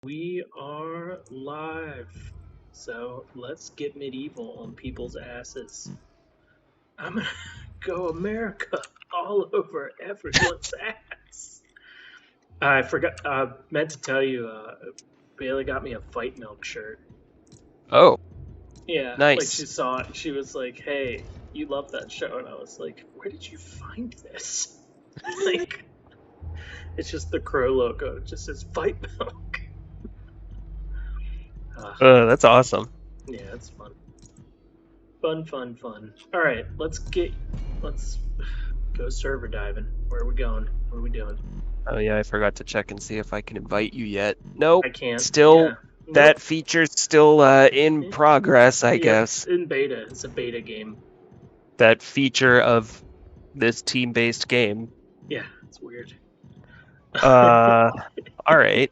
We are live. So let's get medieval on people's asses. I'm gonna go America all over everyone's ass. I forgot, meant to tell you, Bailey got me a Fight Milk shirt. Oh, Yeah, like she nice. saw it, she was like, hey, you love that show. And I was like, where did you find this? Like, it's just the Crow logo. It just says Fight Milk. Uh, That's awesome. yeah, it's fun. Fun. All right, let's go server diving. Where are we going? What are we doing? Oh yeah, I forgot to check and see if I can invite you yet. Nope. I can't. Still, Yeah. Nope. that feature's still in progress, I Yep. guess. In beta. It's a beta game. That feature of this team-based game. Yeah, it's weird. Uh, all right.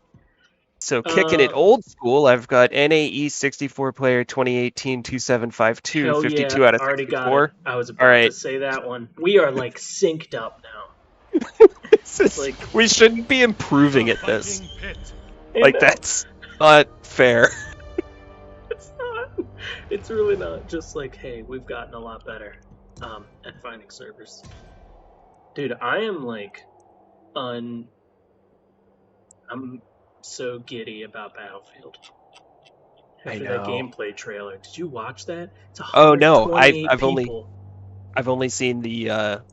So kicking it uh, old school, I've got NAE 64 player 2018 2752, hell yeah. 52 out of Already got it. 64. I was All about to right. say that one. We are like synced up now. Like We shouldn't be improving at this. Like know, that's not fair. it's not. It's really not. Just like, hey, we've gotten a lot better at finding servers. Dude, I am like I'm so giddy about Battlefield. I After that know. gameplay trailer, did you watch that? It's Oh no, 128 people. I've only seen the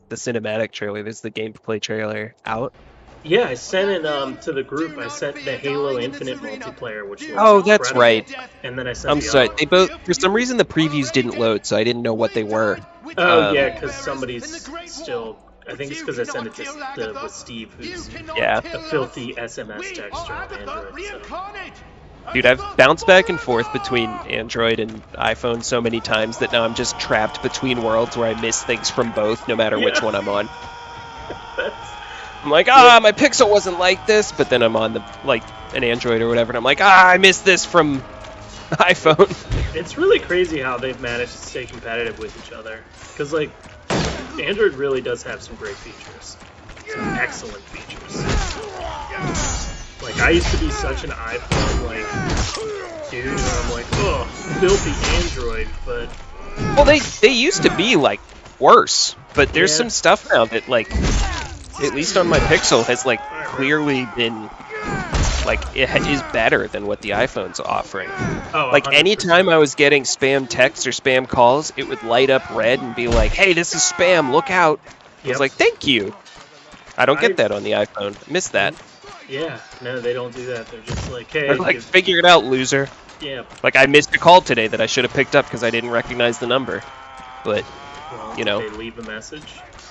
cinematic trailer. There's the gameplay trailer out. Yeah, I sent it to the group. I sent the Halo Infinite multiplayer, which looks Oh, that's incredible, right. and then I sent I'm the other sorry. one. They both for some reason the previews didn't load, so I didn't know what they were. Oh yeah, because somebody's still. I think it's because I sent it to with Steve, who's Yeah. a filthy SMS texter on Android. So. Dude, I've bounced back and forth between Android and iPhone so many times that now I'm just trapped between worlds where I miss things from both, no matter which one I'm on. I'm like, my Pixel wasn't like this, but then I'm on an Android or whatever, and I'm like, I missed this from iPhone. It's really crazy how they've managed to stay competitive with each other. Because, like, Android really does have some great features. Some excellent features. Like, I used to be such an iPhone, like, dude, and I'm like, oh, filthy Android, but... Well, they used to be, like, worse, but there's some stuff now that, like, at least on my Pixel, has, like, clearly been... like, it is better than what the iPhone's offering. Oh, like, 100%. anytime I was getting spam texts or spam calls, it would light up red and be like, hey, this is spam, look out. I was like, thank you. I don't get that on the iPhone. I miss that. Yeah, no, they don't do that. They're just like, hey... They're like, figure it out, loser. Yeah. Like, I missed a call today that I should have picked up because I didn't recognize the number. But, well, you know. They leave a message?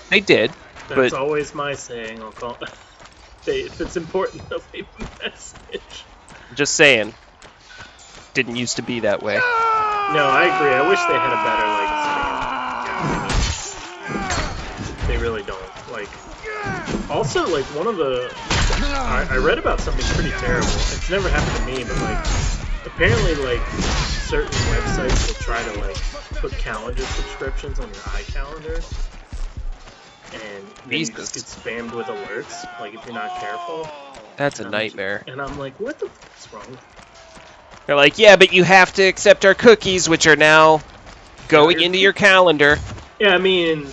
They did. That's always my saying. I'll call... if it's important, they'll leave a message. Just saying. Didn't used to be that way. No, I agree. I wish they had a better, like, they really don't. Like, also, like, one of the... I read about something pretty terrible. It's never happened to me, but, like, apparently, like, certain websites will try to, like, put calendar subscriptions on your iCalendar. And then you just get spammed with alerts, like, if you're not careful. That's a nightmare. And I'm like, what the fuck's wrong with you? They're like, yeah, but you have to accept our cookies, which are now going into your calendar. Yeah, I mean,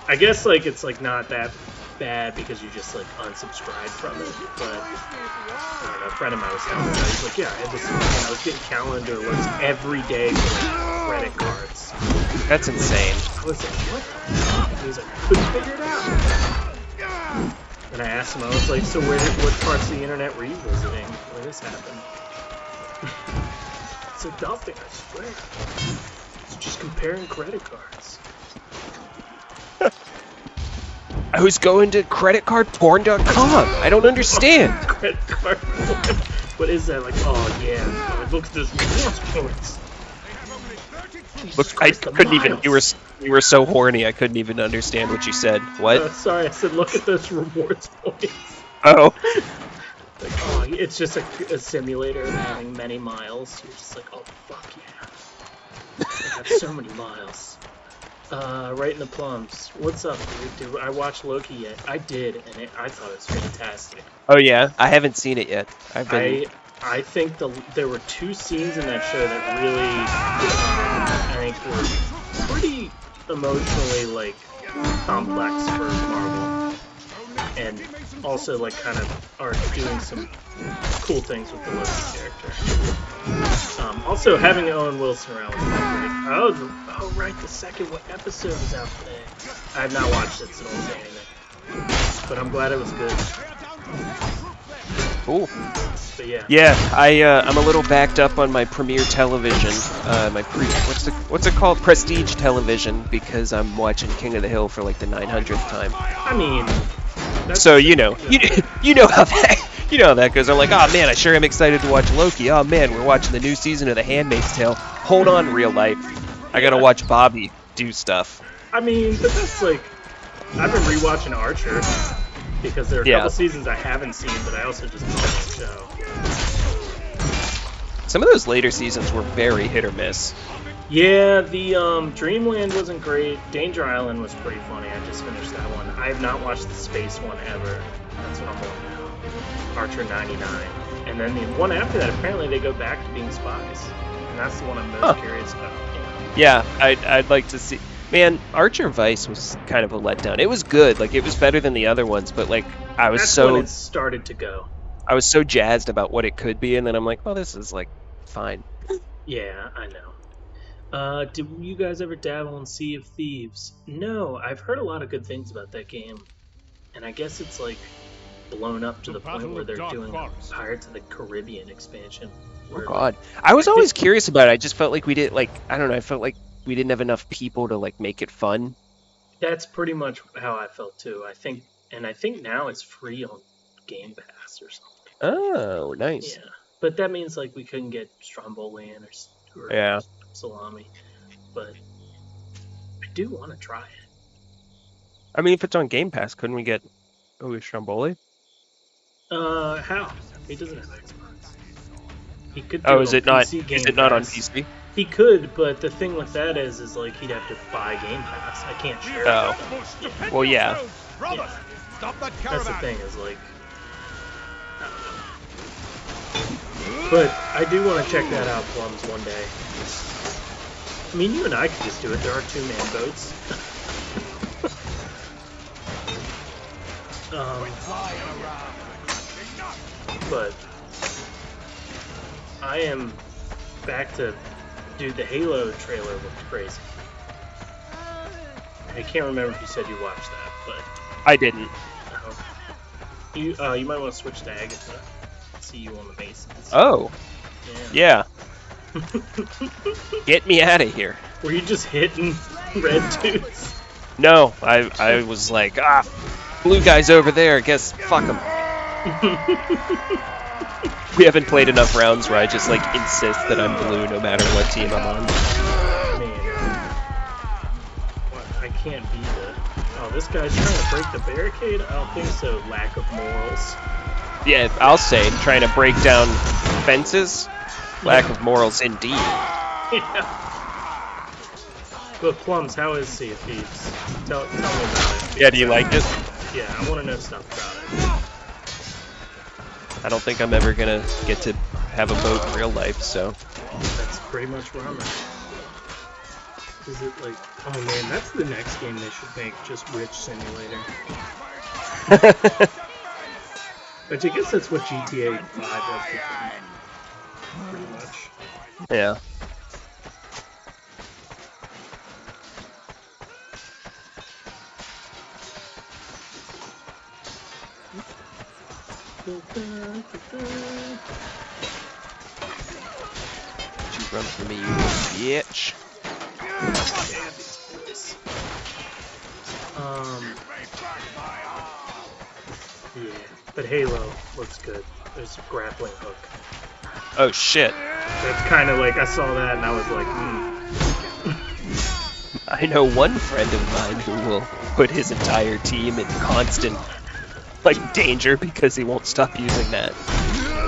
I guess, like, it's, like, not that bad because you just, like, unsubscribe from it, but, I don't know, a friend of mine was telling me that. He's like, yeah, I had this, and I was getting calendar alerts every day for, like, credit cards. That's insane. I was like, what the fuck? And he's like, I couldn't figure it out. And I asked him, I was like, so what parts of the internet were you visiting where this happened? It's a nothing, I swear. It's just comparing credit cards. I was going to creditcardporn.com. I don't understand. Credit card porn? What is that? Like, oh yeah, look at this rewards points. Look, I couldn't even. You were so horny. I couldn't even understand what you said. What? Sorry, I said look at those rewards points. Oh. Like, oh, it's just a simulator of having many miles. You're just like, oh fuck yeah, I have so many miles. Right in the plums. What's up, dude? Did I watch Loki yet? I did, and I thought it was fantastic. Oh yeah, I haven't seen it yet. I've been I think there were 2 scenes in that show that really, I think, were pretty emotionally like complex for Marvel, and also like kind of are doing some cool things with the Loki character. Also, having Owen Wilson around was great. Oh, right, the second episode is out today. I have not watched it, so don't say anything. But I'm glad it was good. Cool. But yeah. Yeah, I'm a little backed up on my Premiere Television, what's it called? Prestige Television, because I'm watching King of the Hill for like the 900th time. I mean, so you know how that goes. I'm like, oh man, I sure am excited to watch Loki. Oh man, we're watching the new season of The Handmaid's Tale. Hold on, real life. I gotta watch Bobby do stuff. I mean, but that's like, I've been rewatching Archer because there are a couple seasons I haven't seen, but I also just love the show. Some of those later seasons were very hit or miss. Yeah, the Dreamland wasn't great. Danger Island was pretty funny. I just finished that one. I have not watched the space one ever. That's what I'm on now. Archer 99. And then the one after that, apparently they go back to being spies. And that's the one I'm most curious about. Yeah, I'd like to see. Man, Archer Vice was kind of a letdown. It was good, like it was better than the other ones, but like That's when it started to go. I was so jazzed about what it could be, and then I'm like, well, this is like fine. Yeah, I know. Did you guys ever dabble in Sea of Thieves? No, I've heard a lot of good things about that game, and I guess it's like blown up to the point where they're doing a Pirates of the Caribbean expansion. Oh God, I was always curious about it. I just felt like we did, like, I don't know. I felt like we didn't have enough people to like make it fun. That's pretty much how I felt too. I think now it's free on Game Pass or something. Oh, nice. Yeah, but that means like we couldn't get Strombolian or Salami, but I do want to try it. I mean, if it's on Game Pass, couldn't we get Stromboli? How? He doesn't have Xbox. He could. Is it not? Is it not on PC? He could, but the thing with that is like he'd have to buy Game Pass. I can't share. Oh. Well, yeah. That's the thing is like. I don't know. But I do want to check that out, Plums, one day. I mean, you and I could just do it. There are 2-man boats. But I am back to, dude, the Halo trailer looked crazy. I can't remember if you said you watched that, but I didn't. You might want to switch to Agatha. See you on the Masons. Oh. Yeah. Get me out of here. Were you just hitting red dudes? No, I was like, blue guy's over there. I guess fuck him. We haven't played enough rounds where I just like insist that I'm blue no matter what team I'm on. Man, I can't be the. Oh, this guy's trying to break the barricade? I don't think so. Lack of morals. Yeah, I'll say, trying to break down fences. Lack of morals, indeed. Yeah. But Plums, how is Sea of Thieves? Tell me about it. Yeah, do you like it? Yeah, I want to know stuff about it. I don't think I'm ever gonna get to have a boat in real life, so. That's pretty much where I'm at. Is it like, oh man, that's the next game they should make, just Rich Simulator. But I guess that's what GTA 5 has become. Pretty much. Yeah. You run from me, you bitch. Yeah, but Halo looks good. There's a grappling hook. Oh shit. That's kind of like, I saw that and I was like, I know one friend of mine who will put his entire team in constant, like, danger because he won't stop using that.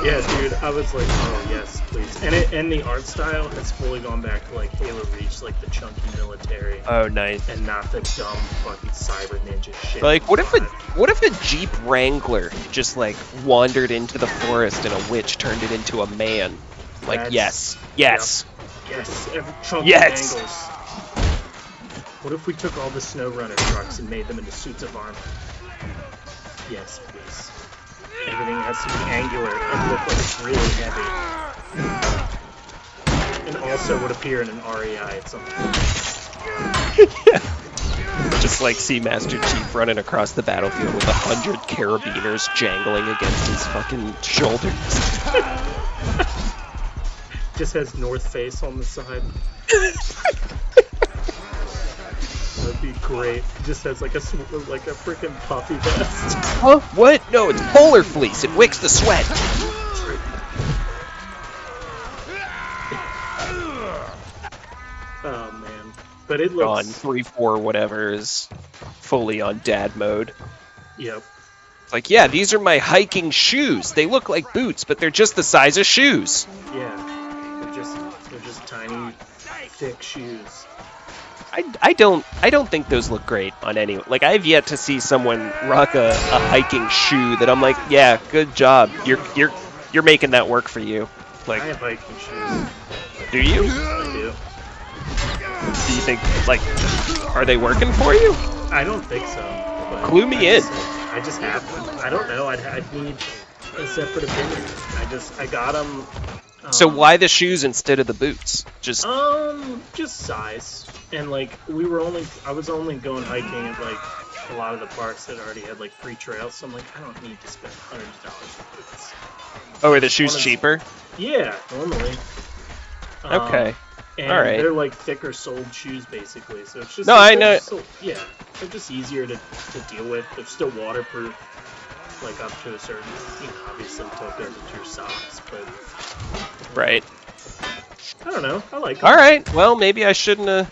Yeah, dude, I was like, oh yes, please. And the art style has fully gone back to like Halo Reach, like the chunky military. Oh, nice. And not the dumb fucking cyber ninja shit. Like, what if What if a Jeep Wrangler just like wandered into the forest and a witch turned it into a man? Like, yes. Yes. Yep. Yes. Every chunk Yes. of angles. What if we took all the snow runner trucks and made them into suits of armor? Yes, please. Everything has to be angular and look like it's really heavy. And also would appear in an REI at some point. Yeah. Just like see Master Chief running across the battlefield with 100 carabiners jangling against his fucking shoulders. Just has North Face on the side. That'd be great. Just has like a freaking puffy vest. Huh? What? No, it's polar fleece. It wicks the sweat. Oh man, but it looks On 3-4 whatever is fully on dad mode. Yep. It's like, yeah, these are my hiking shoes. They look like boots, but they're just the size of shoes. Yeah. They're just tiny, thick shoes. I don't think those look great on any. Like, I've yet to see someone rock a hiking shoe that I'm like, yeah, good job. You're making that work for you. Like, I have hiking shoes. do you? I do. Do you think, like, are they working for you? I don't think so. But Clue me in. I just have them. I don't know. I'd need a separate opinion. I got them. So why the shoes instead of the boots? Just size. And like I was only going hiking at like a lot of the parks that already had like free trails, so I'm like, I don't need to spend $100 for boots. oh, are the shoes cheaper? Yeah, normally. Okay. And all right. they're like thicker soled shoes basically, so it's just no, I know. Yeah, they're just easier to deal with. They're still waterproof, like up to a certain, obviously until it goes into your socks, but. Right. I don't know. I like them. All right. Well, maybe I shouldn't have,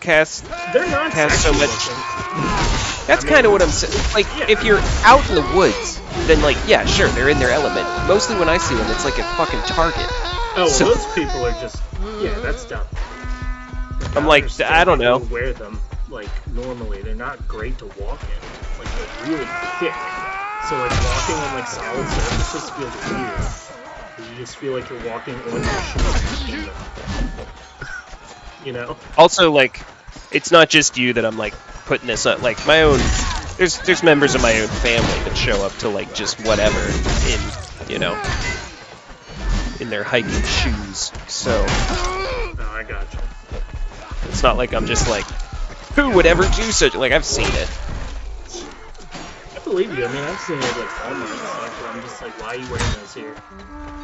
cast. They're not cast so much. looking. That's kind of what I'm saying. Like, yeah. if you're out in the woods, then like, yeah, sure, they're in their element. Mostly when I see them, it's like at fucking Target. Oh, so, those people are just. Yeah, that's dumb. I'm like, I don't know. People wear them like normally. They're not great to walk in. Like they're really thick. So like walking on like solid surfaces feels weird. You just feel like you're walking on your shoes. Also, like, it's not just you that I'm like putting this up. Like my own, there's members of my own family that show up to like just whatever in their hiking shoes. So. No, I gotcha. It's not like I'm just like, who would ever do such? Like, I've seen it. I believe you. I mean, I've seen it like Walmart and stuff, but I'm just like, why are you wearing those here?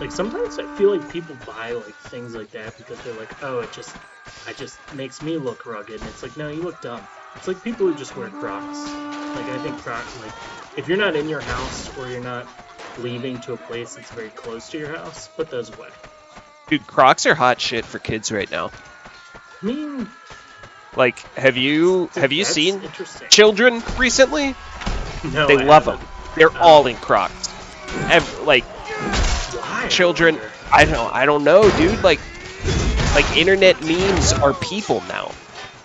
Like, sometimes I feel like people buy like things like that because they're like, oh, it just makes me look rugged. And it's like, no, you look dumb. It's like people who just wear Crocs. Like, I think Crocs, like, if you're not in your house or you're not leaving to a place that's very close to your house, put those away. Dude, Crocs are hot shit for kids right now. I mean, like, have you seen children recently? No, they love them. They're all in Crocs. Like, why? Children, I don't know, dude. Like internet memes are people now.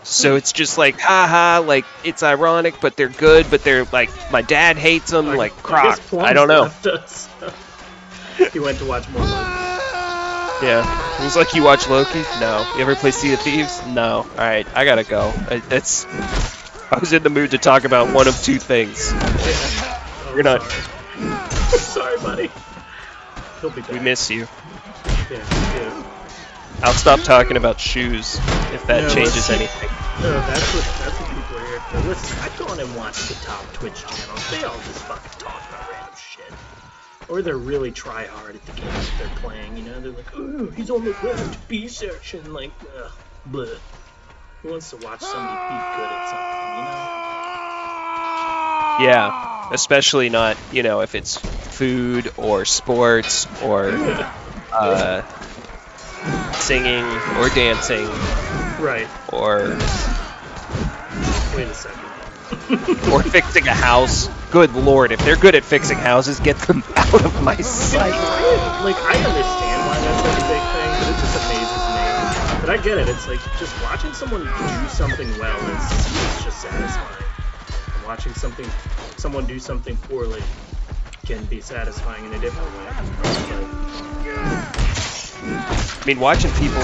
So it's just like, haha, like, it's ironic, but they're good, but they're like, my dad hates them, like, Crocs. I don't know. He went to watch more Loki. Yeah. He was like, you watch Loki? No. You ever play Sea of Thieves? No. Alright, I gotta go. I was in the mood to talk about one of two things. Yeah. Oh, You're not. Sorry, buddy. He'll be back. We miss you. Yeah, me too. I'll stop talking about shoes if that changes anything. No, that's what people are here for. Listen, I go on and watch the top Twitch channels. They all just fucking talk about random shit. Or they're really try hard at the games that they're playing, They're like, oh, he's on the left B section, like, bleh. Who wants to watch somebody be good at something, Yeah, especially not, if it's food or sports or singing or dancing. Right. Or... Wait a second. Or fixing a house. Good lord, if they're good at fixing houses, get them out of my sight. Like, I understand why that's such a big thing, but it just amazes me. But I get it, it's like, just watching someone do something well is just satisfying. And watching something someone do something poorly can be satisfying in a different way. I mean, watching people...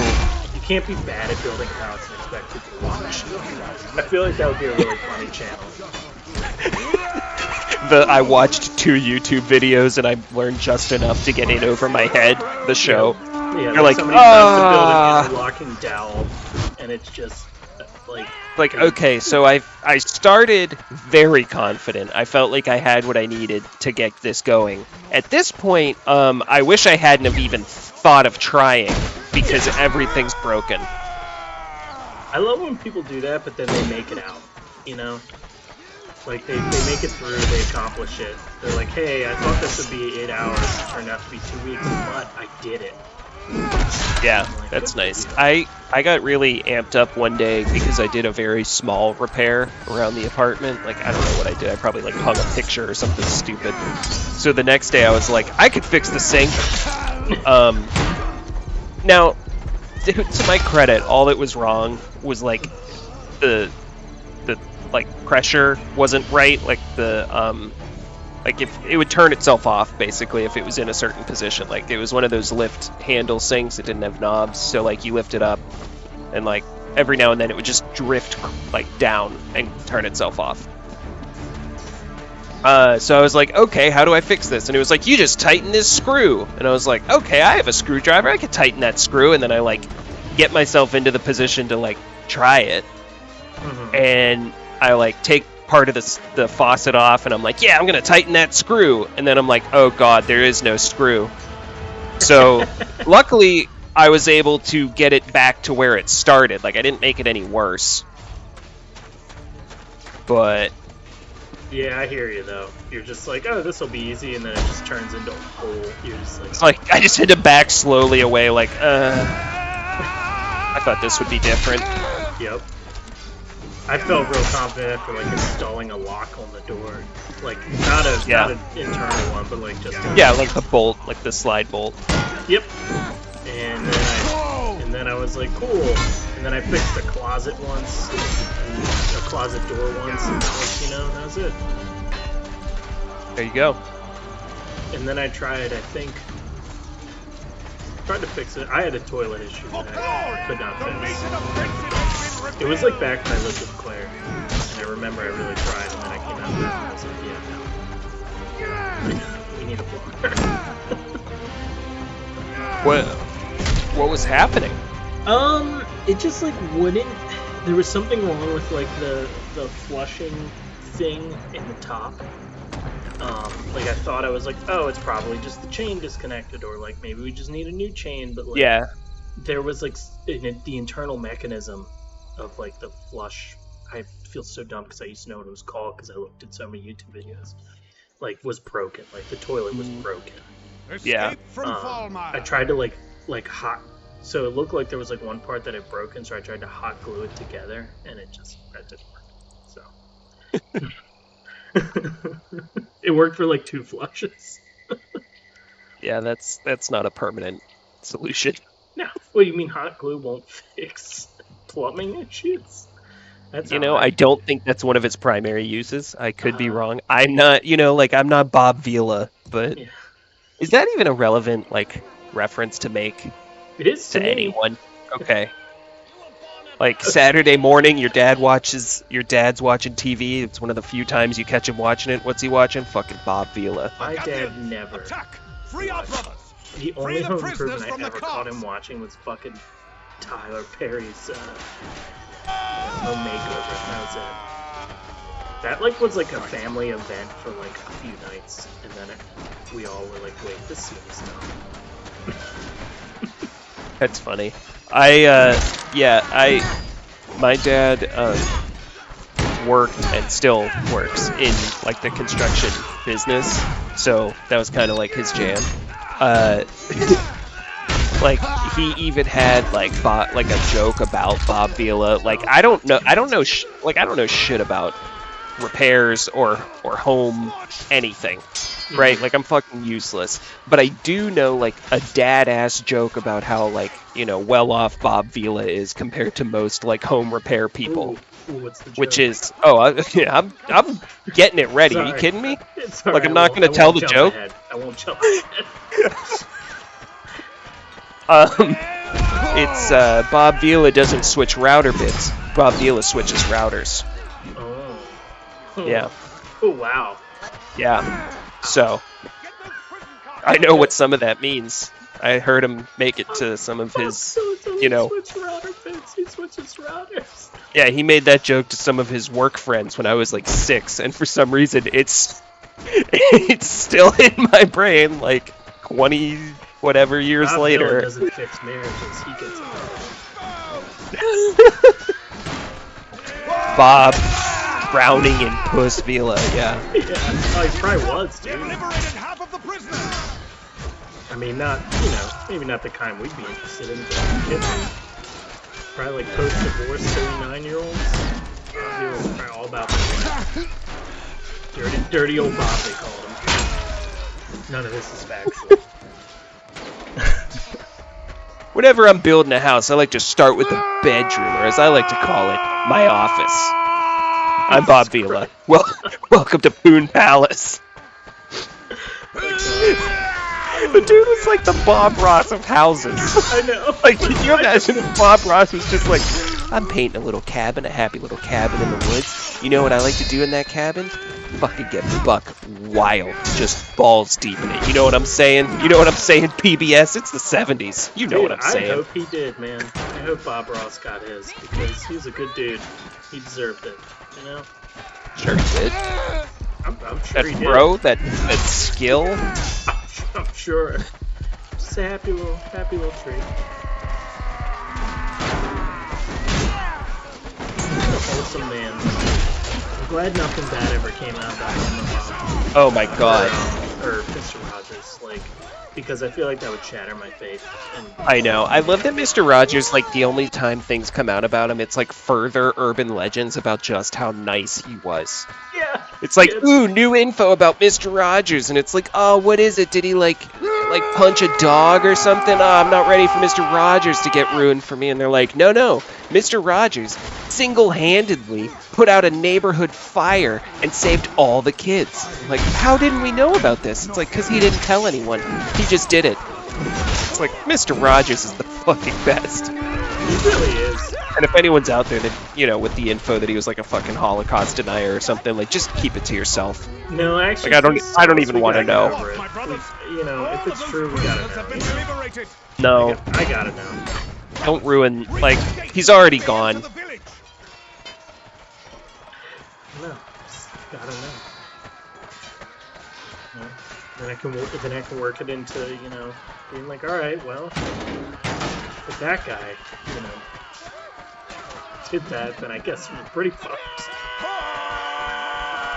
You can't be bad at building a house and expect people to watch. I feel like that would be a really funny channel. I watched 2 YouTube videos and I learned just enough to get in over my head. The show. Yeah, you're like, somebody tries to build an interlocking dowel, and it's just like okay, so I started very confident. I felt like I had what I needed to get this going. At this point, I wish I hadn't have even thought of trying because everything's broken. I love when people do that, but then they make it out. You know, like they make it through, they accomplish it. They're like, hey, I thought this would be 8 hours. It turned out to be 2 weeks, but I did it. Yeah, that's nice. I got really amped up one day because I did a very small repair around the apartment. Like, I don't know what I did. I probably like hung a picture or something stupid. So the next day I was like, I could fix the sink. Now, to my credit, all that was wrong was like the like pressure wasn't right. Like the like if it would turn itself off basically if it was in a certain position. Like it was one of those lift handle sinks that didn't have knobs, so like you lift it up and like every now and then it would just drift like down and turn itself off. So I was like, okay, how do I fix this? And it was like, you just tighten this screw. And I was like, okay, I have a screwdriver, I could tighten that screw. And then I like get myself into the position to like try it. And I like take part of the faucet off and I'm like, yeah, I'm gonna tighten that screw, and then I'm like, oh god, there is no screw. So luckily I was able to get it back to where it started. Like I didn't make it any worse, but yeah, I hear you though. You're just like, oh, this will be easy, and then it just turns into a hole. You're just like, it's like I just had to back slowly away like I thought this would be different. Yep. I felt real confident after like installing a lock on the door, like not an internal one, but like just like the bolt, like the slide bolt. Yep. And then I was like, cool. And then I fixed the closet once, and a closet door once, and like, you know, that was it. There you go. And then I tried to fix it. I had a toilet issue that I could not fix. It was like back when I lived with Claire, and I remember I really tried, and then I came out of that and I was like, yeah, no. We need a plumber. What was happening? It just like wouldn't. There was something wrong with like the flushing thing in the top. Like I thought I was like, oh, it's probably just the chain disconnected, or like maybe we just need a new chain. But like, there was like the internal mechanism of like the flush. I feel so dumb because I used to know what it was called because I looked at so many YouTube videos. Like was broken. Like the toilet was broken. Yeah. I tried to like hot. So it looked like there was like one part that had broken, so I tried to hot glue it together, and that didn't work. So it worked for like 2 flushes. Yeah, that's not a permanent solution. No, what do you mean hot glue won't fix plumbing issues? That's I don't think that's one of its primary uses. I could be wrong. I'm not, I'm not Bob Vila, but is that even a relevant like reference to make? It is to anyone. Okay. Like Saturday morning, your dad's watching TV. It's one of the few times you catch him watching it. What's he watching? Fucking Bob Vila. My dad never. Free our brothers. The only home improvement I ever caught him watching was fucking Tyler Perry's home makeover. That like was like a family event for like a few nights, and then we all were like, wait, this seems dumb. That's funny. My dad worked and still works in like the construction business, so that was kind of like his jam. Like he even had like a joke about Bob Vila. Like I don't know shit about repairs or home anything. Right, like I'm fucking useless. But I do know like a dad-ass joke about how like, well off Bob Vila is compared to most like home repair people. Ooh, Ooh, what's the joke? which is yeah, I'm getting it ready. Are you Sorry. kidding me? It's Like, alright, I'm not I gonna won't tell the jump joke? ahead. I won't jump ahead. It's Bob Vila doesn't switch router bits. Bob Vila switches routers. Oh. Yeah. Oh, wow. Yeah. So I know what some of that means. I heard him make it to some of his, you know. Switch router bits. He switches routers. Yeah, he made that joke to some of his work friends when I was like 6, and for some reason it's still in my brain like 20 whatever years Bob later. Dylan doesn't fix marriages. He gets it. Bob drowning in Puss Vila, yeah. Yeah. Oh, he probably was, dude. I mean, not, you know, maybe not the kind we'd be interested in, but you know, probably like post-divorce 39-year-olds. He was probably all about that. Dirty old Bob, they called him. None of this is factual. Whenever I'm building a house, I like to start with the bedroom, or as I like to call it, my office. I'm Bob Vila. Well, welcome to Poon Palace. The dude was like the Bob Ross of houses. I know. Like, can you imagine if Bob Ross was just like, I'm painting a little cabin, a happy little cabin in the woods. You know what I like to do in that cabin? Fucking get buck wild, just balls deep in it. You know what I'm saying? You know what I'm saying, PBS? It's the 70s. You know what I'm saying. I hope he did, man. I hope Bob Ross got his, because he's a good dude. He deserved it, you know? Sure he did. I'm sure That he did. bro, that skill. I'm sure. Just a happy little treat. A wholesome man. I'm glad nothing bad ever came out about him or Bob. Oh my god. Or Mr. Rogers, like, because I feel like that would shatter my faith. And I know. I love that Mr. Rogers, like, the only time things come out about him, it's like further urban legends about just how nice he was. yeah. It's like, Yeah. ooh, new info about Mr. Rogers, and it's like, oh, what is it? Did he like punch a dog or something? Oh, I'm not ready for Mr. Rogers to get ruined for me. And they're like, no, Mr. Rogers single-handedly put out a neighborhood fire and saved all the kids. Like, how didn't we know about this? It's like, because he didn't tell anyone. He just did it. It's like, Mr. Rogers is the fucking best. He really is. And if anyone's out there that, you know, with the info that he was like a fucking Holocaust denier or something, like, just keep it to yourself. No, actually, Like, I don't even want to know. You know, if it's true, we gotta know. No, I gotta know. don't ruin, like, he's already gone. No, just gotta know. Yeah. Then I can work it into, you know, being like, all right, well, if that guy, you know, did that, then I guess we're pretty fucked.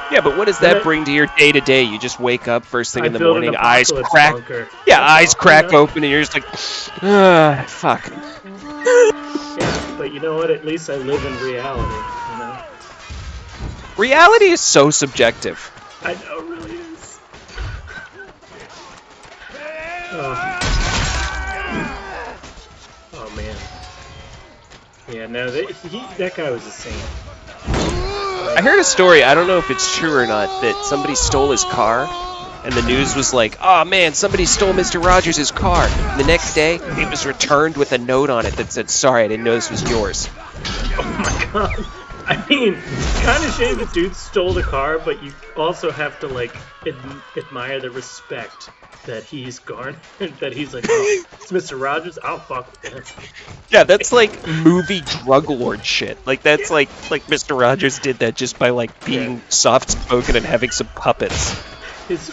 Yeah, but what does that bring to your day to day? You just wake up first thing in the build an morning, eyes apocalypse crack. bunker. Yeah, That's eyes all, crack you know? open, and you're just like, fuck. Yeah, but you know what? At least I live in reality, you know? Reality is so subjective. I know, it really is. Oh man. Yeah, no, that guy was a saint. I heard a story, I don't know if it's true or not, that somebody stole his car, and the news was like, oh man, somebody stole Mr. Rogers' car. And the next day, it was returned with a note on it that said, sorry, I didn't know this was yours. Oh my god. I mean, it's kind of shame the dude stole the car, but you also have to, like, admire the respect that he's garnered. That he's like, oh, it's Mr. Rogers, I'll fuck with him. Yeah, that's like movie drug lord shit. Like, that's like Mr. Rogers did that just by, like, being soft-spoken and having some puppets. His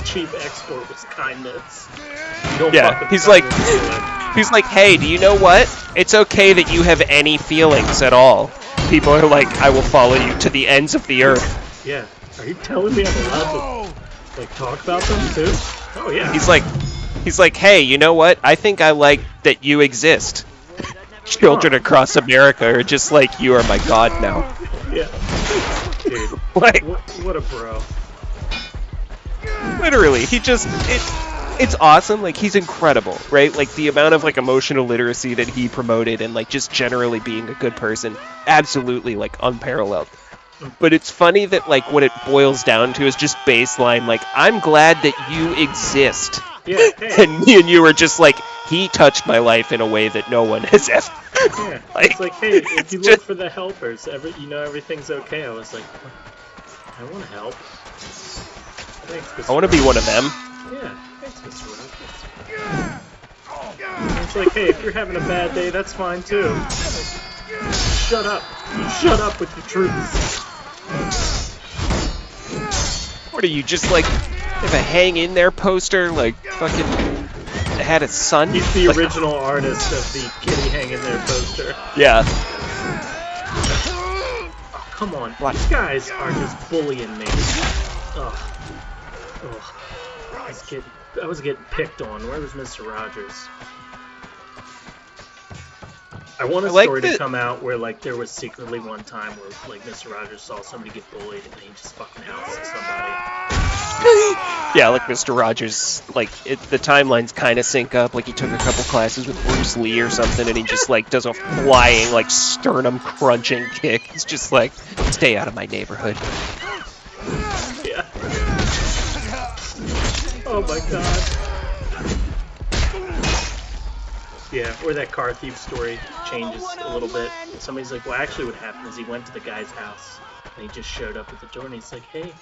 cheap export was kindness. You don't fuck Yeah, with he's kindness, like, hey, do you know what? It's okay that you have any feelings at all. People are like, I will follow you to the ends of the earth. Yeah. Are you telling me I'm allowed to, like, talk about them too? Oh yeah. He's like, hey, you know what? I think I like that you exist. Children across America are just like, you are my god now. Yeah. Dude. Like, What a bro. literally, he just, it's awesome. Like, he's incredible, right? Like, the amount of, like, emotional literacy that he promoted and, like, just generally being a good person, absolutely, like, unparalleled. But it's funny that, like, what it boils down to is just baseline, like, I'm glad that you exist. Yeah, hey. And me and you are just like, he touched my life in a way that no one has ever. Yeah, it's like, hey, if you look for the helpers, everything's okay. I was like, I want to help. Thanks, Mr. I want to be one of them. Yeah, thanks, Mr. Rock. It's like, hey, if you're having a bad day, that's fine too. Like, shut up. Shut up with your truths. What are you, just like, have a hang in there poster, like fucking had a son? He's the like, original artist of the kitty hang in there poster. Yeah. Oh, come on. What? These guys are just bullying me. Ugh. Ugh. I was getting picked on. Where was Mr. Rogers? I want a story to come out where, like, there was secretly one time where, like, Mr. Rogers saw somebody get bullied and he just fucking housed somebody. Yeah, like Mr. Rogers, like, the timelines kind of sync up. Like, he took a couple classes with Bruce Lee or something, and he just, like, does a flying, like, sternum-crunching kick. It's just like, stay out of my neighborhood. Yeah. Oh my god. Yeah, or that car thief story changes a little bit. Somebody's like, well, actually what happened is he went to the guy's house, and he just showed up at the door, and he's like, hey,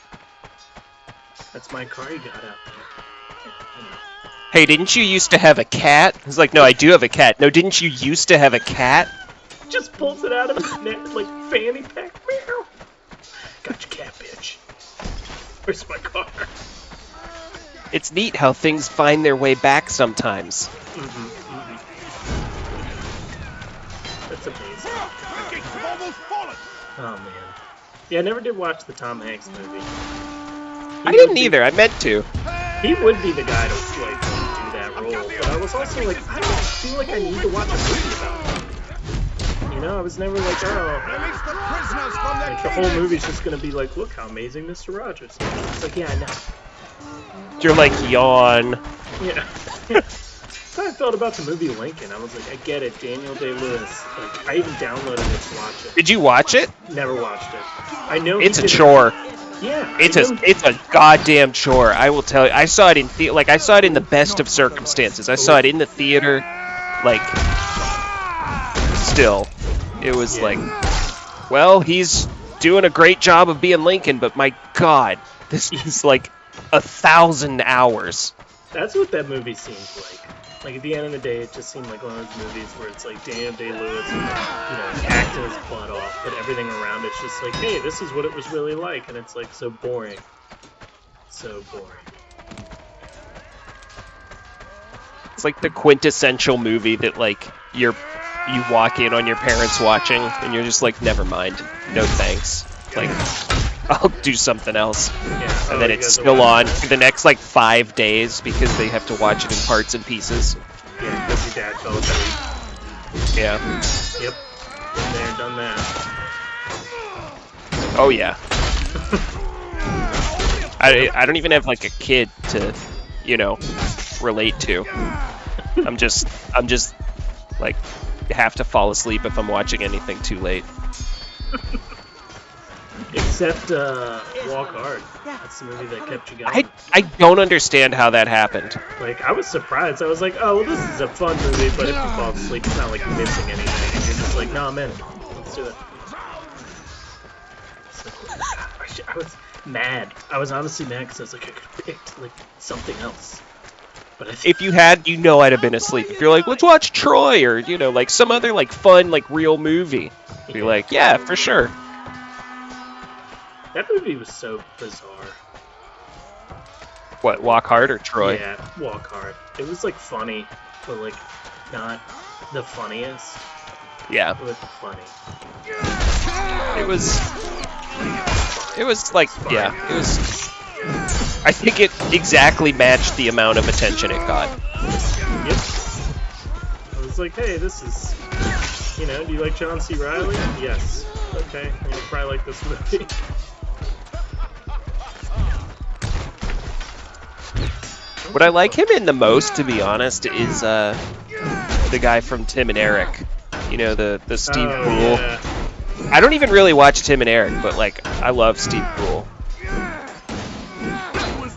that's my car you got out there. You know. Hey, didn't you used to have a cat? He's like, no, I do have a cat. No, didn't you used to have a cat? Just pulls it out of his neck, like, fanny pack. Meow. Got your cat, bitch. Where's my car? It's neat how things find their way back sometimes. That's amazing. Oh, man. Yeah, I never did watch the Tom Hanks movie. I didn't either. I meant to. He would be the guy to, like, do that role. But I was also like, I don't feel like I need to watch a movie about him. You know, I was never like, oh. Like, the whole movie's just going to be like, look how amazing Mr. Rogers is. It's like, yeah, I know. You're like, yawn. Yeah. That's how I felt about the movie Lincoln. I was like, I get it, Daniel Day-Lewis. Like, I even downloaded it to watch it. Did you watch it? Never watched it. I know it's a chore. Yeah. It's a goddamn chore. I will tell you. I saw it in I saw it in the best of circumstances. I saw it in the theater. Like, still, it was like, well, he's doing a great job of being Lincoln, but my God, this is like 1,000 hours. That's what that movie seems like. Like, at the end of the day, it just seemed like one of those movies where it's like Daniel Day-Lewis, you know, acting his butt off, but everything around it's just like, hey, this is what it was really like, and it's like so boring. So boring. It's like the quintessential movie that, like, you walk in on your parents watching, and you're just like, never mind, no thanks. Like, I'll do something else. Yeah. And then it's still on for the next, like, 5 days because they have to watch it in parts and pieces. Yeah, because your dad fell asleep. Yeah. Yep. Been there, done that. Oh, yeah. I don't even have, like, a kid to, you know, relate to. I'm just, like, have to fall asleep if I'm watching anything too late. Except Walk Hard. That's the movie that kept you going. I don't understand how that happened. Like, I was surprised. I was like, oh, well, this is a fun movie, but if you fall asleep, it's not like you're missing anything. And you're just like, nah, man, let's do it. So, I was mad. I was honestly mad because I was like, I could have picked, like, something else. But if you had, you know I'd have been asleep. If you're like, let's watch Troy, or, you know, like, some other, like, fun, like, real movie. Be like, yeah, for sure. That movie was so bizarre. What, Walk Hard or Troy? Yeah, Walk Hard. It was, like, funny, but, like, not the funniest. Yeah. It was funny. It was like, yeah, it was... I think it exactly matched the amount of attention it got. Yep. I was like, hey, this is... You know, do you like John C. Reilly? Yes. Okay, you probably like this movie. What I like him in the most, to be honest, is the guy from Tim and Eric. You know, the Steve Brule. Yeah. I don't even really watch Tim and Eric, but like I love Steve Brule.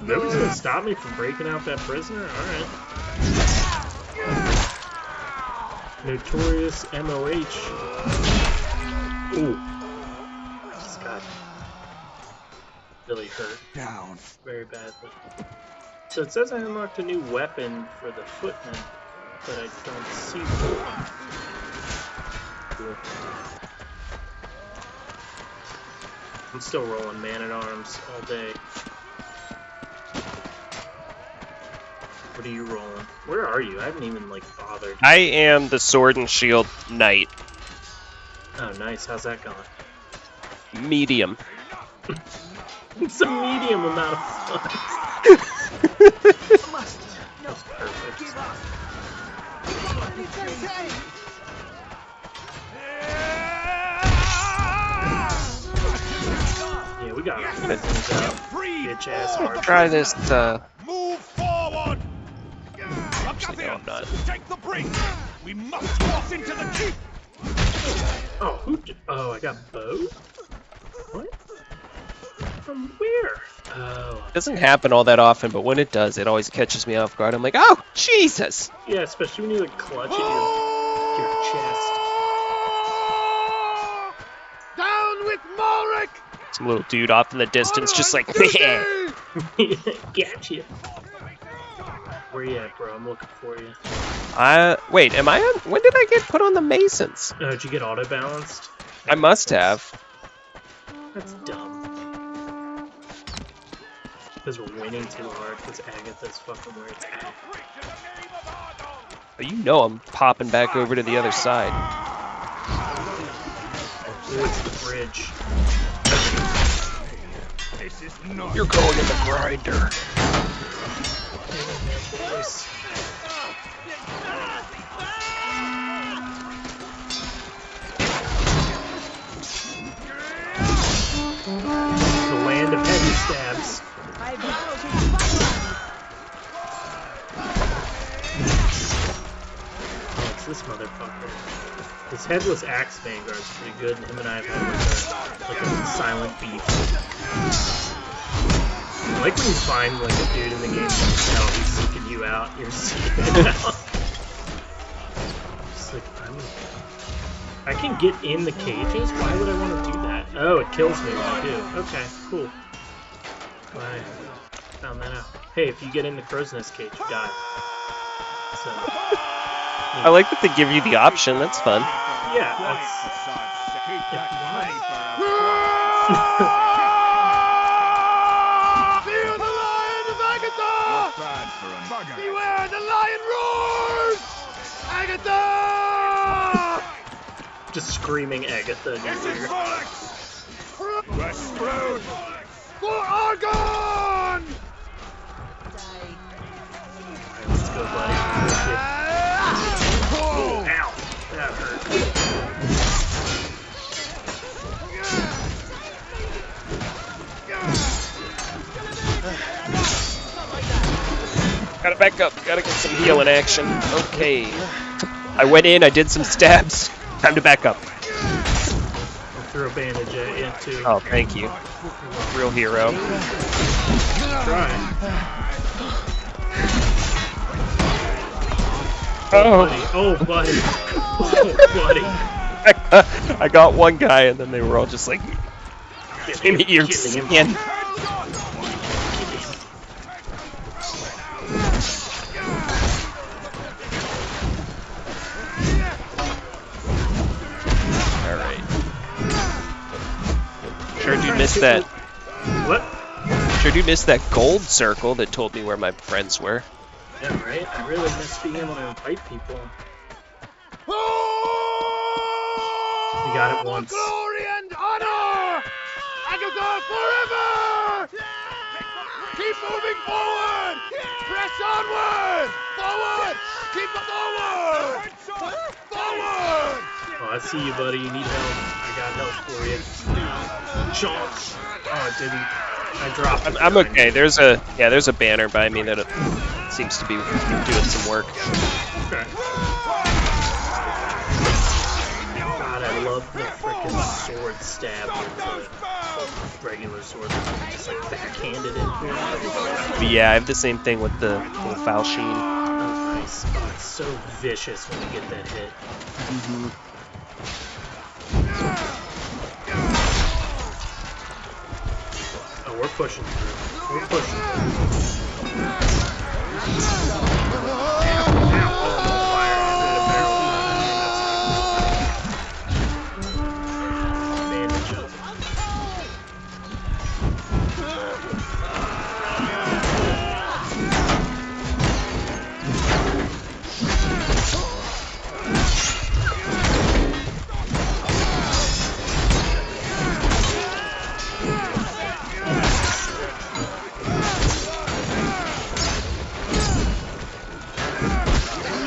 Nobody's gonna stop me from breaking out that prisoner? Alright. Notorious MOH. Ooh. Just got really hurt. Down. Very badly. So it says I unlocked a new weapon for the footman, but I don't see one. Cool. I'm still rolling man-at-arms all day. What are you rolling? Where are you? I haven't even, like, bothered. I am the Sword and Shield Knight. Oh, nice. How's that going? Medium. It's a medium amount of fun. That's perfect. Yeah, we got it. Bitch ass hard. Try this. Move forward. Actually, no, I'm not. Take the break. We must cross into the keep. Oh, who did? Oh, I got both? What? From where? Oh. It doesn't happen all that often, but when it does, it always catches me off guard. I'm like, oh, Jesus! Yeah, especially when you like clutch at your chest. Down with Morik. Some little dude off in the distance, just like, yeah. Gotcha. Where you at, bro? I'm looking for you. Wait, am I on? When did I get put on the Masons? Oh, did you get auto balanced? I must have. That's dumb. Because we're winning too hard. Because Agatha's fucking where it's at. But you know I'm popping back over to the other side. Ooh, it's the bridge. This is not. You're going in the grinder. Boys. The land of heavy stabs. Oh, it's this motherfucker. This headless axe vanguard's pretty good, and him and I have had like a silent beef. I like when you find like a dude in the game and he's seeking you out, you're seeking him out. Just like, I can get in the cages? Why would I want to do that? Oh, it kills me when I do. Okay, cool. Bye. Found that out. Hey, if you get in the crow's nest cage, you die. So, I like that they give you the option. That's fun. yeah, that's... Fear the lion of Agatha! Beware the lion roars! Agatha! Just screaming Agatha in your ear. West Road! For Argon! Alright, let's go, buddy. Oh, ow! That hurt. Gotta back up. Gotta get some healing action. Okay. I went in. I did some stabs. Time to back up. I'll throw a bandage at you, too. Oh, thank you. Real hero. Try. Oh. Buddy. Oh, buddy. I got one guy, and then they were all just like, "Give me your skin." All right. Sure, do miss that. What? Sure, do miss that gold circle that told me where my friends were. Yeah, right? I really miss being able to invite people. You got it once. Glory and honor! Agatha forever! Keep moving forward! Press onward! Forward! Keep forward! Forward! Oh, I see you, buddy. You need help. I got help for you. Chomp. Oh, it didn't. I dropped it. I'm okay. There's a banner by me that seems to be doing some work. Okay. God, I love the freaking sword stab with the regular sword. Just like backhanded in. But yeah, I have the same thing with the little foul sheen. Oh, nice. Oh, it's so vicious when you get that hit. Oh, we're pushing through. We're pushing through.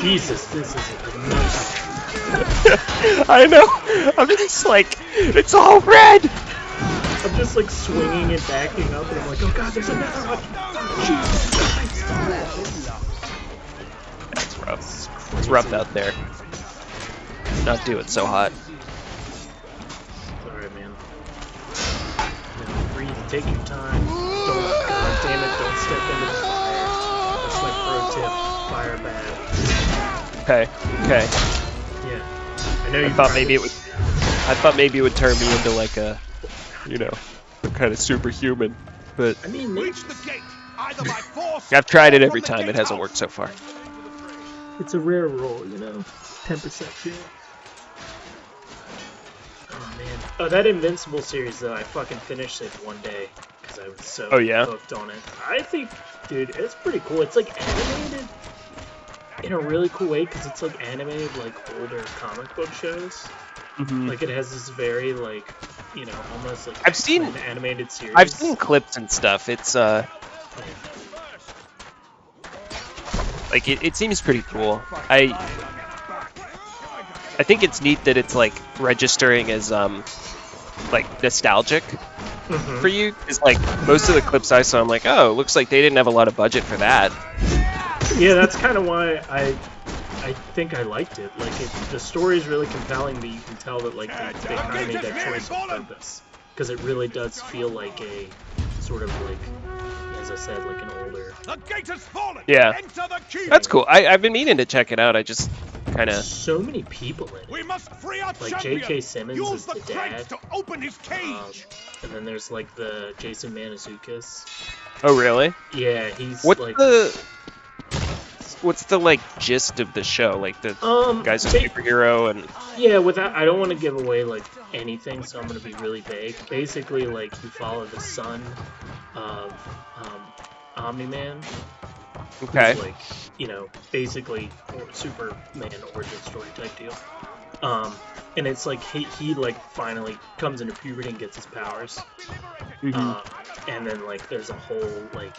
Jesus, this is a nice. I know. I'm just like, it's all red. I'm just like swinging and backing up, and I'm like, oh god, there's another one. Jesus Christ. That's rough. It's rough out there. Not doing so hot. Sorry, man. Breathe, take your time. Don't, god damn it, don't step into the fire. That's my pro tip. Fire bad. Okay. Okay. Yeah. I know you I thought maybe it would turn me into like a, you know, some kind of superhuman. But I mean, maybe. I've tried it every time. It hasn't worked so far. It's a rare roll, you know. 10% chance. Oh man. Oh, that Invincible series though, I fucking finished it one day because I was so hooked on it. I think, dude, it's pretty cool. It's like animated in a really cool way because it's like animated like older comic book shows. Like it has this very like, you know, almost like I've seen an animated series. I've seen clips and stuff. It's like it seems pretty cool. I think it's neat that it's like registering as like nostalgic for you. Because like most of the clips I saw, I'm like, oh, it looks like they didn't have a lot of budget for that. Yeah, that's kind of why I think I liked it. Like, the story is really compelling, but you can tell that like they kind of made that choice on purpose because it really does feel like a sort of like, as I said, like an older. Yeah, that's cool. I've been meaning to check it out. I just kind of. So many people in it. Like J.K. Simmons is the dad. And then there's like the Jason Mantzoukas. Oh really? Yeah, he's What's the like gist of the show? Like the guy's a superhero and yeah, I don't want to give away like anything, so I'm gonna be really vague. Basically, like you follow the son of Omni-Man. Okay. Who's, like, you know, basically Superman origin story type deal. And it's like he like finally comes into puberty and gets his powers. And then like there's a whole like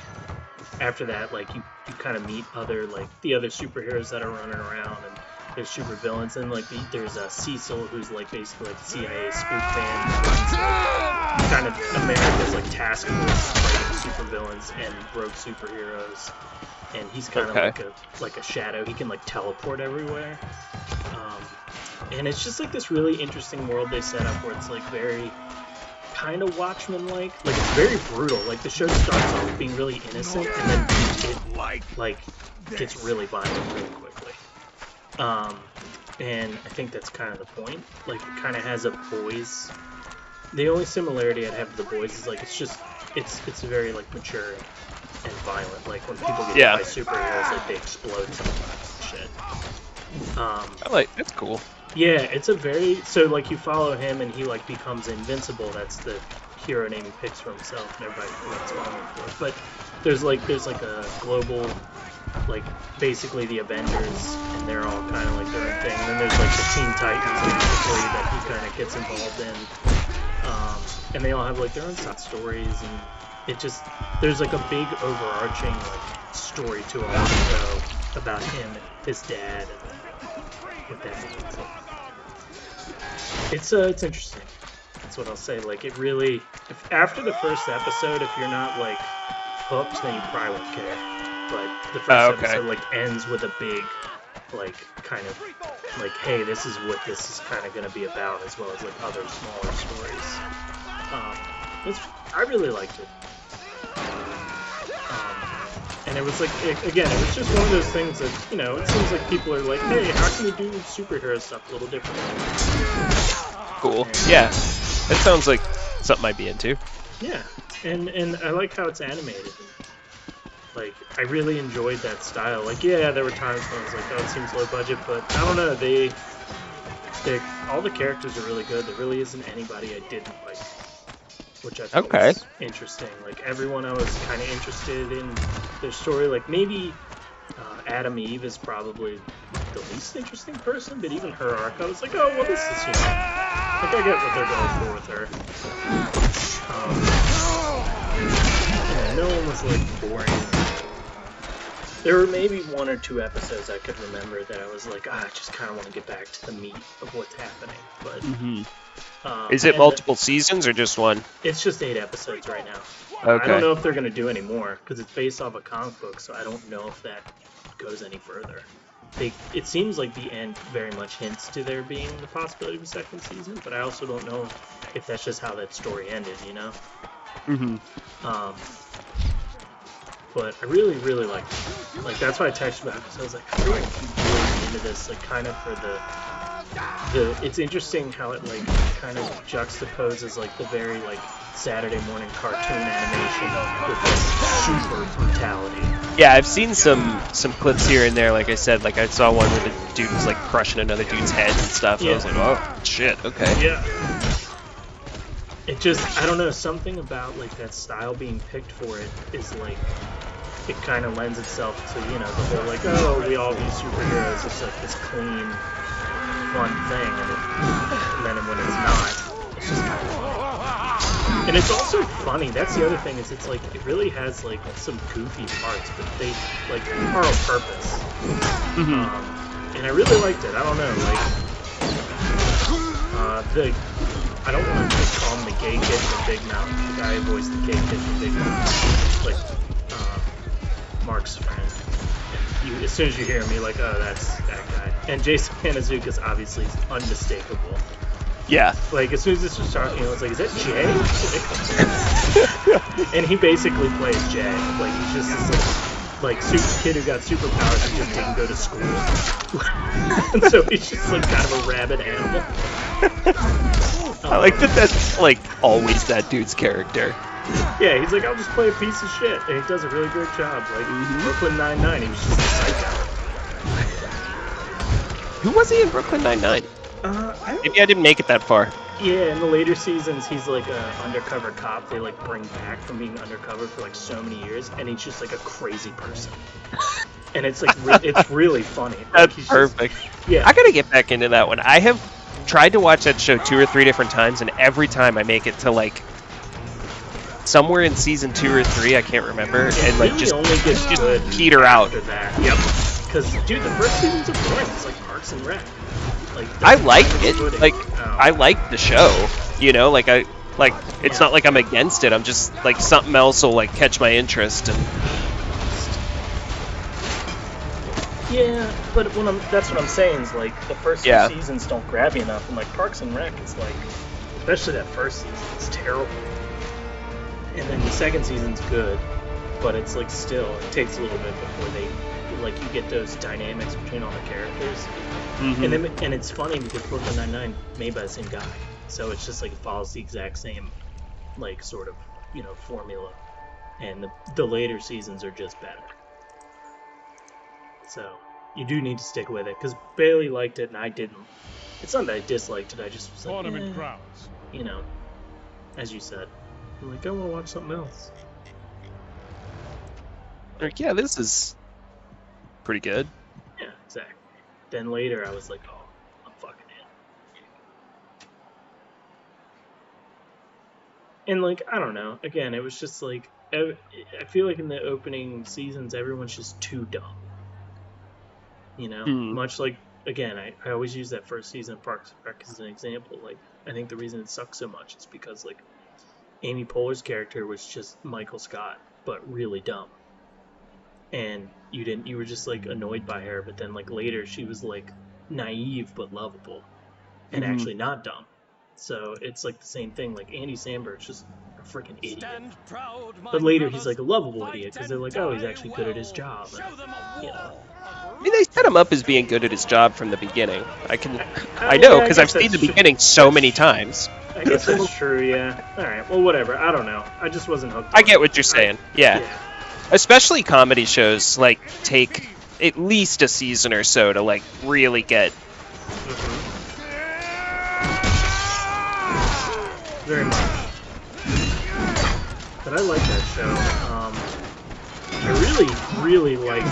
after that like you kind of meet the other superheroes that are running around, and there's super villains, and like there's Cecil who's like basically like the CIA spook man that runs like kind of America's like task force fighting super villains and rogue superheroes, and he's kind of like a shadow. He can like teleport everywhere. And it's just like this really interesting world they set up where it's like very kind of Watchmen-like. Like it's very brutal. Like the show starts off being really innocent and then it like gets really violent really quickly. And I think that's kind of the point. Like it kind of has a boys. The only similarity I'd have to the boys is like it's very like mature and violent. Like when people get hit by superheroes, like they explode sometimes and shit. That's cool. Yeah, it's a very like you follow him and he like becomes invincible. That's the hero name he picks for himself, and everybody likes following him for it. But there's like a global, like basically the Avengers, and they're all kind of like their own thing. And then there's like the Teen Titans basically that he kind of gets involved in, and they all have like their own side stories, and it just there's like a big overarching like story to all the show about him and his dad and what that means. It's interesting. That's what I'll say. Like it really, after the first episode, if you're not like hooked, then you probably won't care. but the first okay. episode like ends with a big, like, kind of like, hey, this is what this is kind of going to be about, as well as like other smaller stories. I really liked it. And it was like, again, it was just one of those things that, you know, it seems like people are like, hey, how can we do superhero stuff a little differently? Cool. Yeah, that sounds like something I'd be into. Yeah, and I like how it's animated. Like, I really enjoyed that style. Like, yeah, there were times when I was like, oh, it seems low budget, but I don't know, all the characters are really good. There really isn't anybody I didn't like, which I thought was interesting. Like, everyone I was kind of interested in their story. Like, maybe Adam Eve is probably the least interesting person, but even her arc, I was like, oh, well, this is, you know, like, I get what they're going for with her. Yeah, no one was, like, boring. There were maybe 1 or 2 episodes I could remember that I was like, I just kind of want to get back to the meat of what's happening. But is it multiple seasons or just one? It's just 8 episodes right now. Okay. I don't know if they're going to do any more, because it's based off a comic book, so I don't know if that goes any further. It seems like the end very much hints to there being the possibility of a second season, but I also don't know if that's just how that story ended, you know? But I really, really liked it. Like, that's why I texted about it, because I was like, I really keep really into this, like, kind of for the... It's interesting how it, like, kind of juxtaposes, like, the very, like, Saturday morning cartoon animation with this super brutality. Yeah, I've seen some clips here and there, like I said. Like, I saw one where the dude was, like, crushing another dude's head and stuff. Yeah. I was like, oh, shit, okay. Yeah. It just, I don't know, something about, like, that style being picked for it is, like, it kind of lends itself to, you know, the whole, like, oh, we all be superheroes. It's, like, this clean, fun thing. And then when it's not, it's just kind of funny. And it's also funny. That's the other thing, is it's, like, it really has, like, some goofy parts, but they, like, are on purpose. And I really liked it. I don't know, like, I don't want to just call him the gay kid from Big Mouth. The guy who voiced the gay kid from Big Mouth. Like, Mark's friend. And as soon as you hear him, you're like, oh, that's that guy. And Jason Panazuka's obviously unmistakable. Yeah. Like, as soon as this was starting, I was like, is that Jay? And he basically plays Jay. Like, he's just this, like super kid who got superpowers and just didn't go to school. And so he's just, like, kind of a rabid animal. I like that that's, like, always that dude's character. Yeah, he's like, I'll just play a piece of shit. And he does a really great job. Like, Brooklyn Nine-Nine, he was just a psycho. Who was he in Brooklyn Nine-Nine? Maybe I didn't make it that far. Yeah, in the later seasons, he's like an undercover cop they, like, bring back from being undercover for, like, so many years. And he's just, like, a crazy person. And it's, like, it's really funny. That's like, perfect. Yeah. I gotta get back into that one. I have tried to watch that show 2 or 3 different times, and every time I make it to, like, somewhere in season 2 or 3, I can't remember, and, like, really just only gets good peter out. after that. Yep. Because, dude, the first season's are boring. It's like Parks and Rec. Like, I like it. Like, I like the show. You know, like, it's not like I'm against it. I'm just, like, something else will, like, catch my interest. And yeah, but that's what I'm saying is, like, the first 2 seasons don't grab you enough. And, like, Parks and Rec is, like, especially that first season, it's terrible. And then the second season's good, but it's, like, still, it takes a little bit before they, like, you get those dynamics between all the characters. And it's funny because Brooklyn Nine-Nine made by the same guy, so it's just like it follows the exact same, like, sort of, you know, formula, and the later seasons are just better. So you do need to stick with it, because Bailey liked it and I didn't. It's not that I disliked it, I just was like, you know, as you said, I'm like, I want to watch something else. like, yeah, this is pretty good. Yeah, exactly. Then later I was like, oh, I'm fucking in. And, like, I don't know. Again, it was just like, I feel like in the opening seasons, everyone's just too dumb. You know? Much like, again, I always use that first season of Parks and Rec as an example. Like, I think the reason it sucks so much is because, like, Amy Poehler's character was just Michael Scott, but really dumb. and you were just like annoyed by her, but then like later she was like naive but lovable, and actually not dumb. So it's like the same thing. Like Andy Samberg's just a freaking idiot, but later he's like a lovable idiot because they're like, oh, he's actually good at his job. And, I mean, they set him up as being good at his job from the beginning. I know, because I've seen the beginning so many times. I guess that's true, yeah. Alright, well, whatever. I don't know. I just wasn't hooked on I get what you're saying, yeah. Especially comedy shows, like, take at least a season or so to, like, really get... Very much. But I like that show. I really liked...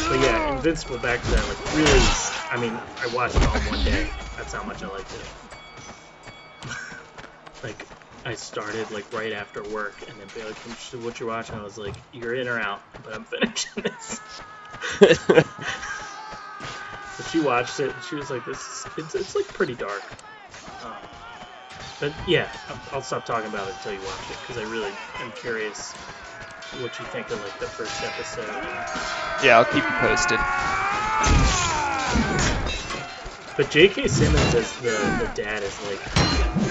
but yeah, Invincible, back to that, like, really... I mean, I watched it all in one day. That's how much I liked it. Like, I started, like, right after work, and then be like, what you're watching? I was like, you're in or out, but I'm finishing this. But she watched it, and she was like, it's like, pretty dark. But, yeah, I'll stop talking about it until you watch it, because I really am curious what you think of, like, the first episode. Yeah, I'll keep you posted. But J.K. Simmons as the dad is like,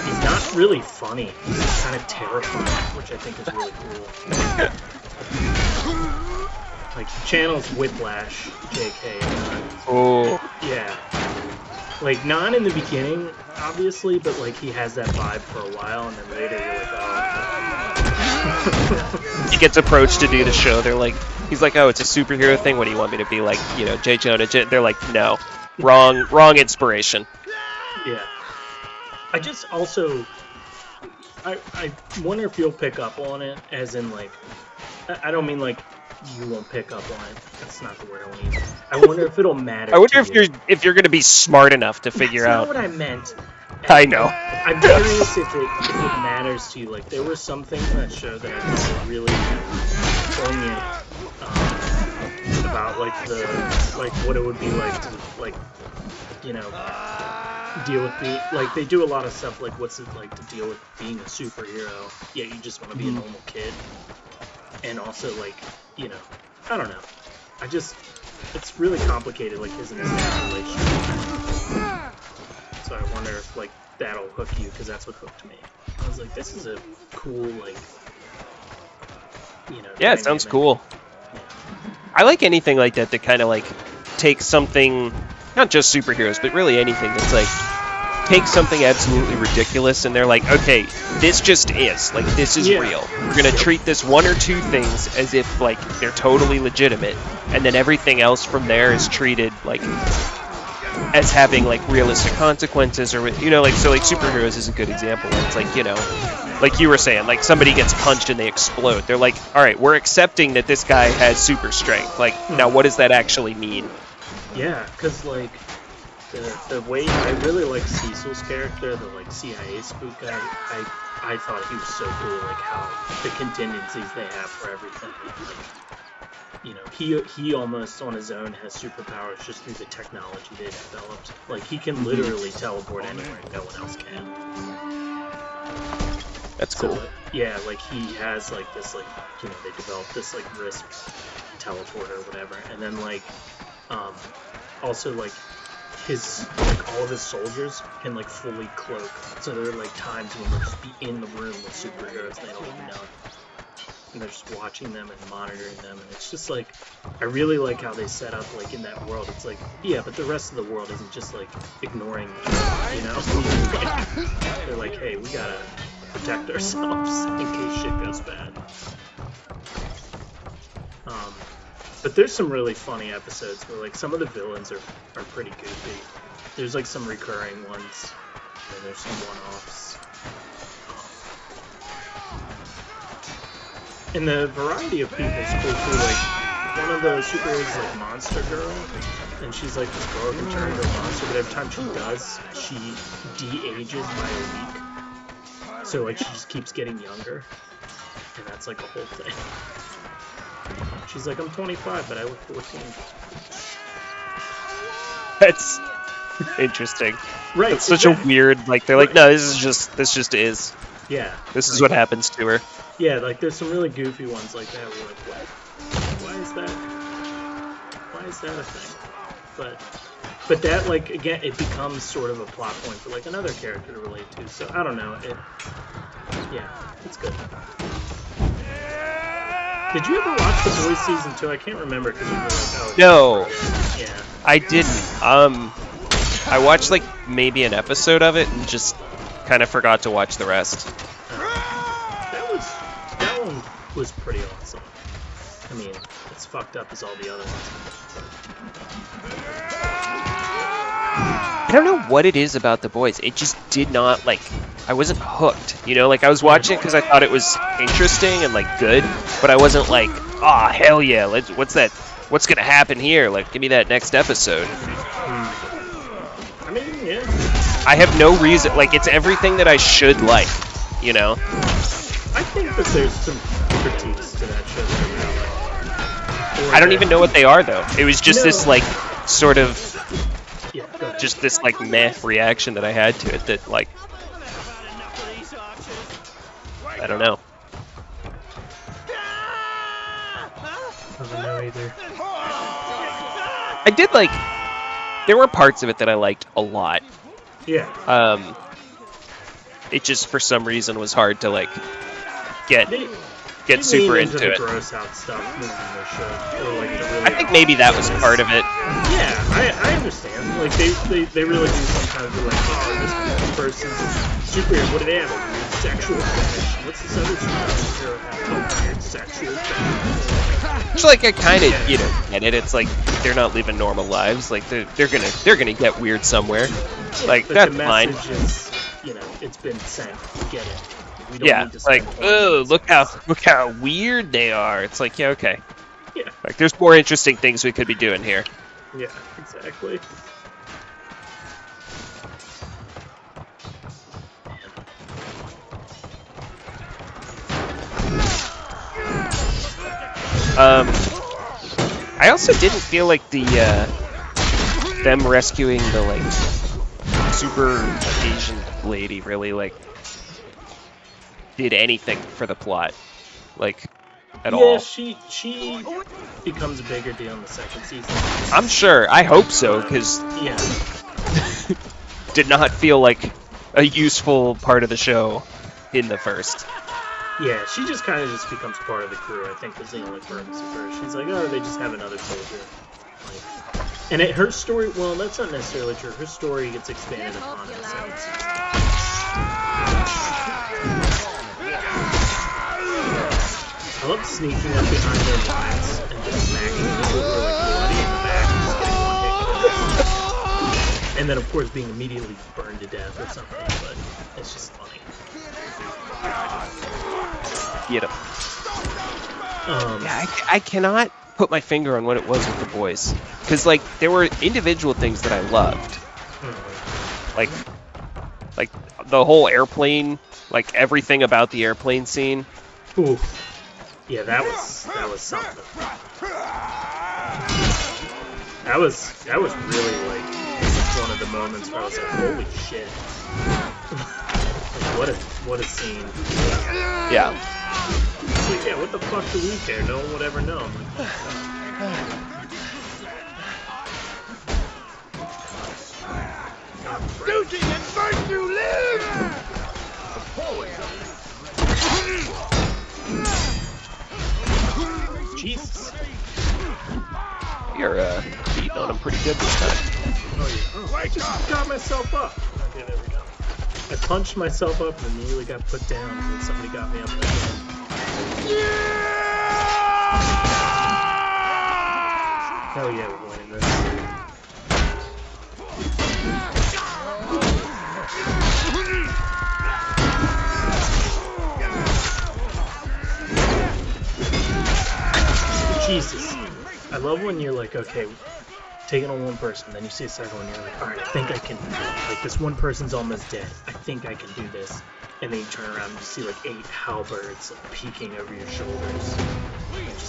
he's not really funny. He's kind of terrifying, which I think is really cool. Like, he channels Whiplash, J.K. Oh. Yeah. Like, not in the beginning, obviously, but, like, he has that vibe for a while, and then later you're like, oh. He gets approached to do the show. They're like, he's like, oh, it's a superhero thing. What do you want me to be like? You know, J. Jonah. They're like, no. Wrong inspiration. Yeah. I just also... I wonder if you'll pick up on it, as in, like... I don't mean, like, you won't pick up on it. That's not the word I want to use. I wonder if it'll matter. I wonder if you're going to be smart enough to figure out... That's not what I meant. I know. I'm curious if it matters to you. Like, there were some things in that show that I thought were really poignant about, like, what it would be like to, like, you know, deal with like, they do a lot of stuff, like, what's it like to deal with being a superhero, yet you just want to be a normal kid. And also, like, you know, I don't know. It's really complicated, like, his and his dad's relationship. So I wonder if, like, that'll hook you, because that's what hooked me. I was like, this is a cool, like, you know... Yeah, it sounds cool. Yeah. I like anything like that kind of, like, takes something, not just superheroes, but really anything that's, like, take something absolutely ridiculous, and they're like, okay, this just is. Like, this is real. We're going to treat this one or two things as if, like, they're totally legitimate, and then everything else from there is treated, like... as having, like, realistic consequences, or, you know, like, so, like, superheroes is a good example. It's like, you know, like you were saying, like, somebody gets punched and they explode. They're like, all right, we're accepting that this guy has super strength. Like, now what does that actually mean? Yeah, because, like, the way I really like Cecil's character, the, like, CIA spook guy, I thought he was so cool, like, how the contingencies they have for everything. Like, you know, he almost on his own has superpowers just through the technology they developed. Like, he can literally teleport anywhere and no one else can. That's cool. So, yeah, like, he has, like, this, like, you know, they developed this, like, wrist teleporter or whatever. And then, like, also, like, all of his soldiers can, like, fully cloak. So there are, like, times when they'll just be in the room with superheroes and they don't even know it. And they're just watching them and monitoring them, and it's just like, I really like how they set up, like, in that world. It's like, yeah, but the rest of the world isn't just, like, ignoring them, you know? Like, they're like, hey, we gotta protect ourselves in case shit goes bad. But there's some really funny episodes where, like, some of the villains are pretty goofy. There's, like, some recurring ones, and there's some one-offs. And the variety of people is cool too. Like, one of the superheroes is like Monster Girl, and she's like this girl who can turn into a monster, but every time she does, she de-ages by a week. So, like, she just keeps getting younger, and that's like a whole thing. She's like, I'm 25, but I look 14. That's interesting. Right. It's such a weird, like, they're like, no, this just is. Yeah. This is what happens to her. Yeah, like there's some really goofy ones like that where you're like, what? Why is that? Why is that a thing? But that, like, again, it becomes sort of a plot point for like another character to relate to. So I don't know. Yeah, it's good. Did you ever watch The Boys season 2? I can't remember because you were like, oh. No, Yeah. I didn't. I watched like maybe an episode of it and just kind of forgot to watch the rest. That one was pretty awesome. I mean, it's fucked up as all the other ones. I don't know what it is about The Boys. It just did not, like, I wasn't hooked, you know? Like, I was watching it because I thought it was interesting and, like, good, but I wasn't like, ah, oh, hell yeah, what's that? What's gonna happen here? Like, give me that next episode. I mean, yeah. I have no reason, like, it's everything that I should like, you know? I think that there's some critiques to that show that I really like. I don't even know what they are, though. It was just this, like, sort of, just this, like, meh reaction that I had to it that, like, I don't know. I don't know either. I did, like, there were parts of it that I liked a lot. Yeah. It just, for some reason, was hard to, like, get super into the it. Gross out stuff more than they should. Or like the really I think maybe that was part of it. Yeah, I understand. Like they really do sometimes be like, oh, this person's superhero. What do they have? A weird sexual fetish. What's this other superhero have? A weird sexual fetish. Which, like, I kind of, you know, get it. It's like they're not living normal lives. Like they're gonna get weird somewhere. Like but that's the fine. message is, you know, it's been sent. Get it. We don't Yeah, need to like, spend oh, look how weird they are. It's like, yeah, okay. Yeah. Like, there's more interesting things we could be doing here. Yeah, exactly. I also didn't feel like the them rescuing the like super Asian lady really like did anything for the plot, like at all. Yeah, she becomes a bigger deal in the second season. I'm sure. I hope so, because yeah, did not feel like a useful part of the show in the first. yeah, she just kind of just becomes part of the crew. I think was the only purpose of her. She's like, oh, they just have another soldier. Like, and her story, well, that's not necessarily true. Her story gets expanded upon in the second season. I love sneaking up behind their lines and just smacking people who are like bloody in the back and just getting one hit. And then, of course, being immediately burned to death or something, but it's just funny. Get him. Yeah, I cannot put my finger on what it was with the boys. Because, like, there were individual things that I loved. Like the whole airplane, like, everything about the airplane scene. Ooh. Yeah, that was something. That was really like one of the moments where I was like, holy shit. Like, what a scene. Yeah. It's like, yeah, what the fuck do we care? No one would ever know. I'm like, Duty and virtue live! Jesus. You're beating on him pretty good this time. Oh, yeah. Oh, I just got myself up. Okay, there we go. I punched myself up and immediately got put down when somebody got me up again. Hell yeah, we're winning this. Jesus. I love when you're like, okay, taking on one person, then you see a second one, you're like, alright, I think I can, like, this one person's almost dead. I think I can do this. And then you turn around and you see, like, 8 halberds peeking over your shoulders.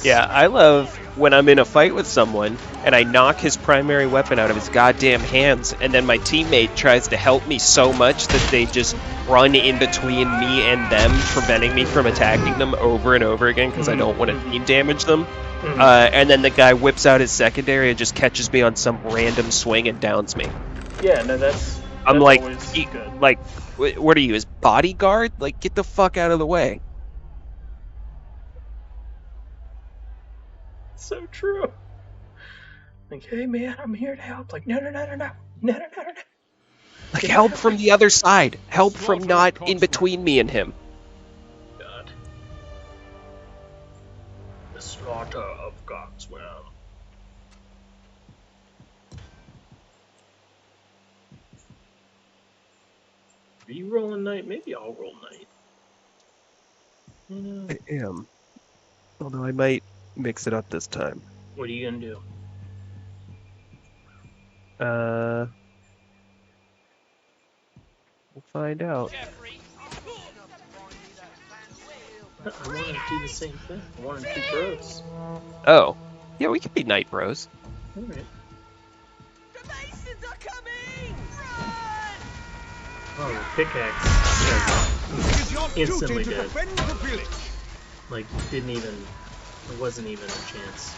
Yeah, I love when I'm in a fight with someone and I knock his primary weapon out of his goddamn hands, and then my teammate tries to help me so much that they just run in between me and them, preventing me from attacking them over and over again because I don't want to team damage them. And then the guy whips out his secondary and just catches me on some random swing and downs me. Yeah, no, that's I'm like, good. like, what are you, his bodyguard? Like, get the fuck out of the way. So true. Like, hey man, I'm here to help. Like, no. Like, help from the other side. Help from not in between me and him. God. The slaughter of Godswell. Are you rolling knight? Maybe I'll roll knight. I am. Although I might mix it up this time. What are you gonna do? We'll find out. I want to do the same thing. I want to do bros. Oh. Yeah, we could be night bros. Alright. The Masons are coming! Run! Oh, the pickaxe. Yeah, instantly dead. Like, didn't even... There wasn't even a chance.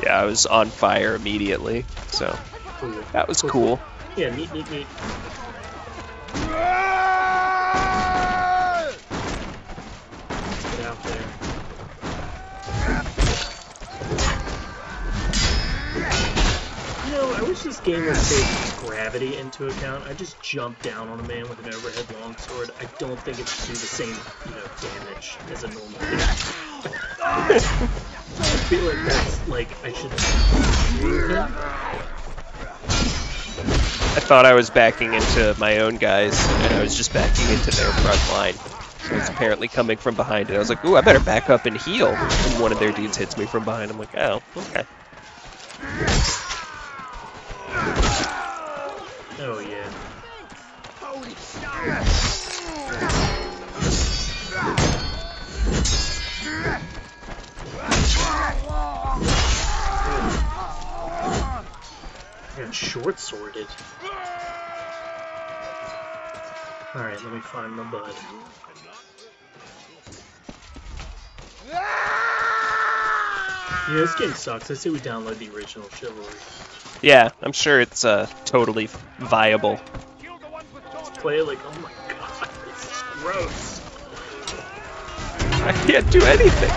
Yeah, I was on fire immediately, so that was cool. Yeah, neat. Get out there. You know, I wish this game would take gravity into account. I just jumped down on a man with an overhead longsword. I don't think it should do the same, damage as a normal hit. I feel like that's, like, I should shoot him. I thought I was backing into my own guys, and I was just backing into their front line. So it's apparently coming from behind it. I was like, ooh, I better back up and heal. And one of their dudes hits me from behind. I'm like, oh, okay. Oh, yeah. Holy I got short-sworded. Alright, let me find my bud. Yeah, this game sucks. I say we download the original Chivalry. Yeah, I'm sure it's totally viable. Let's play it like, oh my god, this is gross. I can't do anything.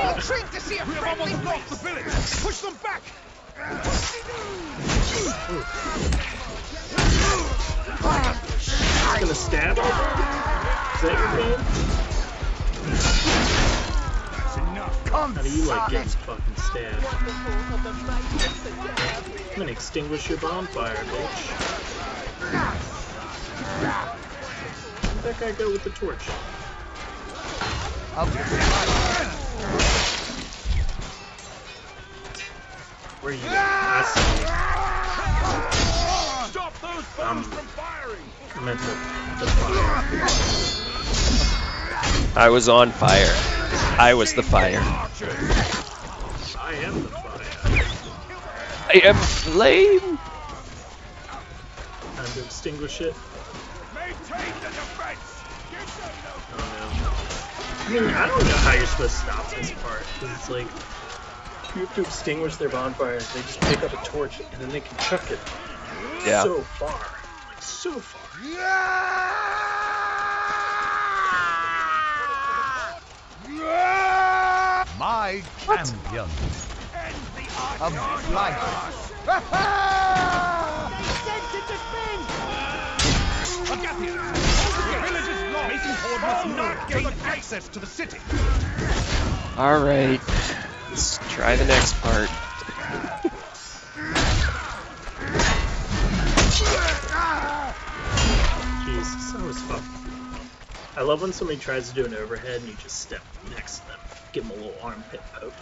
We'll treat to see a friendly face. Push them back. Just gonna stab all day? Is that your game? How do you like getting fucking stabbed? I'm gonna extinguish your bonfire, bitch. Where'd that guy go with the torch? Where are you? I see you. Stop those bombs from firing. I'm at the fire. I was on fire. I was the fire. I am the fire. I am flame. Time to extinguish it. Maintain the defense. Oh no. I mean, I don't know how you're supposed to stop this part. Because it's like, you have to extinguish their bonfires. They just pick up a torch and then they can chuck it so far. Like, so far. My champion of life. Access to the city. All right, let's try the next part. Jesus, that was fun. I love when somebody tries to do an overhead and you just step next to them. Give them a little armpit poke.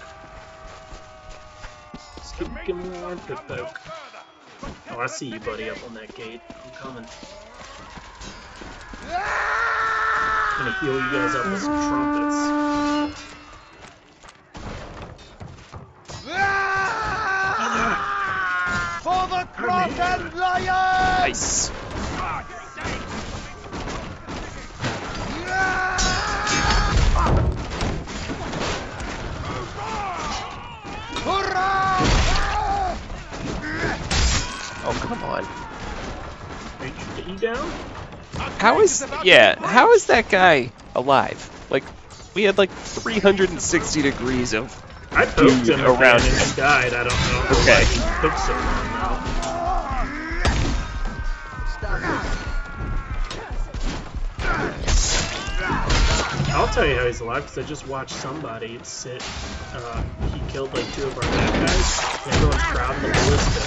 Just give them a little armpit poke. Oh, I see you, buddy, up on that gate. I'm coming. I'm gonna heal you guys up with some trumpets. Stand, lion! Nice. Oh, come on. Are you down? How is that guy alive? Like, we had like 360 degrees of I poked him around and he died. I don't know Okay. why he took so long now. I'll tell you how he's alive because I just watched somebody sit. He killed like 2 of our bad guys. And everyone's crowding the ballista,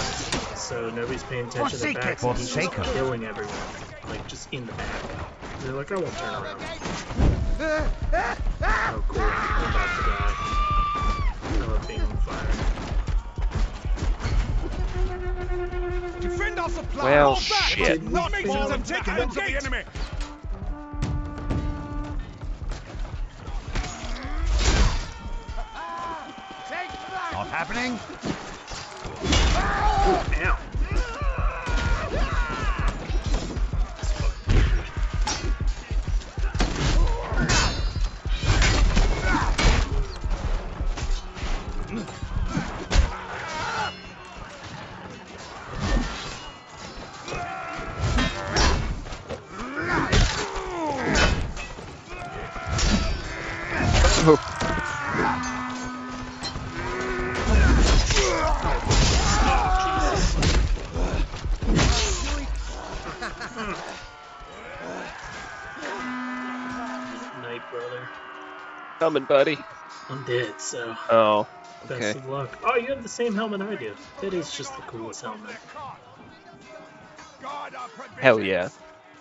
so nobody's paying attention to the backs, and he's just killing everyone, like just in the back. And they're like, I won't turn around. Oh, cool. I'm about to die. I love being on fire. Defend our supply. Well, Hold back. shit. Not forms have taken the gate. The enemy. Not happening. Ow. Night, brother. Coming, buddy. I'm dead, so Oh, best okay. of luck. Oh, you have the same helmet I do. That is just the coolest helmet. Hell yeah.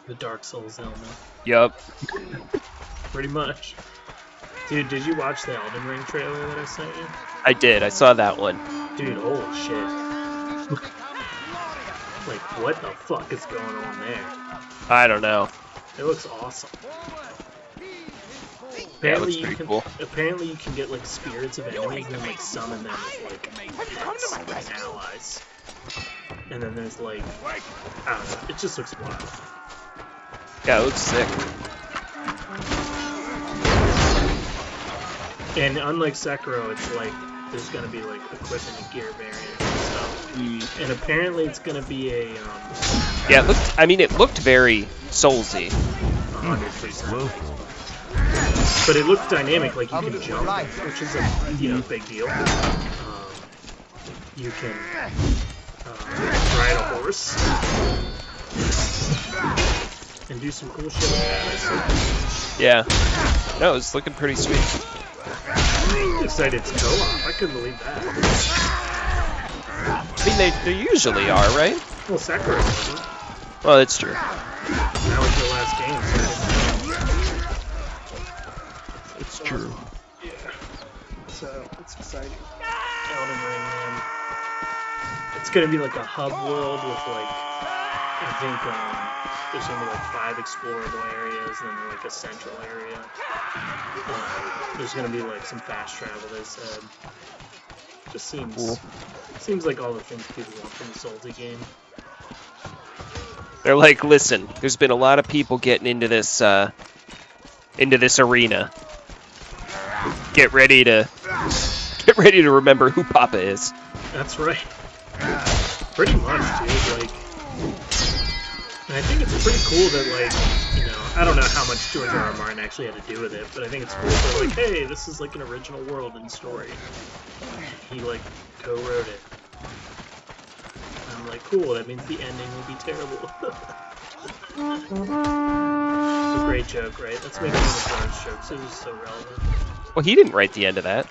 The Dark Souls helmet. Yup. Pretty much. Dude, did you watch the Elden Ring trailer that I sent you? I did. I saw that one. Dude, holy shit. Like, what the fuck is going on there? I don't know. It looks awesome. Yeah, it looks pretty cool. Apparently you can get like spirits of enemies and then like summon them as like pets, like allies. And then there's like, I don't know, it just looks wild. Yeah, it looks sick. And unlike Sekiro, it's like there's gonna be like equipment and gear variants and stuff. And apparently it's gonna be a Yeah, it looked. I mean, it looked very Soulsy. 100%. But it looks dynamic, like you can jump, which is a big deal. You can ride a horse and do some cool shit with that. Yeah. No, it's looking pretty sweet. I'm excited it's co-op. I couldn't believe that. I mean, they usually are, right? Well, Sekiro wasn't. Well, that's true. That was your last game, so It's true. yeah. So it's exciting. Elden Ring, man. It's gonna be like a hub world with like, I think there's gonna be like 5 explorable areas and then like a central area. There's gonna be like some fast travel. They said. Just seems Cool. seems like all the things people want from a Soulsy game. They're like, listen, there's been a lot of people getting into this arena. Get ready to remember who Papa is. That's right. Pretty much, dude. Like, and I think it's pretty cool that, like, you know, I don't know how much George R.R. Martin actually had to do with it, but I think it's cool that, like, hey, this is like an original world and story. He like co-wrote it. I'm like, cool. That means the ending will be terrible. It's a great joke, right? That's making one of George's jokes. It was so relevant. Well, he didn't write the end of that.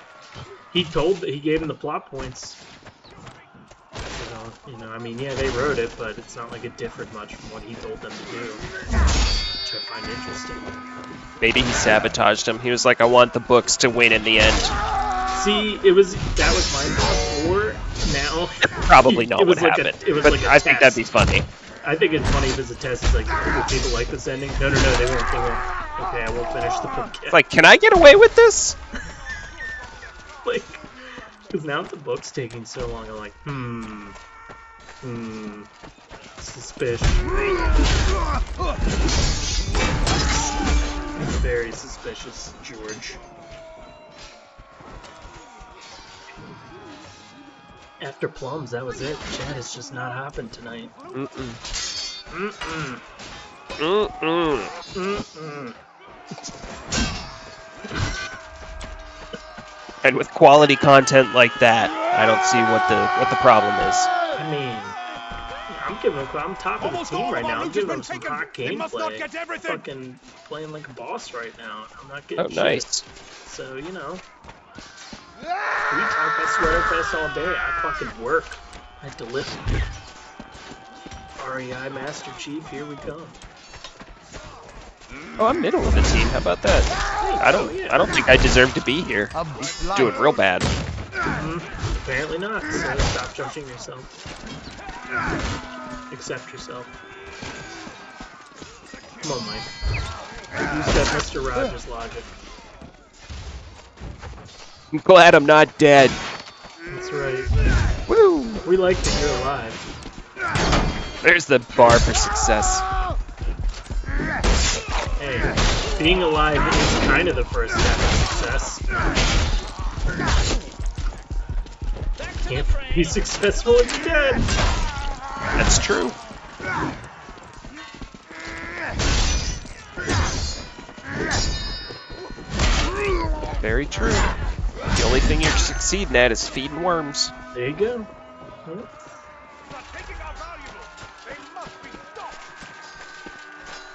He gave him the plot points. You know, I mean, yeah, they wrote it, but it's not like it differed much from what he told them to do, which I find interesting. Maybe he sabotaged him. He was like, I want the books to win in the end. See, that was my thought. Or now, Probably not it was what like happened. it was But like a I think that'd be test. funny. I think it's funny if it's a test. It's like, will people like this ending? No, they won't. They won't. Okay, I won't finish the book yet. It's like, can I get away with this? Like, because now the book's taking so long, I'm like, Suspicious. Very suspicious, George. After plums, that was it. Chad has just not happened tonight. And with quality content like that, I don't see what the problem is. I mean, I'm top of the team right now. I'm giving them some hot gameplay. Fucking playing like a boss right now. I'm not getting shit. Nice. So, you know. We talk about Sweater Fest all day. I fucking work. I deliver. REI Master Chief, here we come. Oh, I'm middle of the team. How about that? I don't think I deserve to be here. He's doing real bad. Apparently not. So stop judging yourself. Accept yourself. Come on, Mike. Use that Mr. Rogers logic. I'm glad I'm not dead. That's right. Woo! We like that you're alive. There's the bar for success. Hey, being alive is kind of the first step of success. Can't be successful if you're dead. That's true. Very true. The only thing you're succeeding at is feeding worms. There you go.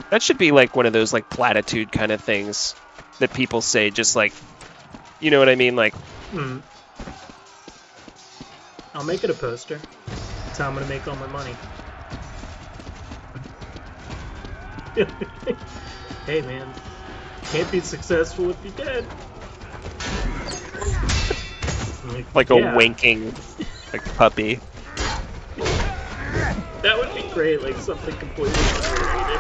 That should be like one of those like platitude kind of things that people say, just like, you know what I mean? Like, I'll make it a poster. That's how I'm gonna make all my money. Hey man, can't be successful if you're dead. like a winking like puppy. That would be great, like something completely unrelated.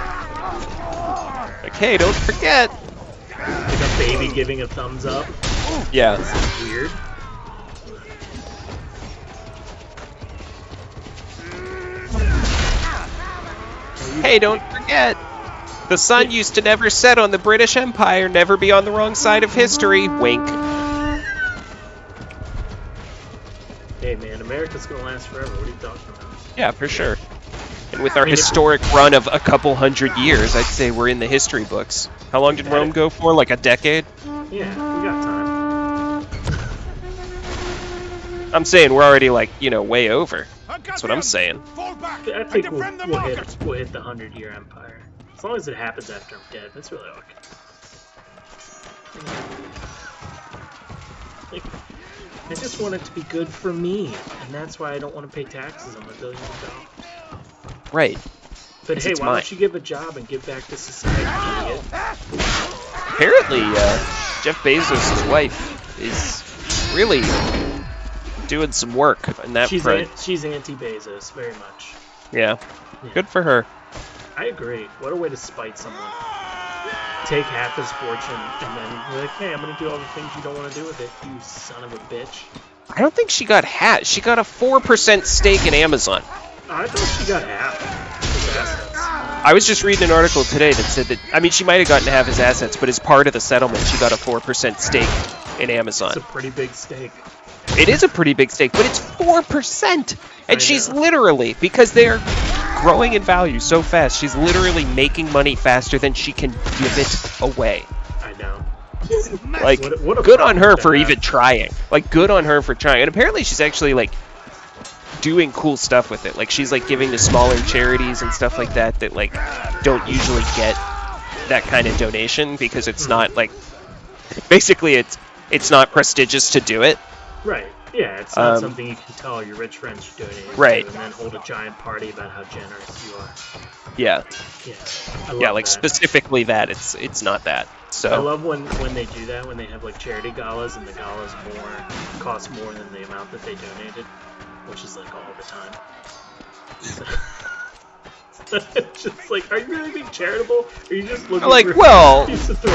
Like, hey, don't forget. Like a baby giving a thumbs up. Yeah. This is weird. Hey, don't forget. The sun used to never set on the British Empire, never be on the wrong side of history. Wink. Hey man, America's gonna last forever. What are you talking about? Yeah, for sure. And with our historic run of a couple hundred years, I'd say we're in the history books. How long did Rome go for? Like a decade? Yeah, we got time. I'm saying we're already like, you know, way over. That's what I'm saying. I think we'll hit the 100-year empire. As long as it happens after I'm dead, that's really okay. Like, I just want it to be good for me, and that's why I don't want to pay taxes on my $1 billion. Right. But hey, why don't you give a job and give back to society, idiot? Apparently, Jeff Bezos' wife is really doing some work in that front. She's anti-Bezos, very much. Yeah. Good for her. I agree. What a way to spite someone. Take half his fortune and then be like, hey, I'm going to do all the things you don't want to do with it, you son of a bitch. I don't think she got half. She got a 4% stake in Amazon. I thought she got half his assets. I was just reading an article today that said that, I mean, she might have gotten half his assets, but as part of the settlement, she got a 4% stake in Amazon. It's a pretty big stake. It is a pretty big stake, but it's 4%! And she's literally, because they're growing in value so fast, she's literally making money faster than she can give it away. I know. Like, what a good on her for even trying. Like, good on her for trying. And apparently she's actually, like, doing cool stuff with it. Like, she's, like, giving to smaller charities and stuff like that that, like, don't usually get that kind of donation because it's not, like... Basically, it's not prestigious to do it. Right. Yeah, it's not something you can tell your rich friends you're donating to and then hold a giant party about how generous you are. Yeah. Yeah. I love like, that. specifically that. It's not that. So I love when they do that, when they have, like, charity galas and the galas cost more than the amount that they donated, which is, like, all the time. It's just like, are you really being charitable? Or are you just looking like, for well,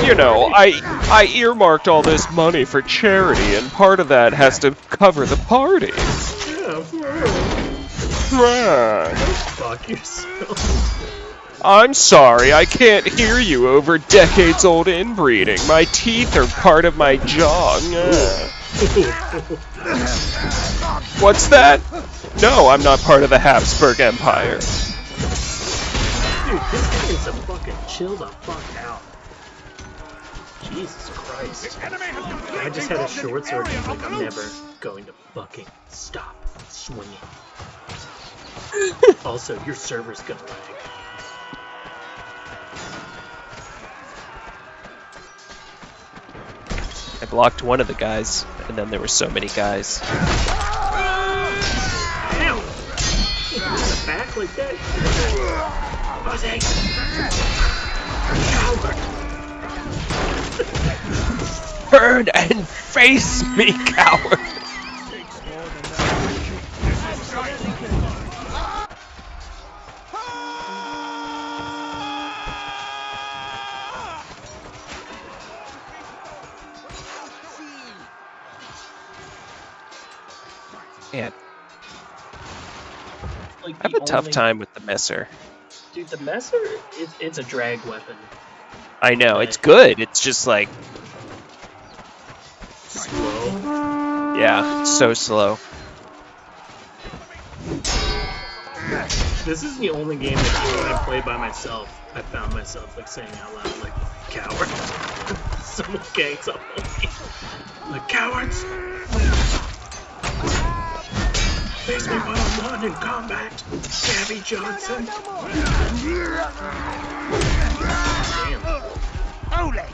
you know, away? I earmarked all this money for charity, and part of that has to cover the party. Yeah, for real. Fuck yourself. I'm sorry, I can't hear you over decades-old inbreeding. My teeth are part of my jaw. What's that? No, I'm not part of the Habsburg Empire. Dude, this thing needs to fucking chill the fuck out. Jesus Christ. I just had a short sword and he's like, I'm never going to fucking stop swinging. Also, your server's gonna lag. I blocked one of the guys, and then there were so many guys. Ow! You hit the back like that? Jose! Coward! Turn and face me, coward! Man, Like, I have a tough time with the Messer. Dude, the Messer, it's a drag weapon. I know, it's good, it's just like... Slow. Yeah, it's so slow. This is the only game that even when I play by myself, I found myself like saying out loud, like, coward. Someone gangs up on me. Like, cowards! Face me one-on-one in combat, Gabby Johnson. Damn. Holy!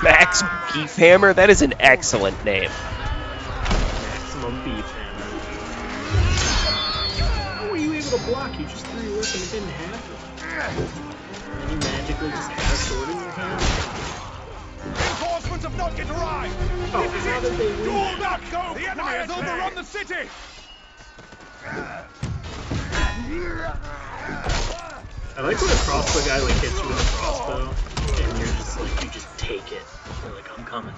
Max Beefhammer? That is an excellent name. Maximum beef hammer. How were you able to block? You just threw your weapon and it didn't happen. And you magically just had a sword in your hand? Reinforcements have not yet arrived! Oh, how did they Do win? not go! The enemy has overrun the city! I like when a crossbow guy like hits you with a crossbow, and you're just like, you just take it. You're like, I'm coming.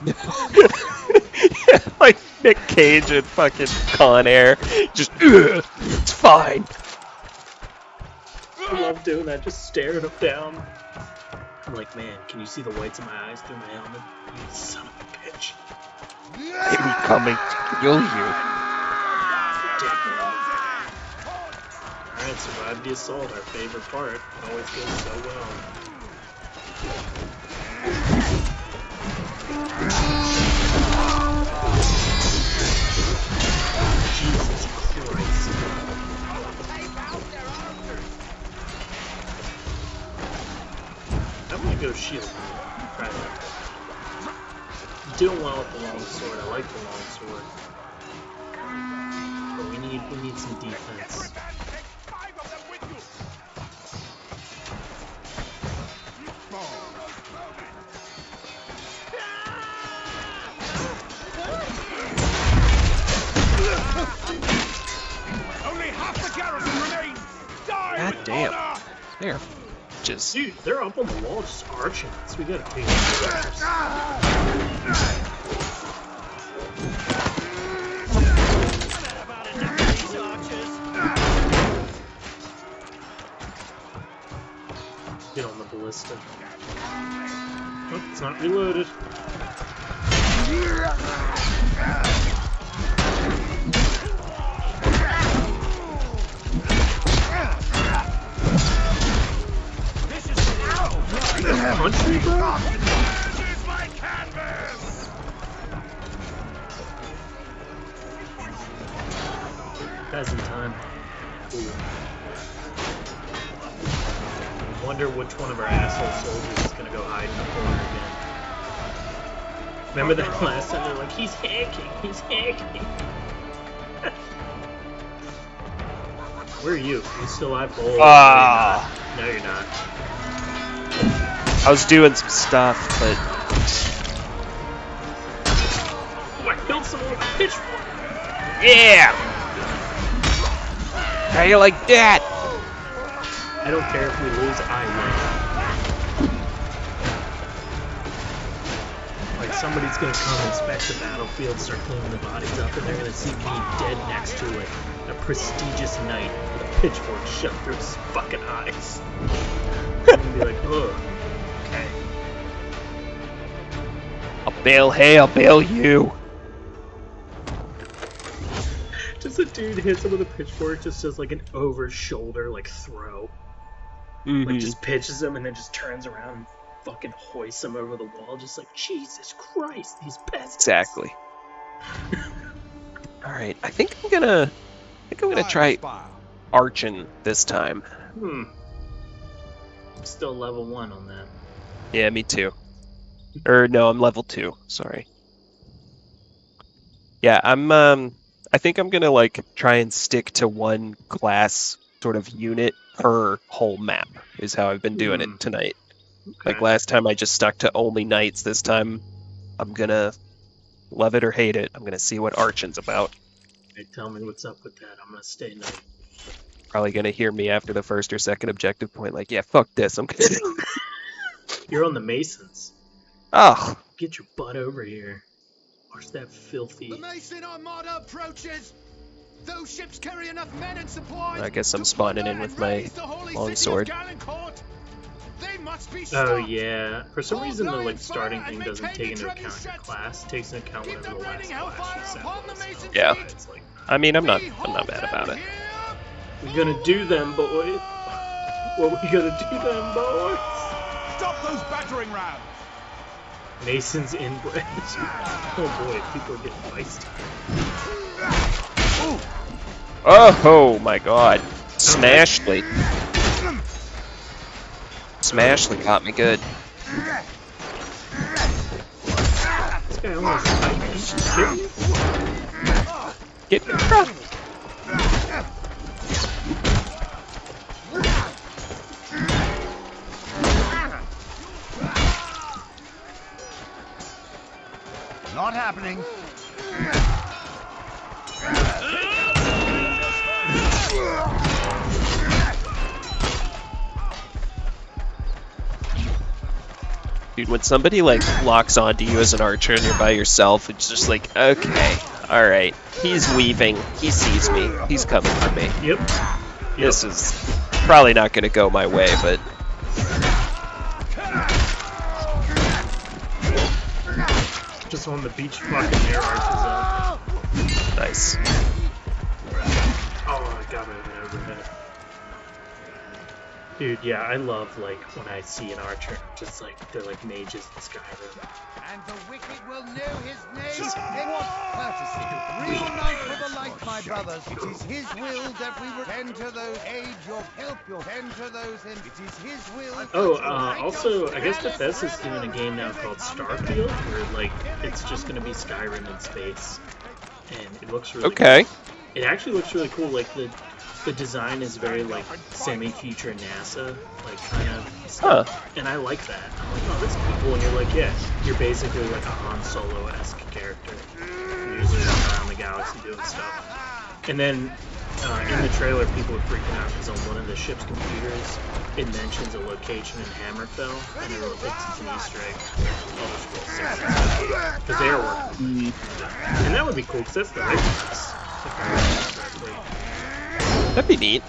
Like Nick Cage in fucking Con Air. Just, ugh, it's fine. I love doing that, just staring him down. I'm like, man, can you see the whites of my eyes through my helmet? You son of a bitch. I'm coming to kill you. Alright, survive the assault, our favorite part. It always goes so well. Jesus Christ. I'm gonna go shield. Try that. Doing well with the long sword. I like the long sword. But we need some defense. Only half the garrison remains! Die God with damn. honor! They're just... Dude, they're up on the wall just arching us. We gotta take them. Get on the ballista. Oh, it's not reloaded. Punch me, bro? Here's my canvas! Guys in time. Ooh. Wonder which one of our asshole soldiers is gonna go hide in the corner again. Remember that last time they're like, he's hacking, he's hacking. Where are you? You still alive? Oh, Ah. no, you're not. I was doing some stuff, but... Oh, I killed someone with a pitchfork. Yeah! How you like that? I don't care if we lose, I win. Like somebody's gonna come inspect the battlefield, start cleaning the bodies up, and they're gonna see me dead next to it. A prestigious knight with a pitchfork shoved through his fucking eyes. And be like, ugh. Okay. I'll bail, hey, I'll bail you. Just a dude hits him with a pitchfork, just does like an over-shoulder like throw. Like just pitches him and then just turns around and fucking hoists him over the wall, just like, Jesus Christ, these peasants. Exactly. Alright, I think I'm gonna try Archon this time. I'm still level 1 on that. Yeah, me too. Or no, I'm level 2, sorry. Yeah, I think I'm gonna like try and stick to one class sort of unit per whole map is how I've been doing it tonight. Okay. Like last time I just stuck to only knights. This time I'm gonna love it or hate it. I'm gonna see what Archon's about. Hey, tell me what's up with that. I'm gonna stay knight. Probably gonna hear me after the first or second objective point like, yeah, fuck this, I'm kidding. You're on the Masons. Oh. Get your butt over here. Watch that filthy... The Mason Armada approaches! Those ships carry enough men and supplies. I guess I'm spawning in with my longsword. Oh yeah. For some reason the like starting thing doesn't take into account your class. It takes into account whatever the last class you set was. Yeah. It's like, I mean, I'm not bad about it. we're gonna do them, boys. What we gonna do them, boys? Stop those battering rams! Masons inbred. Oh boy, people are getting feisty. Oh my god. Smashly. Smashly got me good. This guy almost kill you. Get me, bro. Not happening. Dude, when somebody like locks onto you as an archer and you're by yourself, it's just like, okay, alright. He's weaving, he sees me, he's coming for me. Yep. This is probably not gonna go my way, but Just on the beach fucking air arches up. nice. Oh, I got it overhead. Dude, yeah, I love like when I see an archer, just like they're like mages in Skyrim. And the wicked will know his name. It was courtesy. Reunite for the light, my brothers. It is his will that we will enter those aid your help, your enter those in. It is his will. Oh, also, I guess Bethesda's doing a game now called Starfield, where like it's just gonna be Skyrim in space, and it looks really Okay. cool. It actually looks really cool. Like the design is very like semi-future NASA, like kind of stuff. Huh. And I like that. I'm like, oh, that's pretty cool. And you're like, yeah, you're basically like a Han Solo-esque character. You're usually running around the galaxy doing stuff. And then in the trailer, people were freaking out because on one of the ship's computers, it mentions a location in Hammerfell, and it thinks it's an Easter egg. Because they are working. And that would be cool, because that's the right place. If I remember correctly. That'd be neat.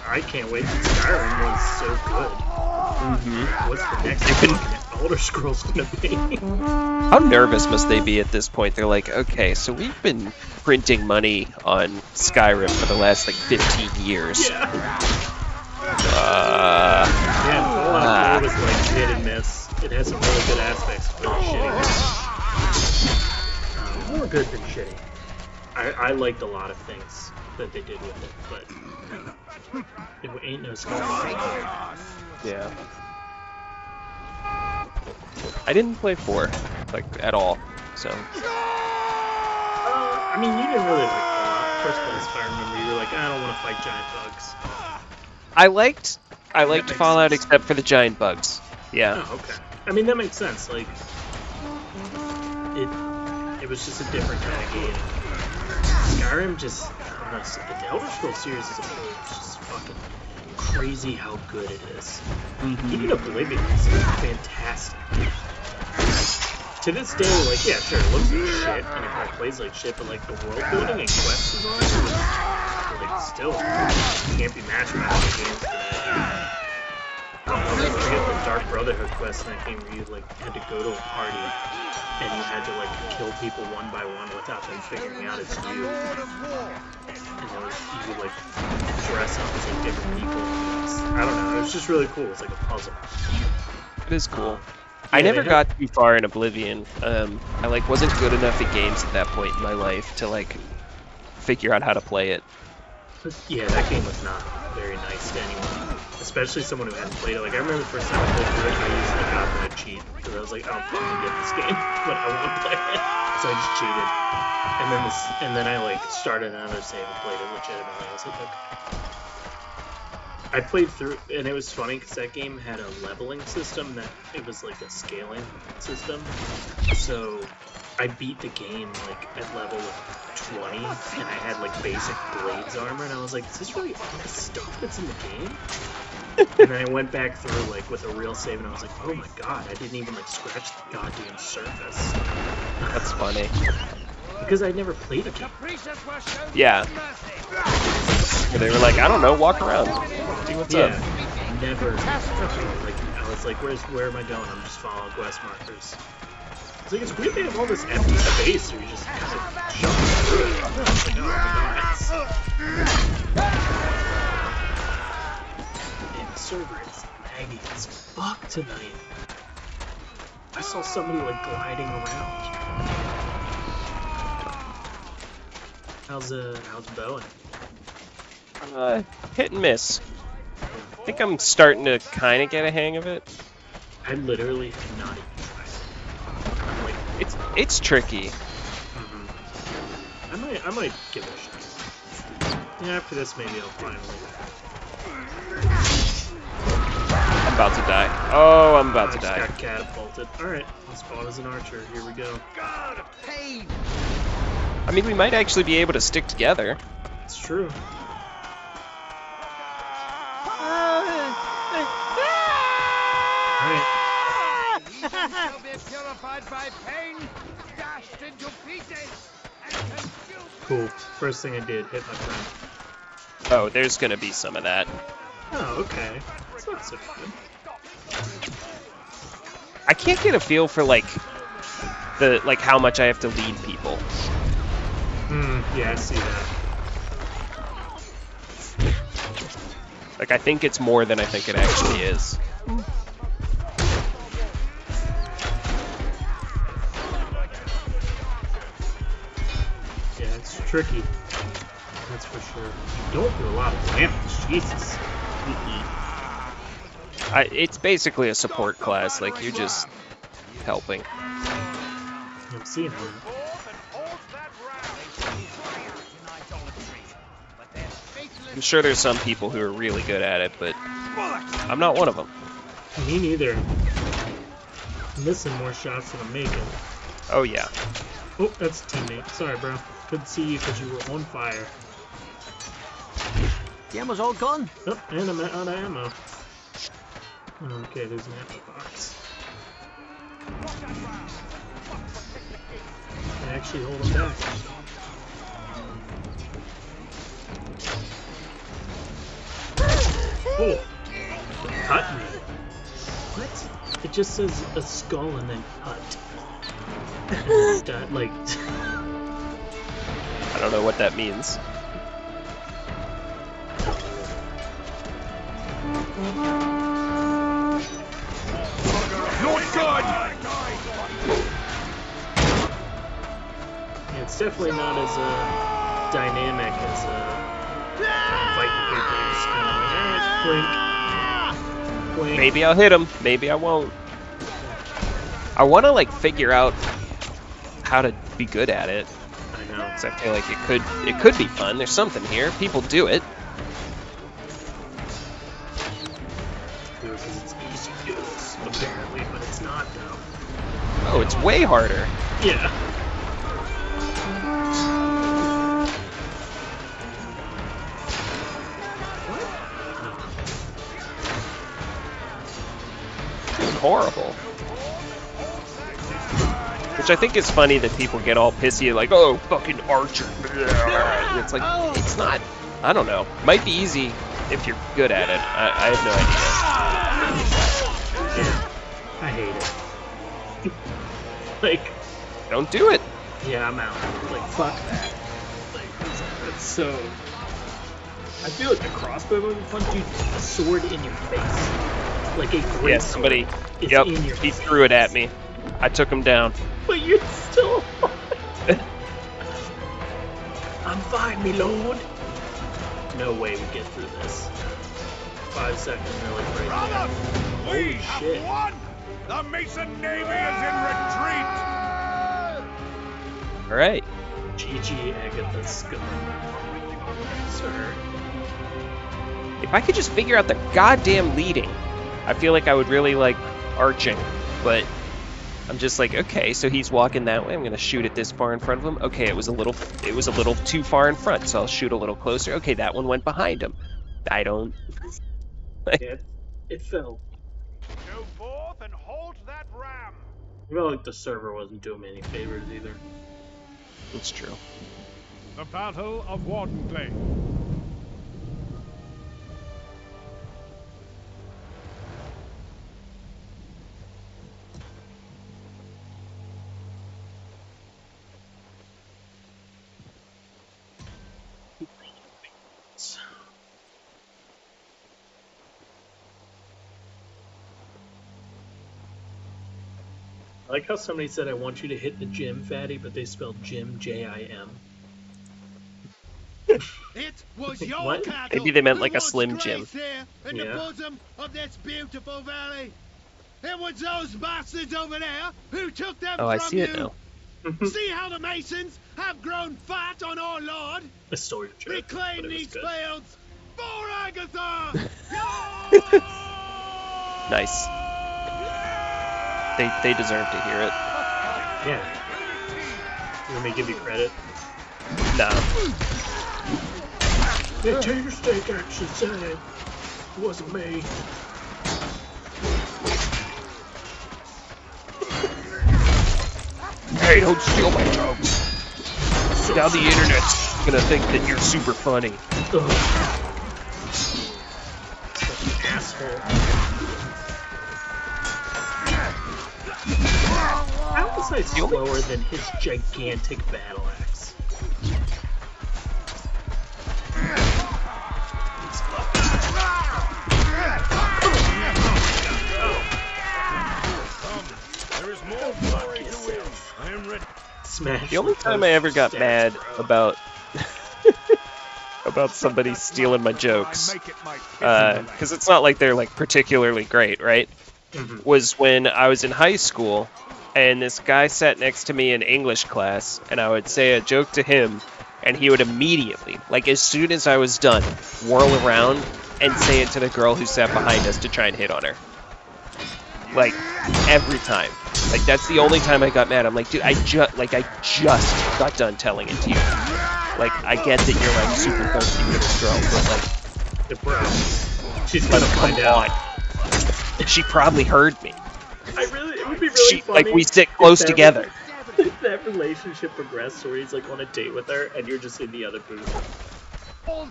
I can't wait. Skyrim was so good. What's the next fucking Elder Scrolls gonna be? How nervous must they be at this point? They're like, okay, so we've been printing money on Skyrim for the last like 15 years. Yeah. Fallout 4 was like hit and miss. It has some really good aspects, but really shitty. More good than shitty. I liked a lot of things that they did with it, but it ain't no Skyrim. Yeah. I didn't play 4, like, at all, so. I mean, you didn't really like Fallout. First place, if I remember, you were like, I don't want to fight giant bugs. I liked Fallout except for the giant bugs. Yeah. Oh, okay. I mean, that makes sense. Like, it was just a different kind of game. Skyrim just, I don't know, the Elder Scrolls series as a whole is just fucking crazy how good it is. Even Oblivion is fantastic. to this day, like, yeah, sure, it looks like shit, and it kind of plays like shit, but, like, the world building and quests is on it, like, still can't be matched by other games today. I'll never forget the Dark Brotherhood quest in that game where you, like, had to go to a party, and you had to, like, kill people one by one without them figuring out it's you. And it was, you would, like, dress up as, like, different people. I don't know, it was just really cool. It was like a puzzle. It is cool. Yeah, I never got too far in Oblivion. I like wasn't good enough at games at that point in my life to like figure out how to play it. Yeah, that game was not very nice to anyone, especially someone who hadn't played it. Like, I remember the first time I played through it, I used like a cheat because I was like, I don't fucking get this game, but I want to play it, so I just cheated. And then I like started another save and played it legitimately. I was like, okay. I played through, and it was funny because that game had a leveling system that it was like a scaling system. So I beat the game like at level 20, and I had like basic blades armor, and I was like, is this really all the stuff that's in the game? And then I went back through like with a real save, and I was like, oh my god, I didn't even like scratch the goddamn surface. That's funny. Because I'd never played a game. Yeah. They were like, I don't know, walk around, see what's up. Never. Like, I was like, where am I going? I'm just following quest markers. It's like, it's weird they have all this empty space, or you just kind of jump through it. I was like, oh my god. And the server is laggy as fuck tonight. I saw somebody like gliding around. How's Bowen? Hit and miss. I think I'm starting to kind of get a hang of it. I literally have not even tried it. I'm like, it's tricky. I might give it a shot. Yeah, after this maybe I'll finally. I'm about to die. Oh, I'm about to die. I just got catapulted. Alright, I'll spawn as an archer. Here we go. God, pain. I mean, we might actually be able to stick together. It's true. Alright. Shall be purified by pain, dashed into pieces, and consumed. Cool. First thing I did, hit my friend. Oh, there's gonna be some of that. Oh, okay. That's not so bad. I can't get a feel for like how much I have to lead people. Yeah, I see that. Like, I think it's more than I think it actually is. Yeah, it's tricky. That's for sure. You don't do a lot of damage, Jesus. It's basically a support class, like, you're just helping. I'm seeing that. I'm sure there's some people who are really good at it, but I'm not one of them. Me neither. I'm missing more shots than I'm making. Oh, yeah. Oh, that's a teammate. Sorry, bro. Couldn't see you because you were on fire. The ammo's all gone. Oh, and I'm out of ammo. Okay, there's an ammo box. I actually hold him back. Oh! Cut me. What? It just says a skull and then cut. That, like... I don't know what that means. Not good! Yeah, it's definitely not as dynamic as fighting people. You're just kind of like, alright, blink. Blink. Maybe I'll hit him, maybe I won't. I want to like figure out how to be good at it. I know. Because I feel like it could be fun. There's something here. People do it. Because it's easy to do this, apparently, but it's not, though. Oh, it's way harder. Yeah. Horrible. Which I think is funny that people get all pissy, like, oh, fucking Archer. It's like, it's not. I don't know. Might be easy if you're good at it. I have no idea. I hate it. Like, don't do it. Yeah, I'm out. Like, fuck that. Like, that's so. I feel like the crossbow would punch you a sword in your face. Like a great yeah, somebody. sword Yep, in your he face. threw it at me. I took him down. But you're still alive. I'm fine, me lord. No way we get through this. 5 seconds, really crazy. Brothers, we Holy have shit. won! The Mason Navy is in retreat! Alright. GG Agatha Scum. Sir. If I could just figure out the goddamn leading, I feel like I would really like arching, but I'm just like, okay, so he's walking that way. I'm gonna shoot it this far in front of him. Okay, it was a little too far in front, so I'll shoot a little closer. Okay, that one went behind him. I don't. Yeah, it fell. Go forth and hold that ram! I felt like the server wasn't doing me any favors either. It's true. The Battle of Wardenglade. I like how somebody said, I want you to hit the gym, fatty, but they spelled Jim, J-I-M. It was your What? cattle Maybe they meant who like a once Slim Jim. grazed here in Yeah. the bosom of this beautiful valley. It was those bastards over there who took them Oh, from I see you. it now. See how the Masons have grown fat on our Lord? The story of joke, Reclaim but it was these good. fields for Agatha! Nice. They deserve to hear it. Yeah. You want me to give you credit? No. Yeah, take your steak action said it wasn't me. Hey, don't steal my jokes. Now the internet's gonna think that you're super funny. Ugh. Such an asshole. How was I slower than his gigantic battle axe? There is more glory to win. I am ready. Smash. The only with time those I ever got stats, mad bro. about somebody stealing my jokes, I make it my because it's not like they're like particularly great, right? Mhm. Was when I was in high school, and this guy sat next to me in English class, and I would say a joke to him, and he would immediately, like as soon as I was done, whirl around and say it to the girl who sat behind us to try and hit on her. Like every time. Like that's the only time I got mad. I'm like, dude, I just got done telling it to you. Like I get that you're like super thirsty for this girl, but like, The bro. She's but gonna come find out. on. She probably heard me. It would be really funny. Like we sit close if that together. If that relationship progressed where he's like on a date with her and you're just in the other booth.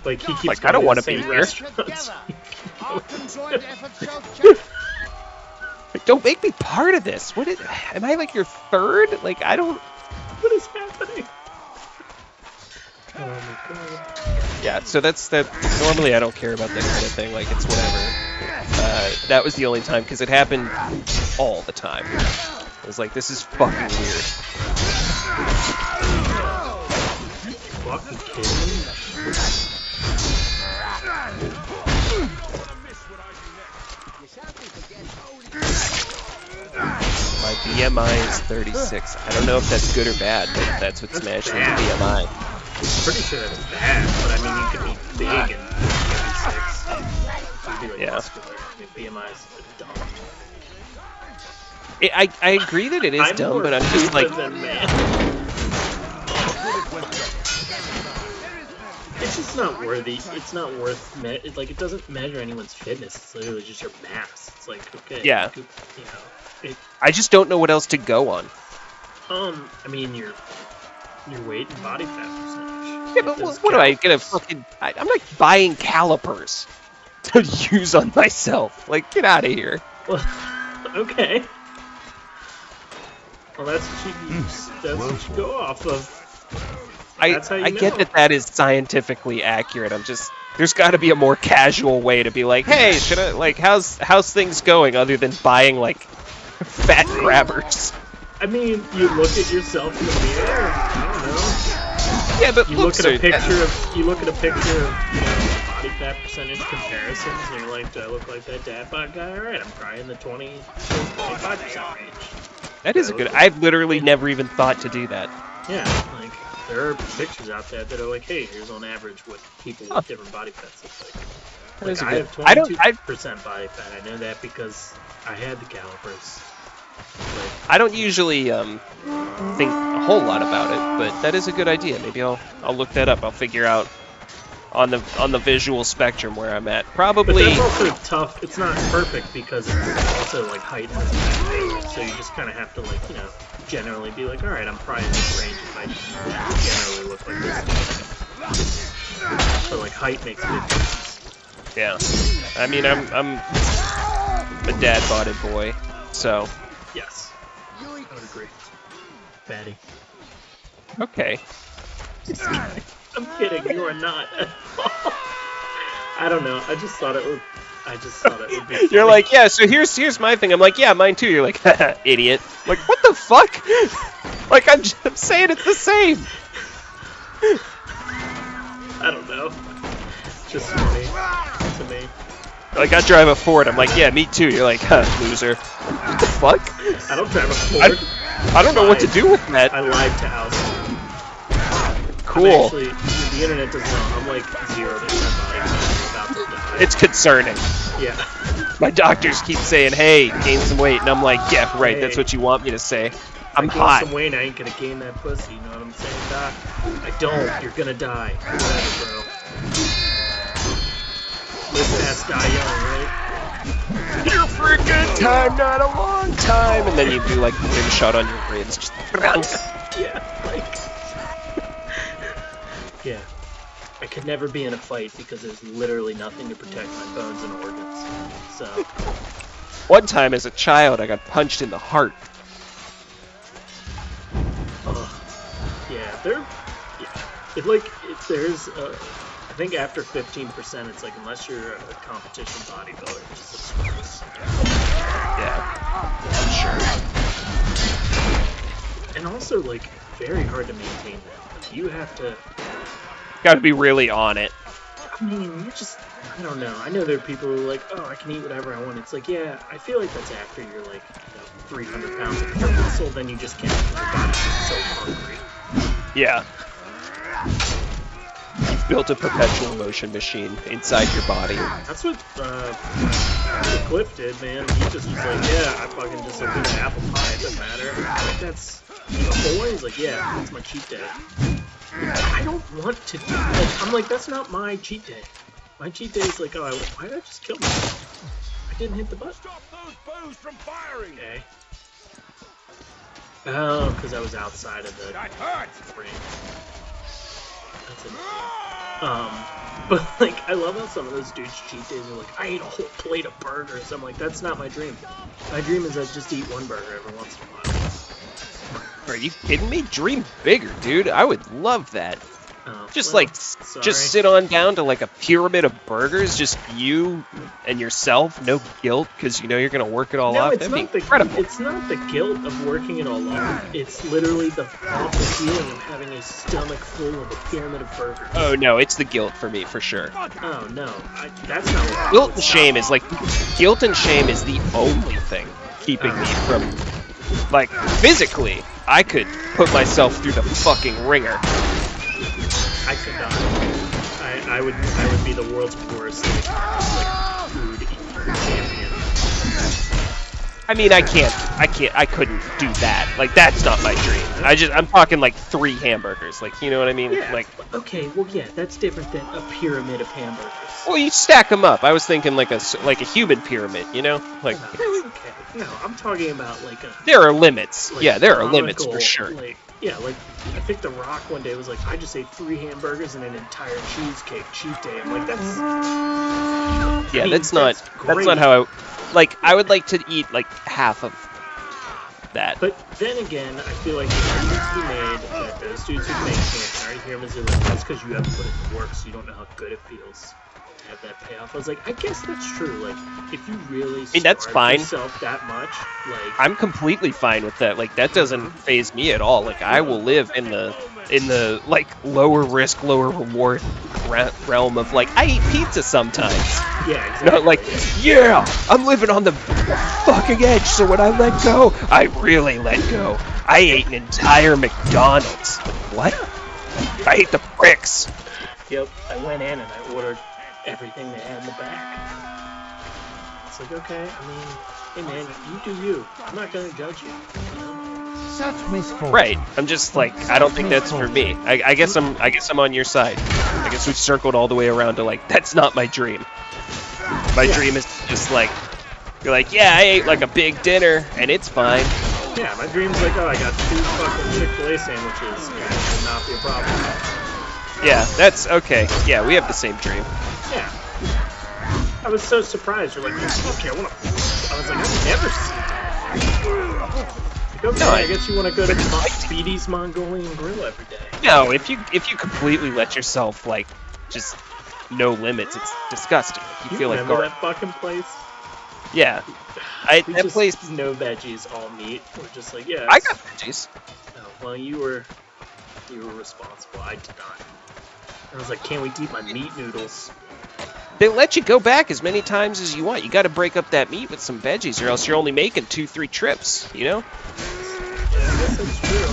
Like he keeps Like, I don't going wanna to the be same here. restaurants. Our conjoined efforts shall check. Like, don't make me part of this. Am I like your third? Like I don't. What is happening? Oh my god. Yeah. So that's that. Normally I don't care about that kind of thing. Like it's whatever. That was the only time because it happened all the time. I was like, this is fucking weird. Fucking kidding me? My BMI is 36. I don't know if that's good or bad, but that's what Smash is BMI. I'm pretty sure that's bad, but I mean, you could be big and maybe 6. You'd be like Yeah. muscular. I mean, BMI is dumb. I agree that it is I'm dumb, more but I'm just stupid like, than man. It's just not worthy. It's not worth. Like it doesn't measure anyone's fitness. It's literally just your mass. It's like okay. Yeah. You know. I just don't know what else to go on. I mean your weight and body fat percentage. Yeah, but what do I get a fucking... I'm not buying calipers to use on myself. Like, get out of here. Well, okay. Well, that's what you go off of. That's how you I know. get that is scientifically accurate. I'm just... There's got to be a more casual way to be like, hey, should I... Like, how's things going other than buying, like, fat grabbers? I mean, you look at yourself in the mirror. I don't know. Yeah, but You look at a picture of you know, body fat percentage comparisons, and you're like, do I look like that dad bod guy? All right, I'm probably in the 25% range. That is a good... I've literally never even thought to do that. Yeah, like there are pictures out there that are like, hey, here's on average what people with different body fats look like. That is a I good... have 22% body fat. I know that because I had the calipers. I don't usually think a whole lot about it, but that is a good idea. Maybe I'll look that up. I'll figure out on the visual spectrum where I'm at. Probably. But that's also tough. It's not perfect because it's also like height has a factor. So you just kind of have to like, you know, generally be like, all right, I'm probably in this range if I generally look like this. So like height makes a big difference. Yeah. I mean, I'm a dad-bodied boy, so. Yes. I would agree. Fatty. Okay. I'm kidding. You are not. I don't know. I just thought it would be funny. You're like, yeah, so here's my thing. I'm like, yeah, mine too. You're like, idiot. I'm like, what the fuck? Like, I'm saying it's the same. I don't know. Just funny to me. Like, I drive a Ford. I'm like, yeah, me too. You're like, loser. What the fuck? I don't drive a Ford. I don't know what to do with that. I lied to Alice. Cool. Actually, the internet doesn't know. I'm like 0% body fat. I'm about to die. It's concerning. Yeah. My doctors keep saying, hey, gain some weight. And I'm like, yeah, right, that's what you want me to say. I'm hot. Gain some weight, I ain't gonna gain that pussy. You know what I'm saying, Doc? I don't. You're gonna die. Whatever, bro. Live fast, die young, right? Here for a good time, not a long time. And then you do like rim shot on your ribs. Just yeah, like. Yeah. I could never be in a fight because there's literally nothing to protect my bones and organs. So. One time as a child, I got punched in the heart. Yeah, there. Yeah. If there's I think after 15%, it's like unless you're a competition bodybuilder, it just looks gross. Yeah, I'm sure. And also, like, very hard to maintain that. You have to. Gotta be really on it. I mean, you're just. I don't know. I know there are people who are like, oh, I can eat whatever I want. It's like, yeah, I feel like that's after you're like, 300 pounds of pure muscle, then you just can't because your body's so hungry. Yeah. You've built a perpetual motion machine inside your body. That's what Cliff did, man. He just was like, yeah, I fucking just like eat an apple pie, it doesn't matter. Like, that's a boy. He's like, yeah, that's my cheat day. I don't want to do like, I'm like, that's not my cheat day. My cheat day is like, oh, why did I just kill myself? I didn't hit the button. Stop those bows from firing! Okay. Oh, because I was outside of the That hurts! ring. That's it. But like, I love how some of those dudes' cheat days are like, I ate a whole plate of burgers. I'm like, that's not my dream. My dream is I just eat one burger every once in a while. Are you kidding me? Dream bigger, dude. I would love that. Just Well, like, sorry. just sit on down to like a pyramid of burgers, just you and yourself, no guilt, because you know you're gonna work it all No, off. it's That'd be not the incredible. it's not the guilt of working it all off. It's literally the awful feeling of having a stomach full of a pyramid of burgers. Oh no, it's the guilt for me for sure. Oh no, that's not what Guilt and shame is like, guilt and shame is the only thing keeping me from, like, physically, I could put myself through the fucking ringer. I could not. I would be the world's worst like food champion. I mean, I couldn't do that. Like, that's not my dream. I'm talking like 3 hamburgers. Like, you know what I mean? Yeah. Like, okay, well, yeah, that's different than a pyramid of hamburgers. well, you stack them up. I was thinking like a human pyramid, you know? Like, Okay, no, I'm talking about like a. there are limits. Like Yeah, there are limits for conical, sure. Like, yeah, like I think The Rock one day was like, I just ate 3 hamburgers and an entire cheesecake cheat day. I'm like, that's. Yeah, I mean, that's not great. how I. Like, I would like to eat like half of that. But then again, I feel like the argument to be made that those dudes who make Canton right here in Missouri, that's because you haven't put it to work, so you don't know how good it feels to have that payoff. I was like, I guess that's true. Like, if you really that's fine. yourself that much, like, I'm completely fine with that. Like, that doesn't faze me at all. Like, I will live in the like lower risk, lower reward realm of like, I eat pizza sometimes. yeah, exactly. Not like, yeah, I'm living on the fucking edge, so when I let go, I really let go. I ate an entire McDonald's. What? I ate the bricks. Yep, I went in and I ordered everything they had in the back. It's like, okay, I mean, hey man, you do you. I'm not gonna judge you. You know? Such misfortune. Right. I'm just like, I don't think that's for me. I guess I'm on your side. I guess we've circled all the way around to like, that's not my dream. My dream is just like, you're like, yeah, I ate like a big dinner and it's fine. Yeah, my dream's like, oh, I got 2 fucking Chick-fil-A sandwiches. That should not be a problem. Yeah, that's okay. Yeah, we have the same dream. Yeah. I was so surprised. You're like, okay, I was like, I've never seen that. Like, okay, No, I guess you want to go to Speedy's Mongolian Grill every day. No, if you completely let yourself like just no limits, it's disgusting. You feel like remember garbage. that fucking place? Yeah. We That just, place. no veggies, all meat. We're just like, yeah. I got veggies. Oh, well, you were responsible. I did not. I was like, can't wait to eat my meat noodles. They let you go back as many times as you want. You got to break up that meat with some veggies, or else you're only making 2-3 trips. You know? Yeah, I guess that's true.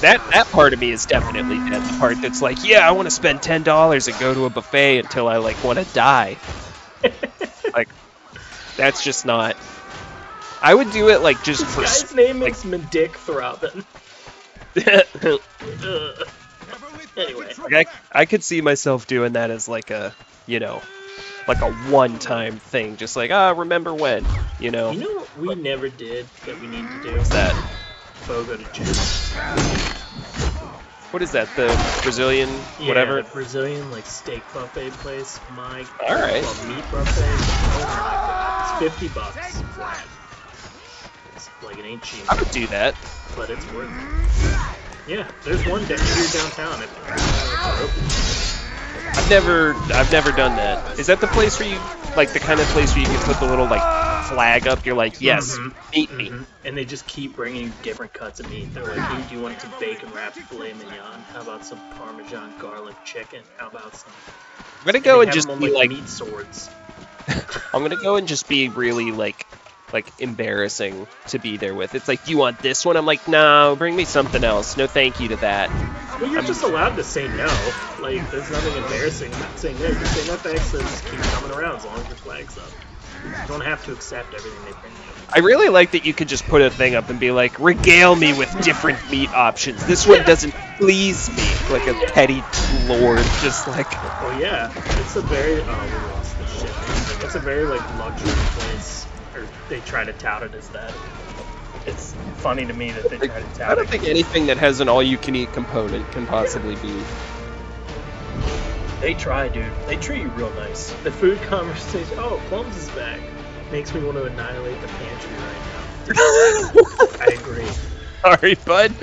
That part of me is definitely dead. The part that's like, yeah, I want to spend $10 and go to a buffet until I like want to die. Like, that's just not. I would do it like just for. This guy's name like, is Medic Throbbin. Anyway. like, I could see myself doing that as like a, you know, like a one-time thing, just like, remember when, you know. You know what we never did that we need to do? What's that? Fogo de Chão. What is that? The Brazilian whatever? Yeah, the Brazilian like steak buffet place. My All right. well, meat buffet. Oh my god, it's $50 flat. It's like it ain't cheap, I would do that. but it's worth it. Yeah, there's one here downtown. I've never done that. Is that the place where you, like the kind of place where you can put the little like flag up? You're like, yes, eat me. And they just keep bringing different cuts of meat. They're like, hey, do you want some bacon wrapped filet mignon? How about some Parmesan garlic chicken? How about some? I'm gonna go and They have just them on, be like, meat swords. I'm gonna go and just be really like embarrassing to be there with. It's like, do you want this one? I'm like, no, bring me something else. No, thank you to that. Well, you're just allowed to say no. Like, there's nothing embarrassing about saying no. You say no thanks, so just keep coming around as long as your flag's up. You don't have to accept everything they bring you. I really like that you could just put a thing up and be like, regale me with different meat options. This one doesn't please me, like a petty lord, just like. Oh yeah, it's a very we lost the shit. It's a very like luxury place, or they try to tout it as that. It's funny to me that they try to tout it. I don't think anything that has an all-you-can-eat component can possibly be. They try, dude. They treat you real nice. The food conversation. Oh, Plums is back. Makes me want to annihilate the pantry right now. I agree. Sorry, bud.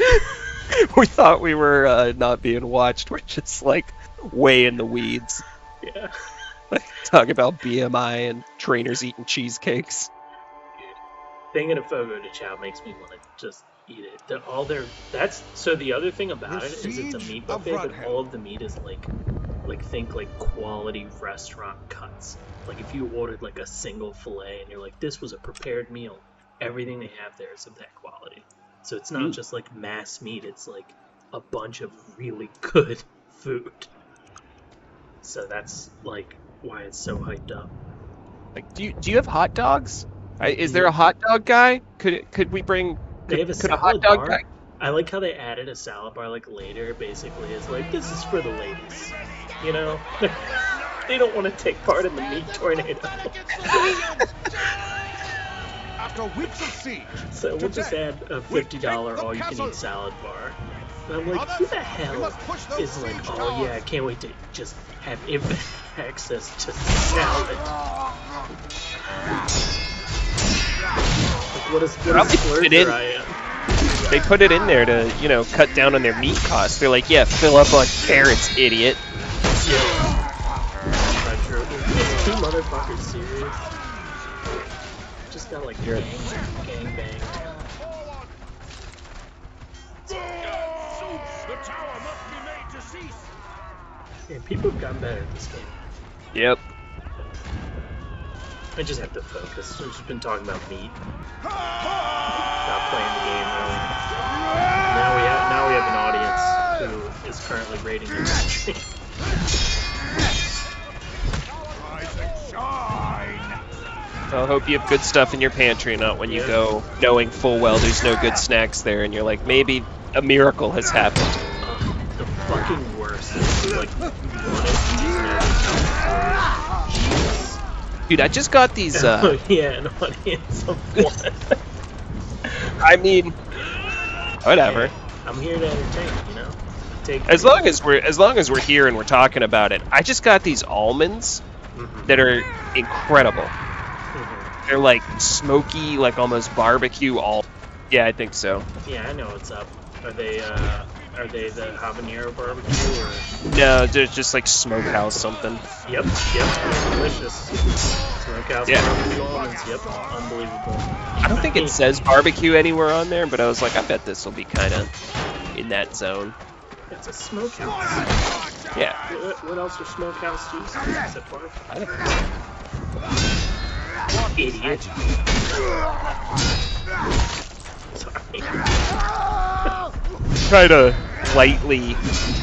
We thought we were not being watched. We're just like way in the weeds. Yeah. Like, talk about BMI and trainers eating cheesecakes. Thinking of Fogo de Chão makes me want to just eat it. So the other thing about it is it's a meat buffet, but all of the meat is like think like quality restaurant cuts. Like if you ordered like a single fillet and you're like, this was a prepared meal, everything they have there is of that quality. So it's not just like mass meat, it's like a bunch of really good food. So that's like why it's so hyped up. Like, do you have hot dogs? Is there a hot dog guy? Could we bring? They have a Could a hot salad dog bar. guy? I like how they added a salad bar like later. Basically, it's like this is for the ladies. You know, they don't want to take part in the meat tornado. After weeks of siege, So we'll just add a $50 all-you-can-eat salad bar. And I'm like, who the hell is like, oh yeah, I can't wait to just have infinite access to salad. Like, what a splurger I am. They put it in there to, you know, cut down on their meat costs. They're like, yeah, fill up on carrots, idiot. Yeah. I'm sure. Is two motherfuckers serious? Just got like gang bang. The tower must be made to cease. Yeah, people have gotten better at this game. Yep. I just have to focus. We've just been talking about meat. Not playing the game really. Now we have an audience who is currently rating the stream. Rise and shine. I hope you have good stuff in your pantry, not when you go knowing full well there's no good snacks there, and you're like, maybe a miracle has happened. The fucking worst. Like, Dude, I just got these. oh yeah, an audience of one. I mean, whatever. I'm here to entertain, you know. As long as we're here and we're talking about it, I just got these almonds that are incredible. They're like smoky, like almost barbecue. Yeah, I think so. Yeah, I know what's up. Are they the habanero barbecue or? No, they're just like smokehouse something. Yep, delicious. Smokehouse barbecue almonds. Yep, unbelievable. I don't think it says barbecue anywhere on there, but I was like, I bet this will be kind of in that zone. It's a smokehouse. Yeah. What else are smokehouse used? Is it pork? I don't know. Idiot. Sorry. Try to lightly,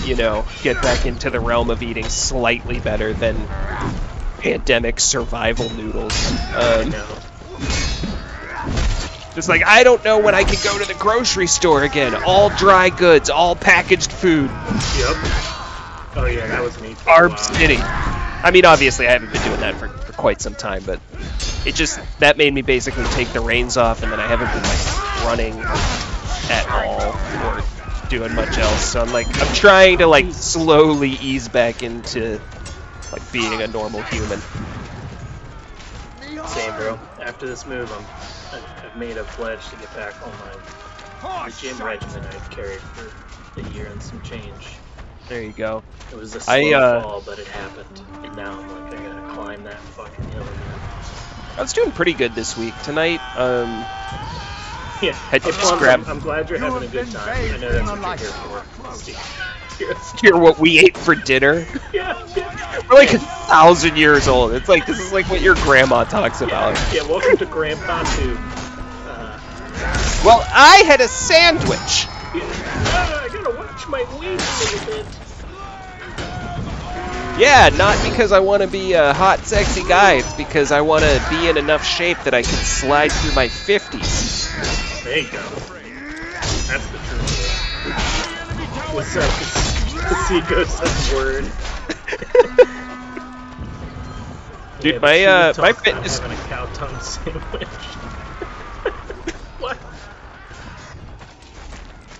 you know, get back into the realm of eating slightly better than pandemic survival noodles. No. Just like, I don't know when I can go to the grocery store again. All dry goods, all packaged food. Yep. Oh yeah, that was me. Carb City. I mean, obviously, I haven't been doing that for quite some time, but it just, that made me basically take the reins off, and then I haven't been, like, running at all or doing much else. So I'm trying to, like, slowly ease back into, like, being a normal human. Same, bro. After this move, I've made a pledge to get back on the gym regimen I've carried for a year and some change. There you go. It was a slow fall, but it happened. And now I'm like, I gotta climb that fucking hill again. I was doing pretty good this week. Tonight, yeah, I'm glad you're having a good time. I know that's what you're here for. Hear what we ate for dinner. Yeah. We're like 1,000 years old. It's like, this is like what your grandma talks about. Yeah, welcome to Grandpa 2. Well, I had a sandwich. I gotta watch my weight a little bit. Yeah, not because I want to be a hot, sexy guy. It's because I want to be in enough shape that I can slide through my 50s. There you go. That's the truth. What's up? Seiko says word. Dude, yeah, my fitness. Having a cow tongue sandwich. What?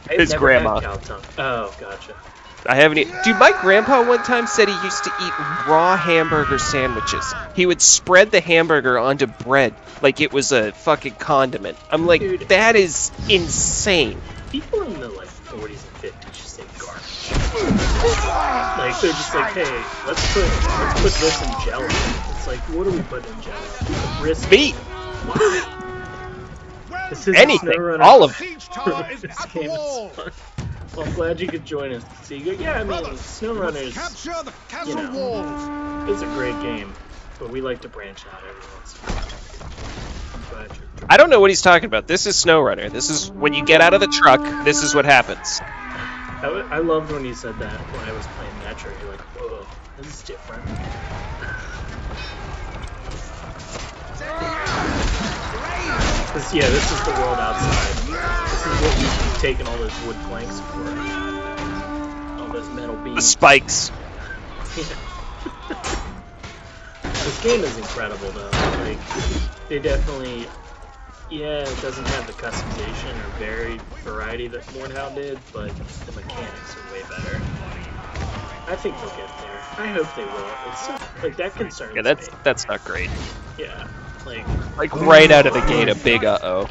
His grandma. Cow tongue. Oh, gotcha. I haven't eaten. Dude, my grandpa one time said he used to eat raw hamburger sandwiches. He would spread the hamburger onto bread like it was a fucking condiment. I'm like, dude, that is insane. People in the like 40s and 50s just say garbage. Like they're just like, hey, let's put this in jello. It's like, what do we put in jello? Wrist meat. This is anything. All of it. This game is fun. Well, I'm glad you could join us. So you go, yeah, I mean, SnowRunners, you know, it's a great game, but we like to branch out every once in a while. I'm glad you're I don't know what he's talking about. This is SnowRunner. This is when you get out of the truck, this is what happens. I loved when you said that when I was playing Metro. You're like, whoa, This is different. This is the world outside. This is what we've taken all those wood planks for. All those metal beams. The spikes. This game is incredible, though. Like, they definitely... Yeah, it doesn't have the customization or varied variety that Mordhau did, but the mechanics are way better. I think they'll get there. I hope they will. It's so, like, that concerns me. That's not great. Yeah, like right out of the gate, a big uh-oh.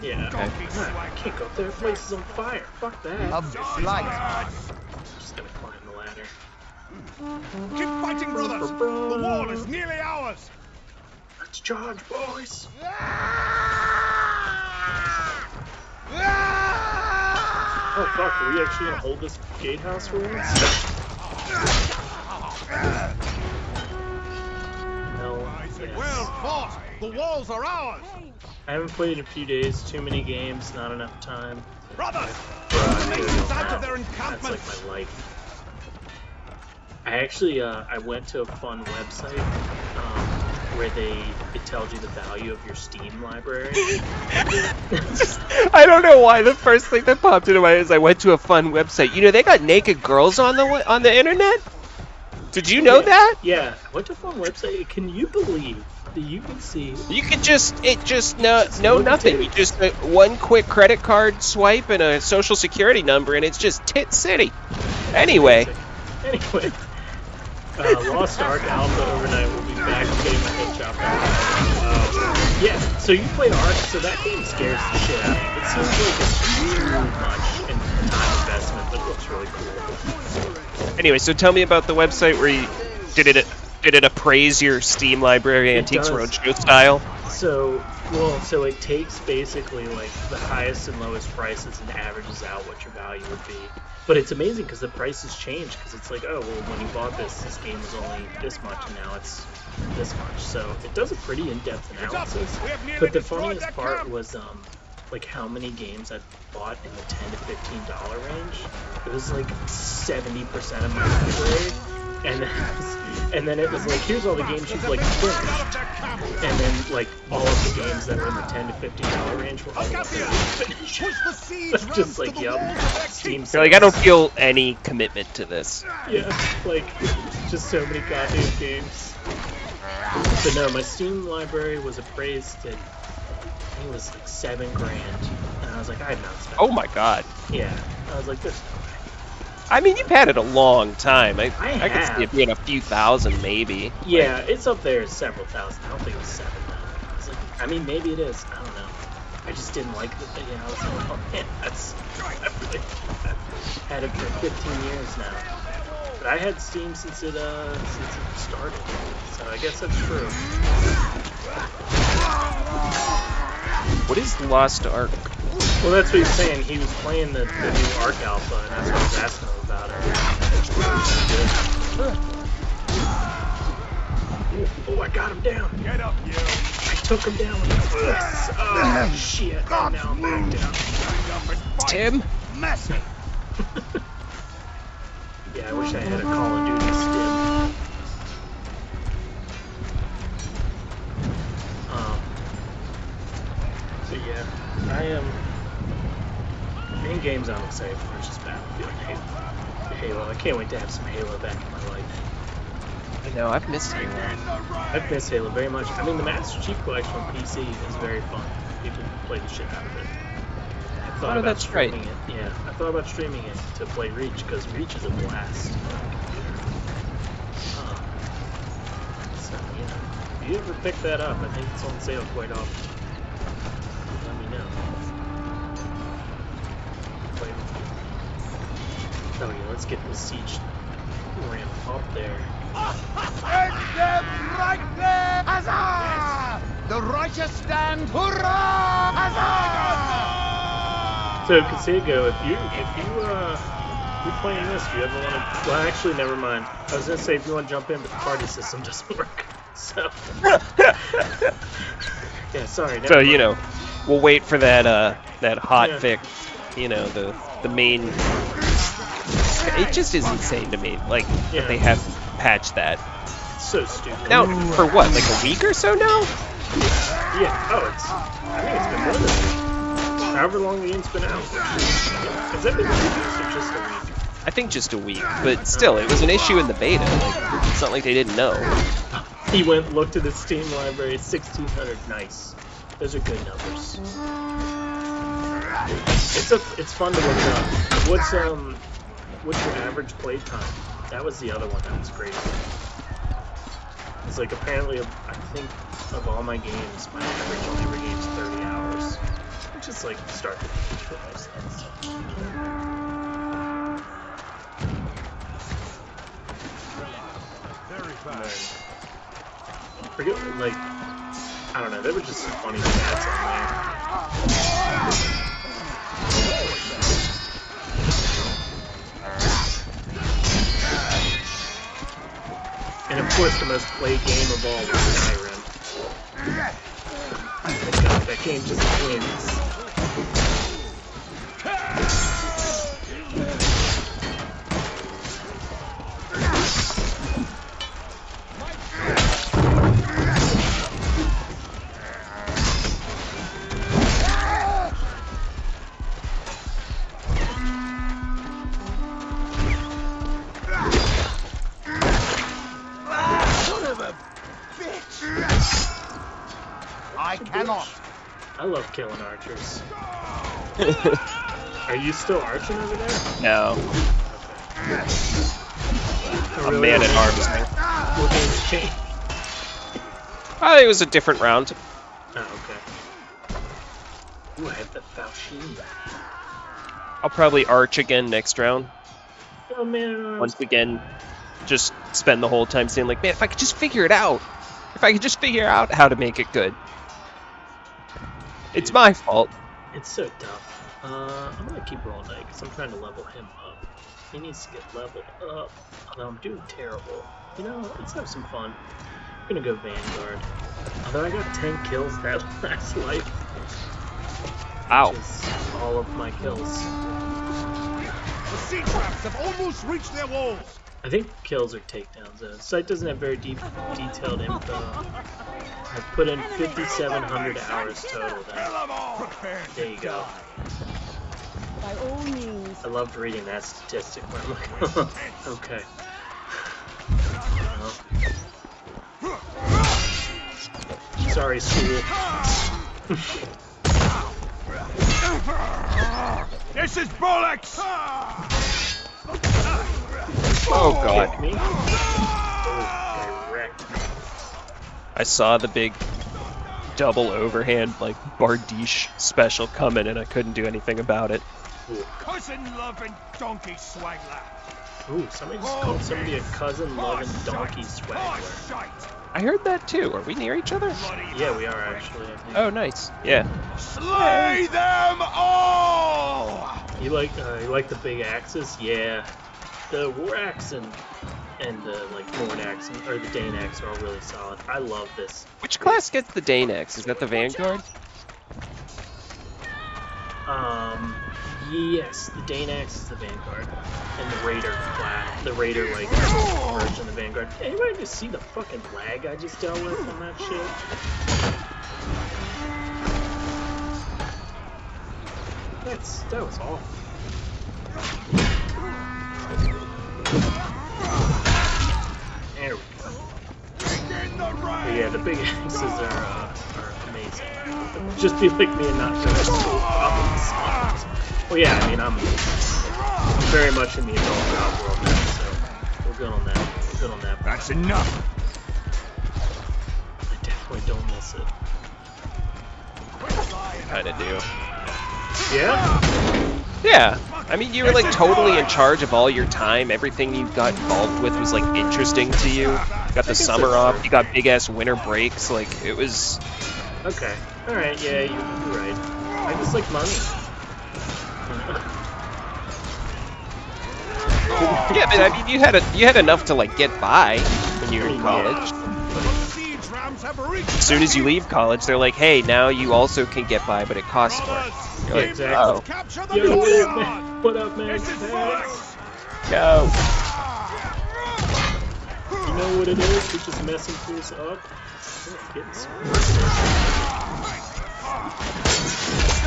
Yeah. Okay. I can't go up there. The place is on fire. Fuck that. Of flight. I'm just gonna climb the ladder. Keep fighting, brothers. The wall is nearly ours. Let's charge, boys. Oh fuck, are we actually gonna hold this gatehouse for once? Hell, yes. Well fought. The walls are ours. I haven't played in a few days, too many games, not enough time. Brothers, But the nations out of their that's encampments. like my life. I actually, I went to a fun website where it tells you the value of your Steam library. I don't know why the first thing that popped into my head is I went to a fun website. You know, they got naked girls on the internet? Did you know that? Yeah, I went to a fun website. Can you believe that you can see... You could no nothing. You just one quick credit card swipe and a social security number, and it's just tit city. Anyway. Lost Ark Alpha overnight. We'll be back getting my head chopped off. Yeah, so you played Ark, so that game scares the shit out of me. It seems like it's too much in time investment, but it looks really cool. Anyway, so tell me about the website where you did it appraise your Steam library Antiques Roadshow style? So it takes basically like the highest and lowest prices and averages out what your value would be. But it's amazing because the prices change because it's like, oh, well, when you bought this game was only this much and now it's this much. So it does a pretty in-depth analysis. But the funniest part was like how many games I bought in the $10 to $15 range. It was like 70% of my library. And then it was like, here's all the games you've like finished. And then like all of the games that were in the $10 to $15 range were all finished. Just like, yep, Steam. You're like, I don't feel any commitment to this. Yeah, like just so many goddamn games. But no, my Steam library was appraised at, I think it was like $7,000, and I was like, I have not spent. Oh my god. Yeah, I was like, there's no way. I mean, you've had it a long time. I have. could see it being a few thousand, maybe. Yeah, it's up there at several thousand. I don't think it was 7 though. I was like, I mean, maybe it is. I don't know. I just didn't like the thing. I was like, oh man, I've had it for 15 years now. But I had Steam since it started, so I guess that's true. What is Lost Ark? Well, that's what he's saying. He was playing the new Ark Alpha, and that's what I was asking him about it. Oh, I got him down. Get up, you. I took him down with a twist. Oh, shit. Oh, now I'm back down. Tim? Messy. Yeah, I wish I had a Call of Duty stim. So yeah, I am. Main games I'm excited for is just Battlefield and Halo. I can't wait to have some Halo back in my life. I know, I've missed Halo. I've missed Halo very much. I mean, the Master Chief Collection on PC is very fun. People play the shit out of it. I thought about streaming it. Yeah, I thought about streaming it to play Reach because Reach is a blast. So yeah, if you ever pick that up, I think it's on sale quite often. Let me know. Play with you. Oh yeah, let's get this siege ramp up there. Right there! Huzzah! The righteous stand! Hurrah! Huzzah! So Kasego, if you're playing this, do you ever want to? Well, actually, never mind. I was gonna say if you want to jump in, but the party system doesn't work. So yeah, sorry. So you know, we'll wait for that hot fix. You know, the main. It just is insane to me. Like that they have patch that. It's so stupid. Now, for what, like a week or so now? Yeah. Oh, I think it's been more than a week. However long the game's been out. Has that been 2 weeks or just a week? I think just a week, but still, it was an issue in the beta. Like, it's not like they didn't know. He went and looked at the Steam library. 1,600. Nice. Those are good numbers. It's fun to look up. What's your average play time? That was the other one that was crazy. It's like apparently, I think of all my games, my average on every game is 30 hours, which is like start to finish for most things. Very fast. Forget, like, I don't know, there were just some funny stats on there. And of course, the most played game of all was Skyrim. Oh God, that game just wins. I cannot. I love killing archers. Are you still arching over there? No. Oh, A really? man at arms. What game's changed? I think it was a different round. Oh, okay. Ooh, I have the Falchion. I'll probably arch again next round. Oh, man at arms. Once again, just spend the whole time saying like, man, if I could just figure it out. If I could just figure out how to make it good. It's my fault. It's so tough. I'm gonna keep rolling that because I'm trying to level him up. He needs to get leveled up. Although I'm doing terrible. You know, let's have some fun. I'm gonna go Vanguard. Although I got 10 kills that last life. Ow. Which is all of my kills. The sea traps have almost reached their walls. I think kills are takedowns. The site doesn't have very detailed info. I've put in 5,700 hours total now. There you go. By all means. I loved reading that statistic where I'm like, okay. Well. Sorry, school. This is bollocks! Oh god. Kick me. Oh, direct. I saw the big double overhand, like, Bardiche special coming, and I couldn't do anything about it. Cousin-loving donkey swagler. Ooh, somebody just called somebody a cousin-loving donkey swaggler. I heard that too. Are we near each other? Yeah, we are actually, I think. Oh, nice. Yeah. Slay them all! You like the big axes? Yeah. The war axe and the like Nord axe or the Dane axe are all really solid. I love this. Which class gets the Dane X? Is that the Vanguard? Yes, the Dane axe is the Vanguard, and the Raider class, the Raider like version of the Vanguard. Anybody just see the fucking lag I just dealt with on that shit? That was awful. There we go. But yeah, the big axes are amazing. Just be like me and not go to school problems. Well, yeah, I mean, I'm very much in the adult job world now, so we're good on that. We're good on that. That's enough. I definitely don't miss it. Kinda do. Yeah? Yeah. I mean, you were like totally in charge of all your time. Everything you got involved with was like interesting to you. You got the summer off. You got big ass winter breaks. Like it was. Okay. All right. Yeah, you're right. I just like money. Yeah, but I mean, you had enough to like get by when you were in college. As soon as you leave college, they're like, hey, now you also can get by, but it costs more. You're like, Exactly. oh, Yo, man. What up, man? go. know what it is. We're just messing things up. Oh, getting smart.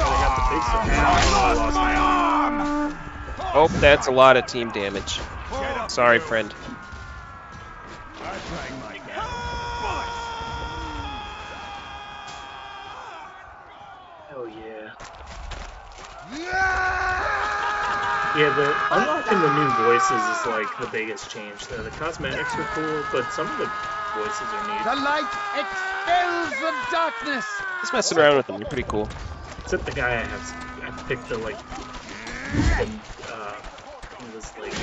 I got the big stuff. I lost my arm. Oh, that's a lot of team damage. Sorry, friend. Oh yeah. Yeah, the unlocking the new voices is like the biggest change. The cosmetics are cool, but some of the voices are neat. The light expels the darkness. Just messing around with them. They're pretty cool. Except the guy I picked the like, he was like,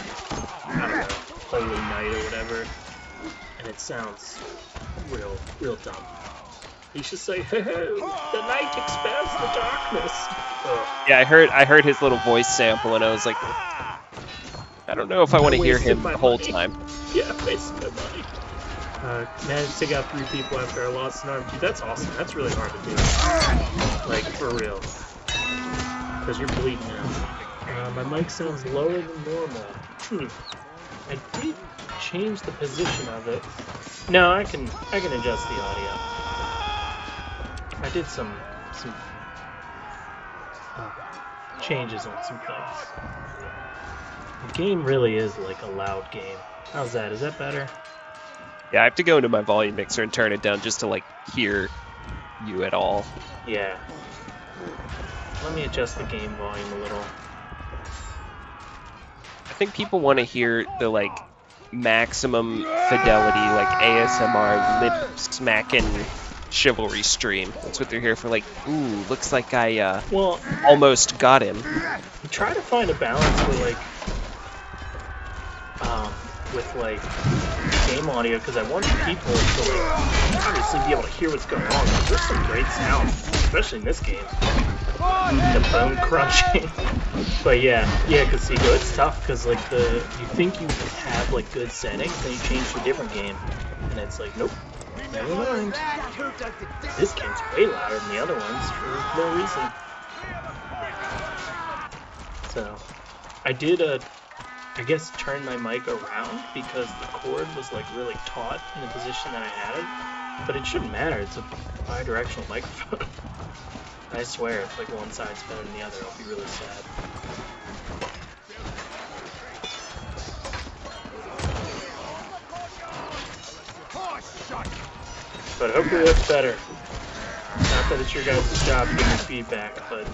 I don't know, Holy Knight or whatever, and it sounds real dumb. He's just like, hey, the light expels the darkness. Yeah, I heard his little voice sample, and I was like, I don't know if I want to hear him the whole time. Yeah, wasted my money. Managed to take out 3 people after I lost an arm. Dude, that's awesome. That's really hard to do. Like, for real. Because you're bleeding out. My mic sounds lower than normal. I did change the position of it. No, I can adjust the audio. I did some changes on some things. The game really is like a loud game. How's that? Is that better? Yeah, I have to go into my volume mixer and turn it down just to like hear you at all. Yeah. Let me adjust the game volume a little. I think people want to hear the like maximum fidelity, like ASMR lip smacking Chivalry stream. That's what they're here for. Like, ooh, looks like I almost got him. You try to find a balance where like with like game audio, because I want people to like obviously be able to hear what's going on. There's some great sound, especially in this game. The bone crunching. But yeah, because it's tough because like you think you have like good settings, and you change to a different game, and it's like nope, never mind. This game's way louder than the other ones for no reason. So I did I guess turn my mic around because the cord was like really taut in the position that I had it, but it shouldn't matter. It's a bi-directional microphone. I swear, if like one side's better than the other, I'll be really sad. But hopefully that's better. Not that it's your guys' job to give me feedback, but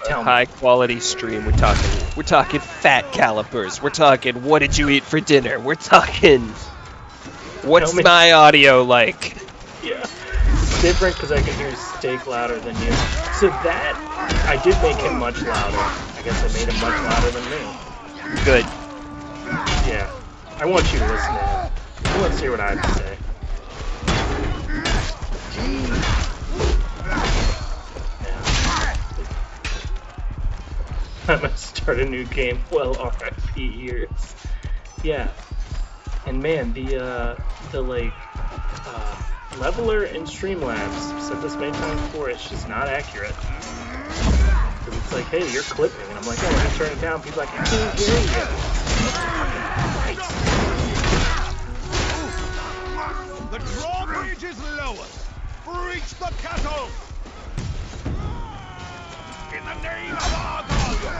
tell me. High quality stream. We're talking fat calipers. We're talking what did you eat for dinner? We're talking what's my audio like? Yeah, it's different because I can hear steak louder than you. So that I did make him much louder. I guess I made him much louder than me. Good. Yeah, I want you to listen to him. I want to hear what I have to say. I'm gonna start a new game. Well, RIP ears. Yeah, and man, the like leveler in Streamlabs, said this many times before, it's just not accurate. Because it's like, hey, you're clipping, and I'm like, oh, when I turn it down, people are like, I can't hear you. The drawbridge is lowered. Breach the castle. In the name of our God.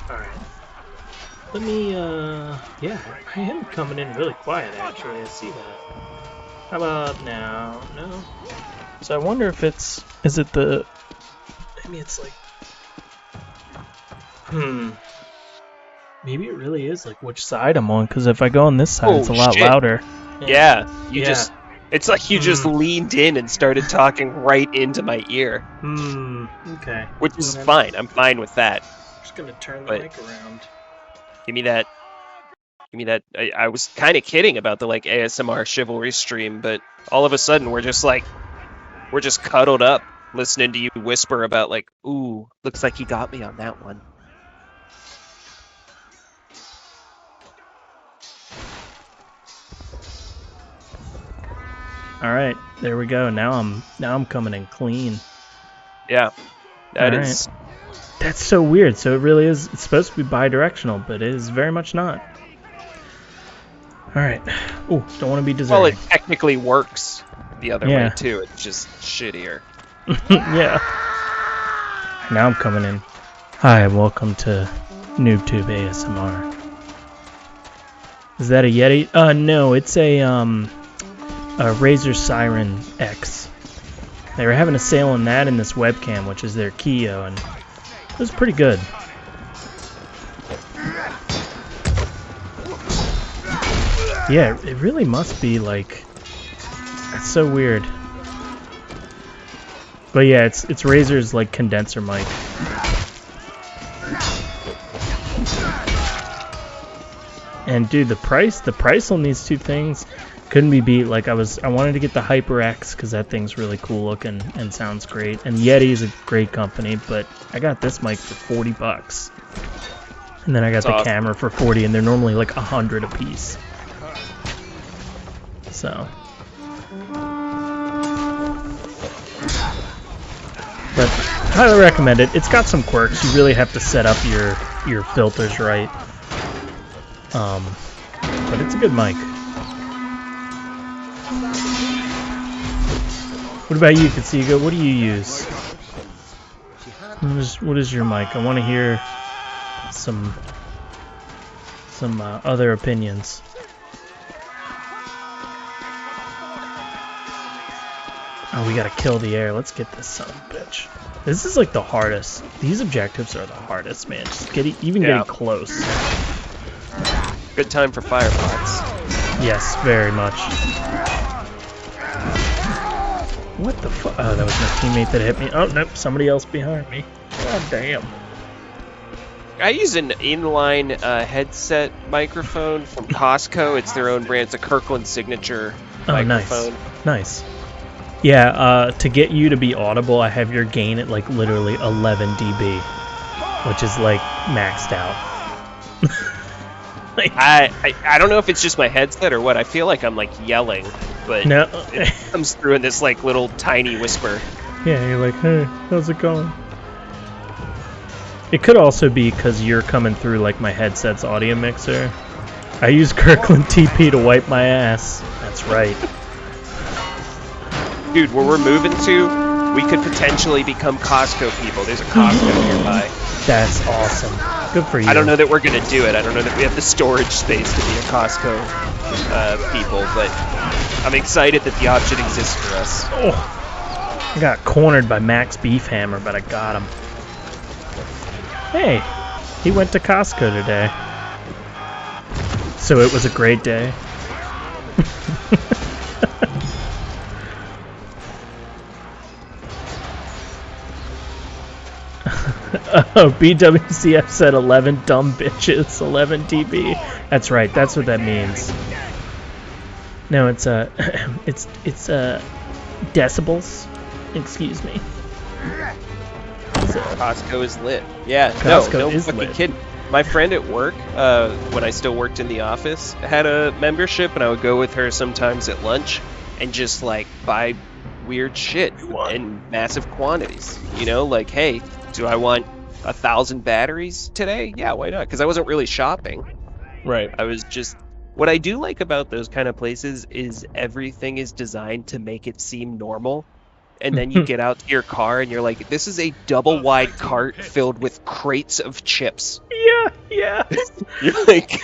Alright. Let me, yeah, I am coming in really quiet, actually. I see that. How about now? No? So I wonder if is it the, maybe it's like, maybe it really is like which side I'm on, because if I go on this side, it's a lot louder. Yeah, it's like you just leaned in and started talking right into my ear. Okay. Which is fine. I'm fine with that. I'm just gonna turn the mic around. Give me that. I was kind of kidding about the like ASMR Chivalry stream, but all of a sudden we're just cuddled up listening to you whisper about like, ooh, looks like he got me on that one. All right, there we go. Now I'm coming in clean. Yeah, that is That's so weird. So it really is. It's supposed to be bi-directional, but it is very much not. All right. Ooh, don't want to be deserving. Well, it technically works the other Yeah. way too. It's just shittier. Yeah. Now I'm coming in. Hi, and welcome to NoobTube ASMR. Is that a Yeti? No, it's a Razer Siren X. They were having a sale on that and this webcam, which is their Kio, and it was pretty good. Yeah, it really must be like... That's so weird. But yeah, it's Razer's like condenser mic. And dude, the price on these two things couldn't be beat. Like I wanted to get the HyperX because that thing's really cool looking and sounds great. And Yeti is a great company, but I got this mic for $40. And then I got the awesome. camera for 40, and they're normally like 100 a piece. So. But highly recommend it. It's got some quirks. You really have to set up your filters right. But it's a good mic. What about you, Katsiga? What do you use? What is your mic? I want to hear some other opinions. Oh, we gotta kill the air. Let's get this son of a bitch. This is like the hardest. These objectives are the hardest, man. Just getting close. Good time for firefox. Yes, very much. What the fuck? Oh, that was my teammate that hit me. Oh, nope, somebody else behind me. God damn. I use an inline headset microphone from Costco. It's their own brand. It's a Kirkland Signature microphone. Nice. Yeah, to get you to be audible, I have your gain at like literally 11 dB, which is like maxed out. Like, I don't know if it's just my headset or what. I feel like I'm like yelling, but no. It comes through in this like little tiny whisper. Yeah, you're like, hey, how's it going? It could also be because you're coming through like my headset's audio mixer. I use Kirkland TP to wipe my ass. That's right. Dude, where we're moving to, we could potentially become Costco people. There's a Costco nearby. That's awesome. Good for you. I don't know that we're going to do it. I don't know that we have the storage space to be a Costco people, but I'm excited that the option exists for us. Oh, I got cornered by Max Beefhammer, but I got him. Hey, he went to Costco today. So it was a great day. Oh, BWCF said 11 dumb bitches, 11 dB. That's right, that's what that means. No, it's decibels. Excuse me. So, Costco is lit. Yeah, Costco no is fucking lit. kidding. My friend at work, when I still worked in the office, had a membership, and I would go with her sometimes at lunch and just like buy weird shit in massive quantities. You know, like, hey, do I want 1,000 batteries today? Yeah, why not? Because I wasn't really shopping. right. I was just... What I do like about those kind of places is everything is designed to make it seem normal. And then you get out to your car and you're like, this is a double wide cart filled with crates of chips. Yeah. You're like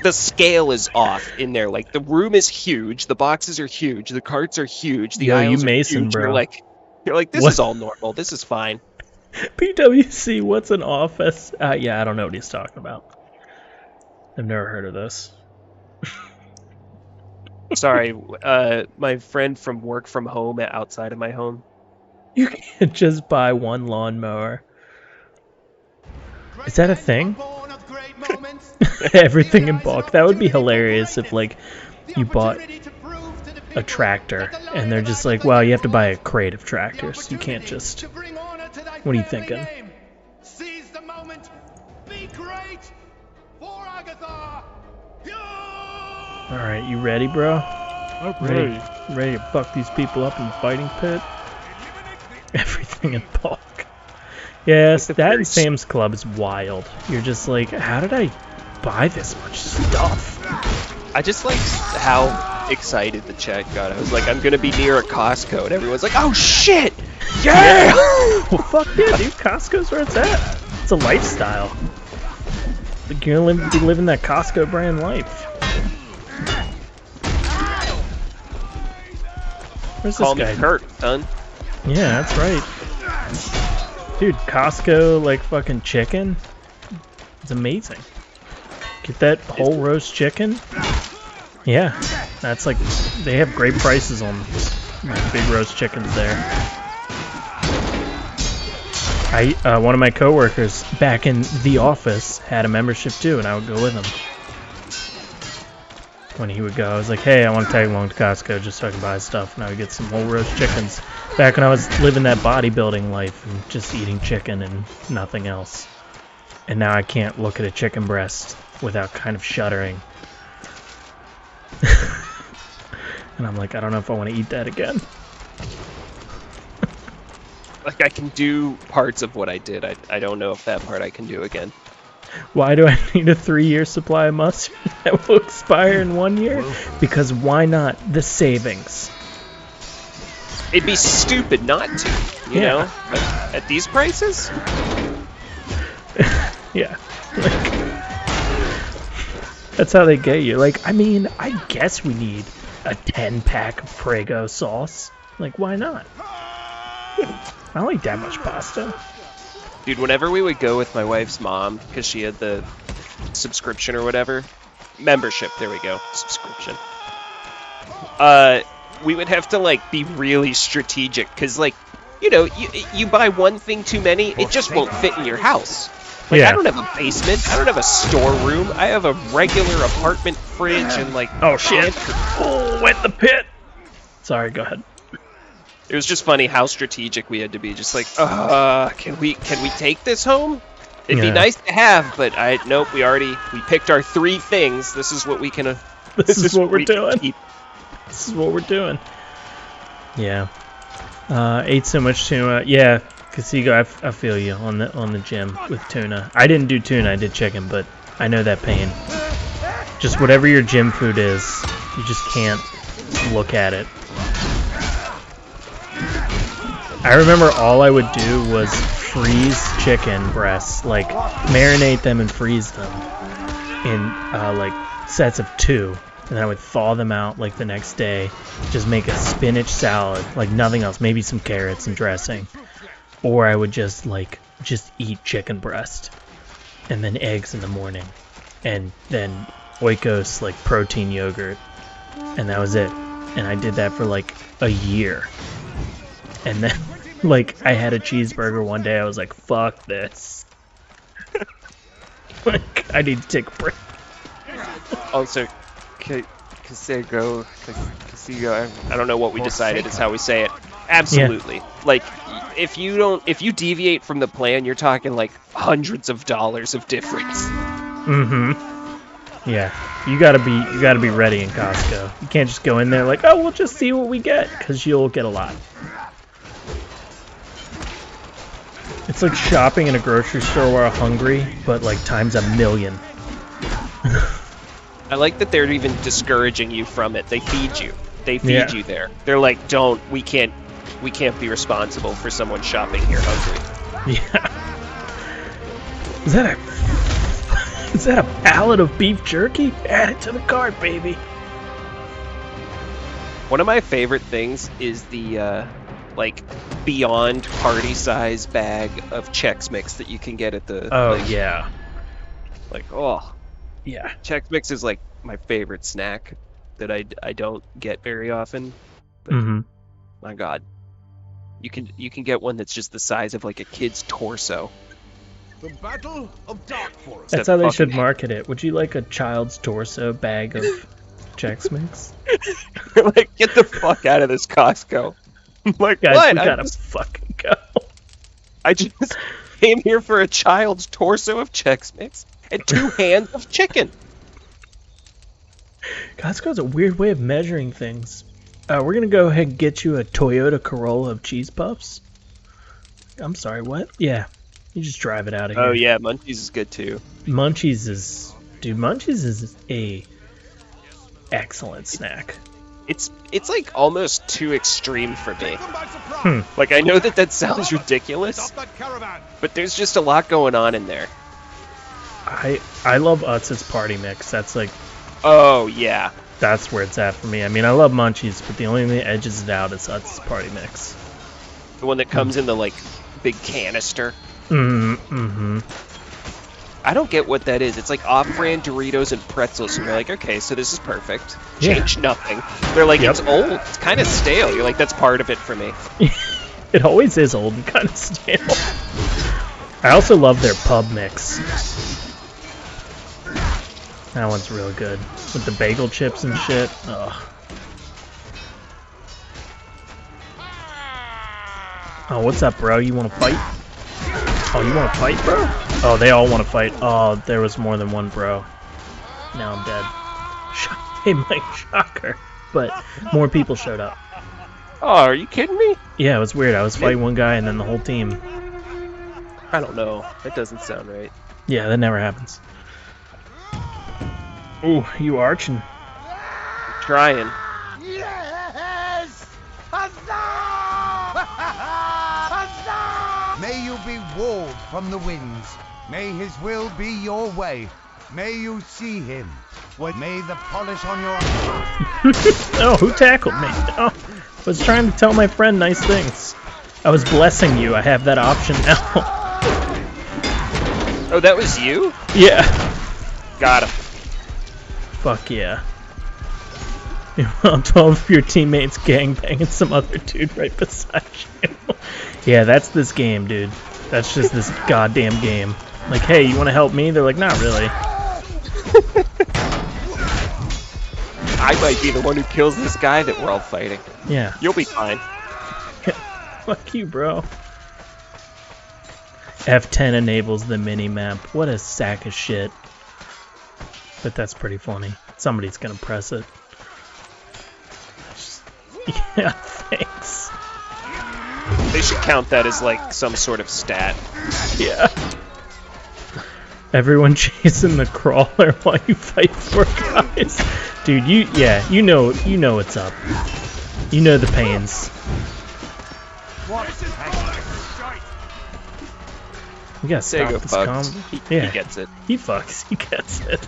the scale is off in there. Like the room is huge, the boxes are huge, the carts are huge, the Yo, aisles you are Mason, huge. bro. You're like, this What? is all normal. This is fine. PWC, what's an office? Yeah, I don't know what he's talking about. I've never heard of this. Sorry, my friend from work from home outside of my home. You can't just buy one lawnmower. Is that a thing? Everything in bulk. That would be hilarious if, like, you bought a tractor and they're just like, well, you have to buy a crate of tractors. You can't just... What are you thinking? Seize the moment. Be great for Agatha. Alright, you ready, bro? Ready to fuck these people up in the fighting pit? Everything in bulk. Yes, that and Sam's Club is wild. You're just like, how did I buy this much stuff? I just like how excited the chat got. I was like, I'm gonna be near a Costco, and everyone's like, oh shit! Yeah! Well, fuck yeah, dude. Costco's where it's at. It's a lifestyle. Like, you're gonna be living that Costco brand life. Where's Call this me guy? Kurt, son. Yeah, that's right. Dude, Costco, like, fucking chicken. It's amazing. Get that whole roast chicken. Yeah, that's like, they have great prices on like, big roast chickens there. One of my coworkers back in the office had a membership too, and I would go with him. When he would go, I was like, hey, I want to tag along to Costco just so I can buy stuff, and I would get some whole roast chickens. Back when I was living that bodybuilding life and just eating chicken and nothing else. And now I can't look at a chicken breast without kind of shuddering. And I'm like, I don't know if I want to eat that again. Like, I can do parts of what I did. I don't know if that part I can do again. Why do I need a 3-year supply of mustard that will expire in 1 year? Because why not? The savings. It'd be stupid not to, you know? At these prices? Yeah. Like, that's how they get you. Like, I mean, I guess we need a 10-pack of Prego sauce. Like, why not? I don't like that much pasta. Dude, whenever we would go with my wife's mom, because she had the subscription or whatever, membership, there we go, subscription. We would have to, like, be really strategic, because, like, you know, you buy one thing too many, it just won't fit in your house. Like, Yeah. I don't have a basement, I don't have a storeroom, I have a regular apartment fridge and, like... Oh, shit. Oh, went the pit. Sorry, go ahead. It was just funny how strategic we had to be. Just like, can we take this home? It'd be nice to have, but nope. We picked our 3 things. This is what we can. This is what we're doing. This is what we're doing. Yeah. Ate so much tuna. Yeah, Casigo, I feel you on the gym with tuna. I didn't do tuna. I did chicken, but I know that pain. Just whatever your gym food is, you just can't look at it. I remember all I would do was freeze chicken breasts, like marinate them and freeze them in like sets of 2, and I would thaw them out like the next day, just make a spinach salad, like nothing else, maybe some carrots and dressing, or I would just eat chicken breast, and then eggs in the morning, and then Oikos like protein yogurt, and that was it. And I did that for like a year. And then, like, I had a cheeseburger one day. I was like, fuck this. Like, I need to take a break. Also, Casigo, I don't know what we decided is how we say it. Absolutely. Yeah. Like, if you deviate from the plan, you're talking like hundreds of dollars of difference. Mm-hmm. Yeah, you gotta be ready in Costco. You can't just go in there like, oh, we'll just see what we get, because you'll get a lot. It's like shopping in a grocery store while hungry, but like times 1,000,000. I like that they're even discouraging you from it. They feed you. They feed you there. They're like, we can't be responsible for someone shopping here hungry. Yeah. Is that a pallet of beef jerky? Add it to the cart, baby. One of my favorite things is the like beyond party size bag of Chex Mix that you can get at the yeah. Like yeah. Chex Mix is like my favorite snack that I don't get very often. But my God. You can get one that's just the size of like a kid's torso. The Battle of Dark Forest. That's how they should market it. Would you like a child's torso bag of Chex Mix? Like, get the fuck out of this Costco. I'm like, guys, what? we gotta fucking go. I just came here for a child's torso of Chex Mix and 2 hands of chicken. Costco's a weird way of measuring things. We're gonna go ahead and get you a Toyota Corolla of cheese puffs. I'm sorry, what? Yeah. You just drive it out of here. Oh yeah, Munchies is good too. Munchies is, dude. Munchies is a excellent snack. It's like almost too extreme for me. Take them by surprise. Like I know that sounds ridiculous, Stop that caravan. but there's just a lot going on in there. I love Utz's party mix. That's like, Oh yeah. that's where it's at for me. I mean, I love Munchies, but the only thing that edges it out is Utz's party mix. The one that comes in the like big canister. Mm-hmm. I don't get what that is. It's like off-brand Doritos and pretzels, and you're like, okay, so this is perfect. Yeah. Change nothing. They're like, Yep. it's old. It's kind of stale. You're like, that's part of it for me. It always is old and kind of stale. I also love their pub mix. That one's real good. With the bagel chips and shit. Ugh. Oh, what's up, bro? You want to fight? Oh, you want to fight, bro? Oh, they all want to fight. Oh, there was more than one bro. Now I'm dead. Hey, Mike, shocker. But more people showed up. Oh, are you kidding me? Yeah, it was weird. I was fighting one guy and then the whole team. I don't know. That doesn't sound right. Yeah, that never happens. Ooh, you arching. I'm trying. Yes! Huzzah! Huzzah! May you be walled from the winds. May his will be your way. May you see him. May the polish on your... Oh, who tackled me? Oh, I was trying to tell my friend nice things. I was blessing you. I have that option now. Oh, that was you? Yeah. Got him. Fuck yeah. While 12 of your teammates gangbanging some other dude right beside you. Yeah, that's this game, dude. That's just this goddamn game. Like, hey, you want to help me? They're like, not really. I might be the one who kills this guy that we're all fighting. Yeah. You'll be fine. Fuck you, bro. F10 enables the mini-map. What a sack of shit. But that's pretty funny. Somebody's gonna press it. Yeah, thanks. They should count that as like some sort of stat. Yeah. Everyone chasing the crawler while you fight four guys. Dude, you know what's up. You know the pains. We gotta stop Sega this fucks. combo. He Yeah, gets it. he fucks. He gets it.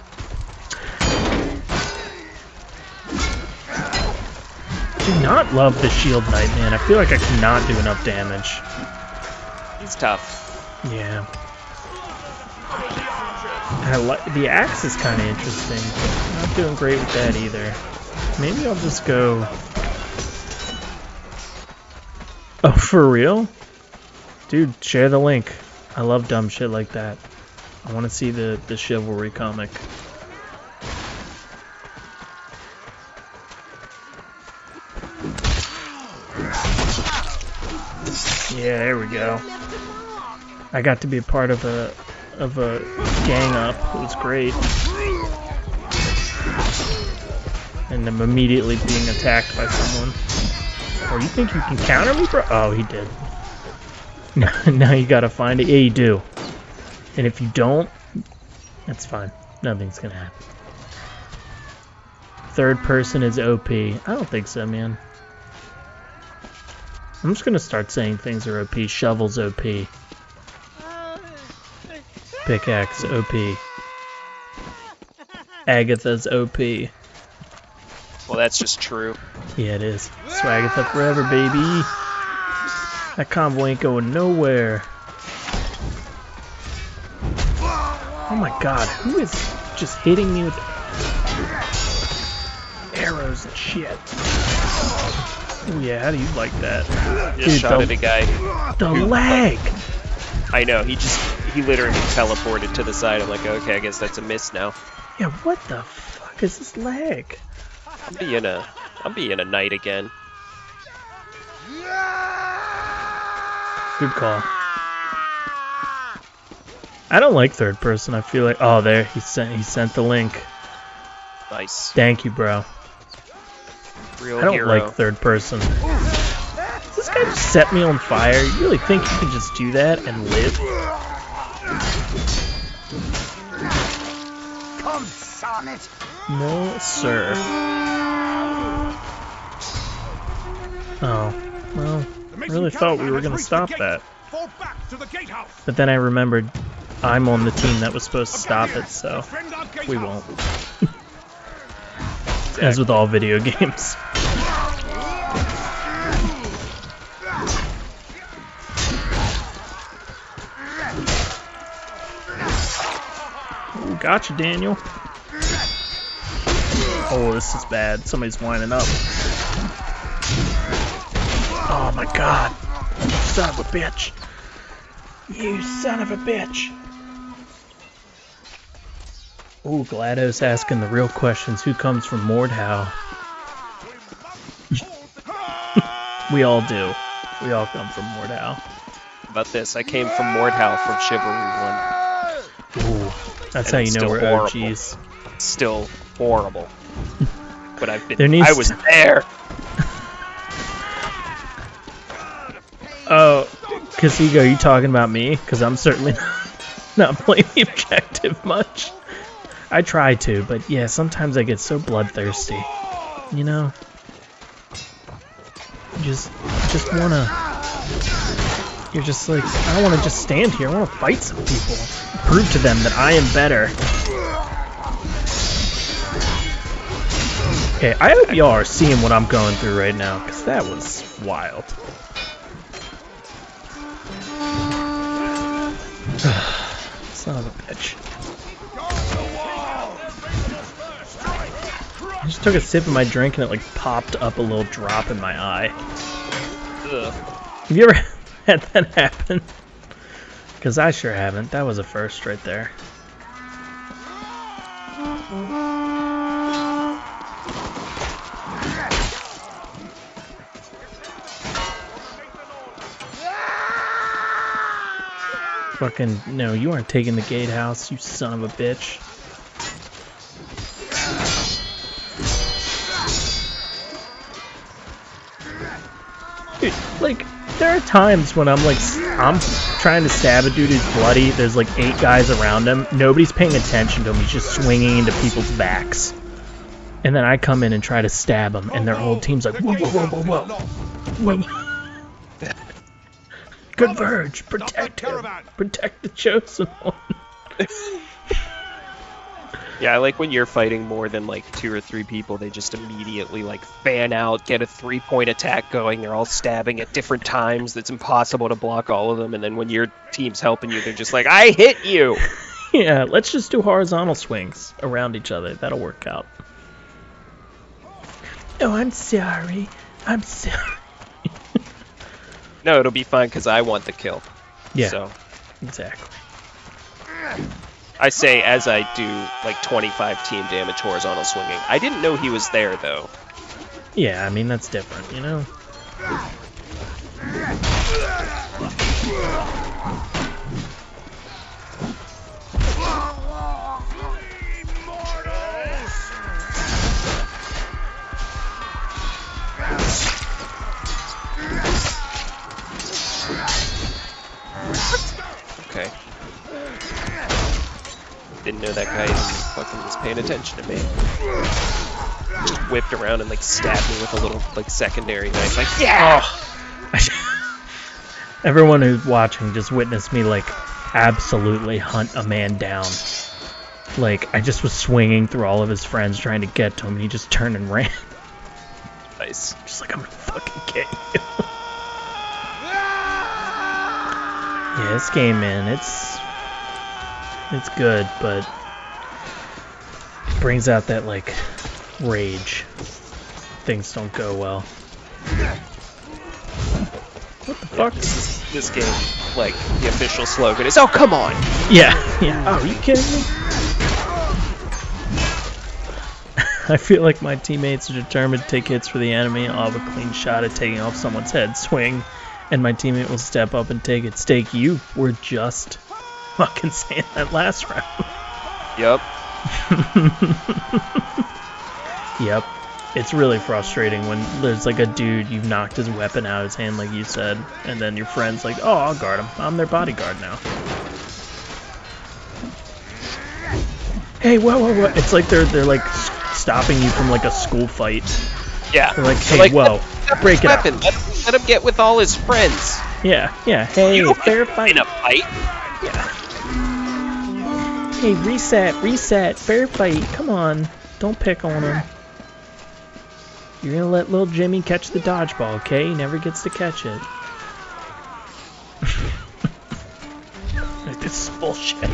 Do not love the shield knight, man. I feel like I cannot do enough damage. He's tough. Yeah. The axe is kind of interesting, but not doing great with that either. Maybe I'll just go... Oh, for real? Dude, share the link. I love dumb shit like that. I want to see the Chivalry comic. Yeah, there we go. I got to be a part of a gang up. It was great. And I'm immediately being attacked by someone. Oh, you think you can counter me, bro? Oh, he did. Now you gotta find it. Yeah, you do. And if you don't, that's fine. Nothing's gonna happen. Third person is OP. I don't think so, man. I'm just gonna start saying things are OP. Shovel's OP. Pickaxe OP. Agatha's OP. Well, that's just true. Yeah, it is. Swagatha forever, baby. That combo ain't going nowhere. Oh my god, who is just hitting me with arrows and shit? Oh yeah, how do you like that? Just Dude, shot at a guy. The lag! I know, he literally teleported to the side. I'm like, okay, I guess that's a miss now. Yeah, what the fuck is this lag? I'm being a knight again. Good call. I don't like third person. I feel like, oh, there he sent the link. Nice. Thank you, bro. Real I don't hero. like third person. Does this guy just set me on fire? You really think you can just do that and live? Sonnet. No, sir. Oh, well, I really thought we were going to stop that. Fall back to the gatehouse. But then I remembered I'm on the team that was supposed to stop it, so we won't. As with all video games. Ooh, gotcha, Daniel. Oh, this is bad. Somebody's winding up. Oh my god. Son of a bitch. You son of a bitch. Ooh, GLaDOS asking the real questions. Who comes from Mordhau? We all do. We all come from Mordhau. How about this? I came from Mordhau from Chivalry 1. Ooh, that's And how it's you know still we're horrible. OGs. Still horrible. But I've There been. needs I was to- there. Oh, Casigo, you talking about me? Because I'm certainly not playing the objective much. I try to, but yeah, sometimes I get so bloodthirsty. You know? Just wanna... You're just like, I don't wanna just stand here, I wanna fight some people. Prove to them that I am better. Okay, I hope y'all are seeing what I'm going through right now, because that was wild. Son of a bitch. I just took a sip of my drink and it like popped up a little drop in my eye. Ugh. Have you ever had that happen? Because I sure haven't. That was a first right there. Fucking, no, you aren't taking the gatehouse, you son of a bitch. Dude, like, there are times when I'm like, I'm trying to stab a dude who's bloody, there's like 8 guys around him, nobody's paying attention to him, he's just swinging into people's backs. And then I come in and try to stab him, and their whole team's like, whoa, whoa, whoa, whoa, whoa. Whoa. Converge, protect him, protect the chosen one. Yeah, I like when you're fighting more than like 2 or 3 people, they just immediately like fan out, get a 3-point attack going, they're all stabbing at different times, it's impossible to block all of them, and then when your team's helping you, they're just like, I hit you! Yeah, let's just do horizontal swings around each other, that'll work out. Oh, I'm sorry, I'm sorry. No, it'll be fine because I want the kill. Yeah, So exactly. I say as I do like 25 team damage horizontal swinging. I didn't know he was there though. Yeah, I mean, that's different, you know? Okay. Didn't know that guy even fucking was paying attention to me. Just whipped around and like stabbed me with a little like secondary knife. Like, yeah! Everyone who's watching just witnessed me, like, absolutely hunt a man down. Like, I just was swinging through all of his friends trying to get to him, and he just turned and ran. Nice. Just like, I'm gonna fucking get you. Yeah, this game, man, it's good, but it brings out that, like, rage. Things don't go well. What the fuck? This game, like, the official slogan is, oh, come on! Yeah, yeah. Oh, are you kidding me? I feel like my teammates are determined to take hits for the enemy. I'll have a clean shot at taking off someone's head. Swing. And my teammate will step up and take it. Stake, you were just fucking saying that last round. Yup. Yep. It's really frustrating when there's like a dude, you've knocked his weapon out of his hand like you said, and then your friend's like, oh, I'll guard him. I'm their bodyguard now. Hey, whoa. It's like they're like stopping you from like a school fight. Yeah. They're like, hey, whoa, break it up. Let him get with all his friends. Yeah. Hey, fair fight. In a fight. Yeah. Hey, reset, fair fight. Come on, don't pick on him. You're gonna let little Jimmy catch the dodgeball, okay? He never gets to catch it. This is bullshit.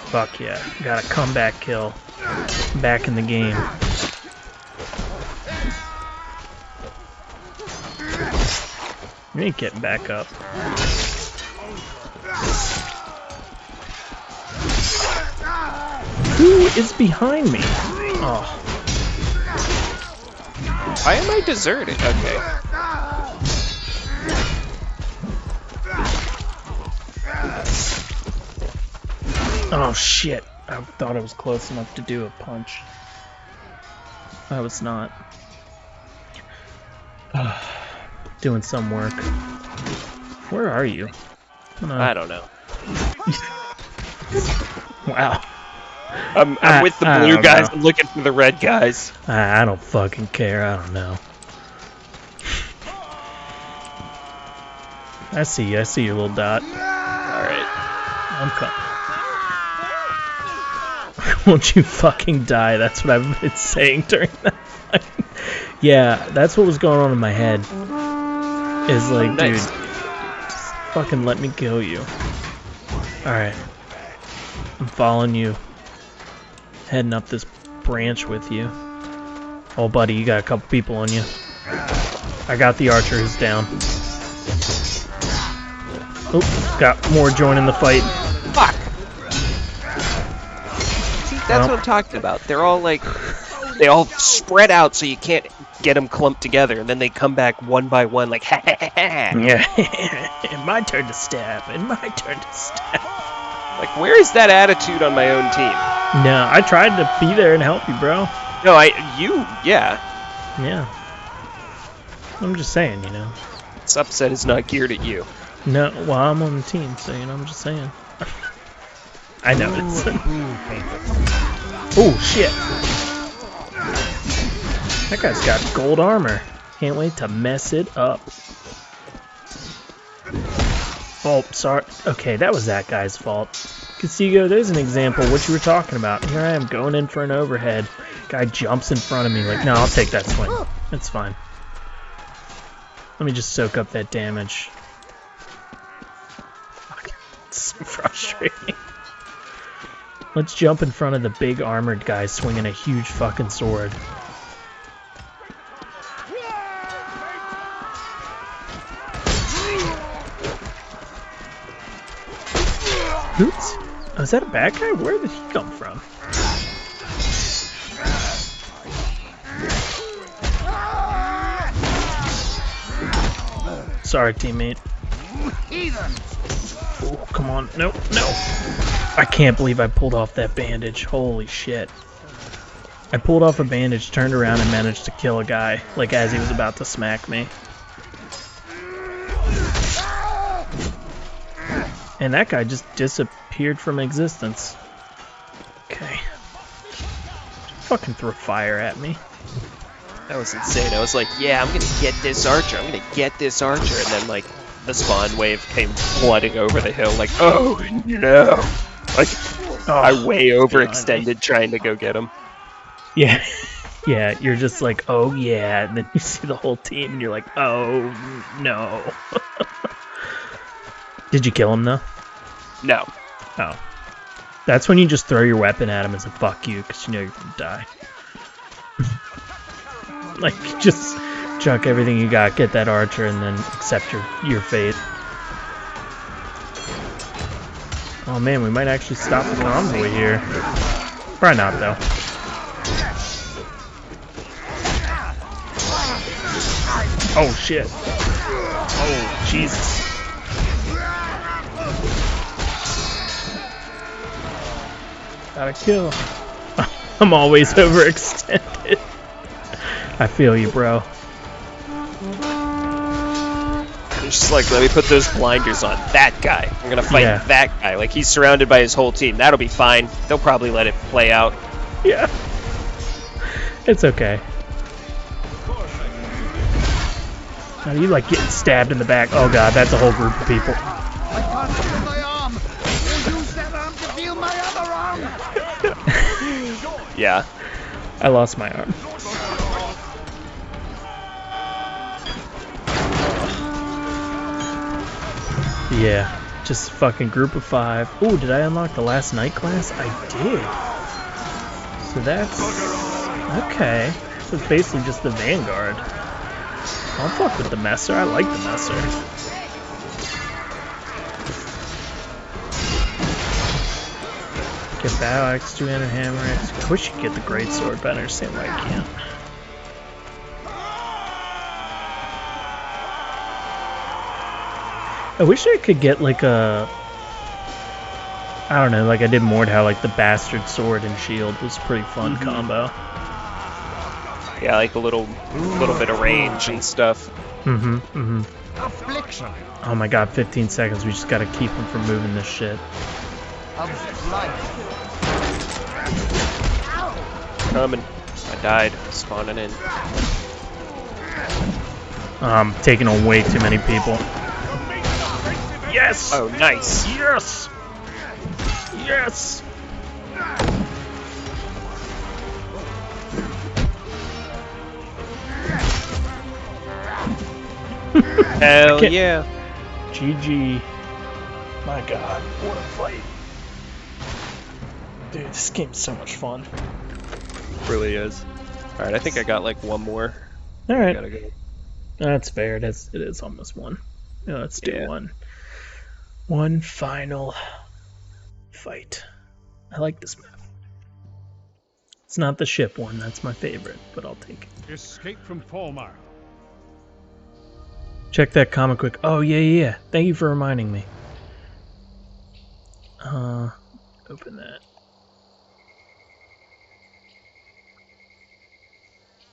Fuck yeah. Got a comeback kill. Back in the game. You ain't getting back up. Who is behind me? Oh. Why am I deserted? Okay. Oh shit. I thought I was close enough to do a punch. I was not. Doing some work. Where are you? I don't know. Wow. I'm with the blue guys. I'm looking for the red guys. I don't fucking care. I don't know. I see you. I see your little dot. Alright. I'm coming. Won't you fucking die? That's what I've been saying during that fight. Yeah, that's what was going on in my head. Is like, dude, just fucking let me kill you. Alright. I'm following you. Heading up this branch with you. Oh, buddy, you got a couple people on you. I got the archer who's down. Oh, got more joining the fight. Fuck! See, that's what I'm talking about. They're all like... They all spread out so you can't get them clumped together, and then they come back one by one like, ha ha ha ha! Yeah, my turn to stab, and my turn to stab. Like, where is that attitude on my own team? No, I tried to be there and help you, bro. No, yeah. Yeah. I'm just saying, you know. This upset is not geared at you. No, well, I'm on the team, so, you know, I'm just saying. I know it's... Oh, shit. That guy's got gold armor. Can't wait to mess it up. Oh, sorry. Okay, that was that guy's fault. Consigo, there's an example of what you were talking about. Here I am going in for an overhead. Guy jumps in front of me like, no, I'll take that swing. It's fine. Let me just soak up that damage. Fuck. It's so frustrating. Let's jump in front of the big armored guy swinging a huge fucking sword. Oops. Oh, is that a bad guy? Where did he come from? Sorry, teammate. Oh, come on. No. I can't believe I pulled off that bandage. Holy shit. I pulled off a bandage, turned around, and managed to kill a guy, like as he was about to smack me. And that guy just disappeared from existence. Okay. Fucking throw fire at me. That was insane. I was like, yeah, I'm gonna get this archer. I'm gonna get this archer. And then, like, the spawn wave came flooding over the hill. Like, oh, no. Like, I way overextended trying to go get him. Yeah. Yeah, you're just like, oh, yeah. And then you see the whole team, and you're like, oh, no. Did you kill him, though? No. Oh. That's when you just throw your weapon at him as a fuck you, because you know you're gonna die. Like, just chuck everything you got, get that archer, and then accept your fate. Oh man, we might actually stop the convoy here. Probably not, though. Oh shit. Oh, Jesus. Gotta kill. I'm always overextended. I feel you, bro. It's just like, let me put those blinders on. That guy. I'm gonna fight that guy. Like, he's surrounded by his whole team. That'll be fine. They'll probably let it play out. Yeah. It's okay. Are you like getting stabbed in the back? Oh god, that's a whole group of people. I can't feel my arm. We'll use that arm to feel my other arm. Yeah. I lost my arm. Yeah, just fucking group of 5. Ooh, did I unlock the last night class? I did. So that's... okay. So it's basically just the Vanguard. I'll fuck with the Messer. I like the Messer. Get Battle Axe, 2-handed Hammer Axe. I wish you could get the Great Sword, but I understand why I can't. I wish I could get like a... I don't know, like I did Mordhau, like the Bastard Sword and Shield was a pretty fun combo. Yeah, like a little bit of range and stuff. Affliction Oh my god, 15 seconds. We just gotta keep him from moving this shit. of life. Coming. I died. Spawning in. Taking on way too many people. Yes! Oh, nice. Yes! Yes! Hell yeah. GG. My god, what a fight. Dude, this game's so much fun. Really is. Alright, I think I got like one more. Alright. Gotta go. That's fair. It is almost one. Yeah, let's do one. One final fight. I like this map. It's not the ship one, that's my favorite, but I'll take it. Escape from Falmar. Check that comment quick. Oh, yeah. Thank you for reminding me. Open that.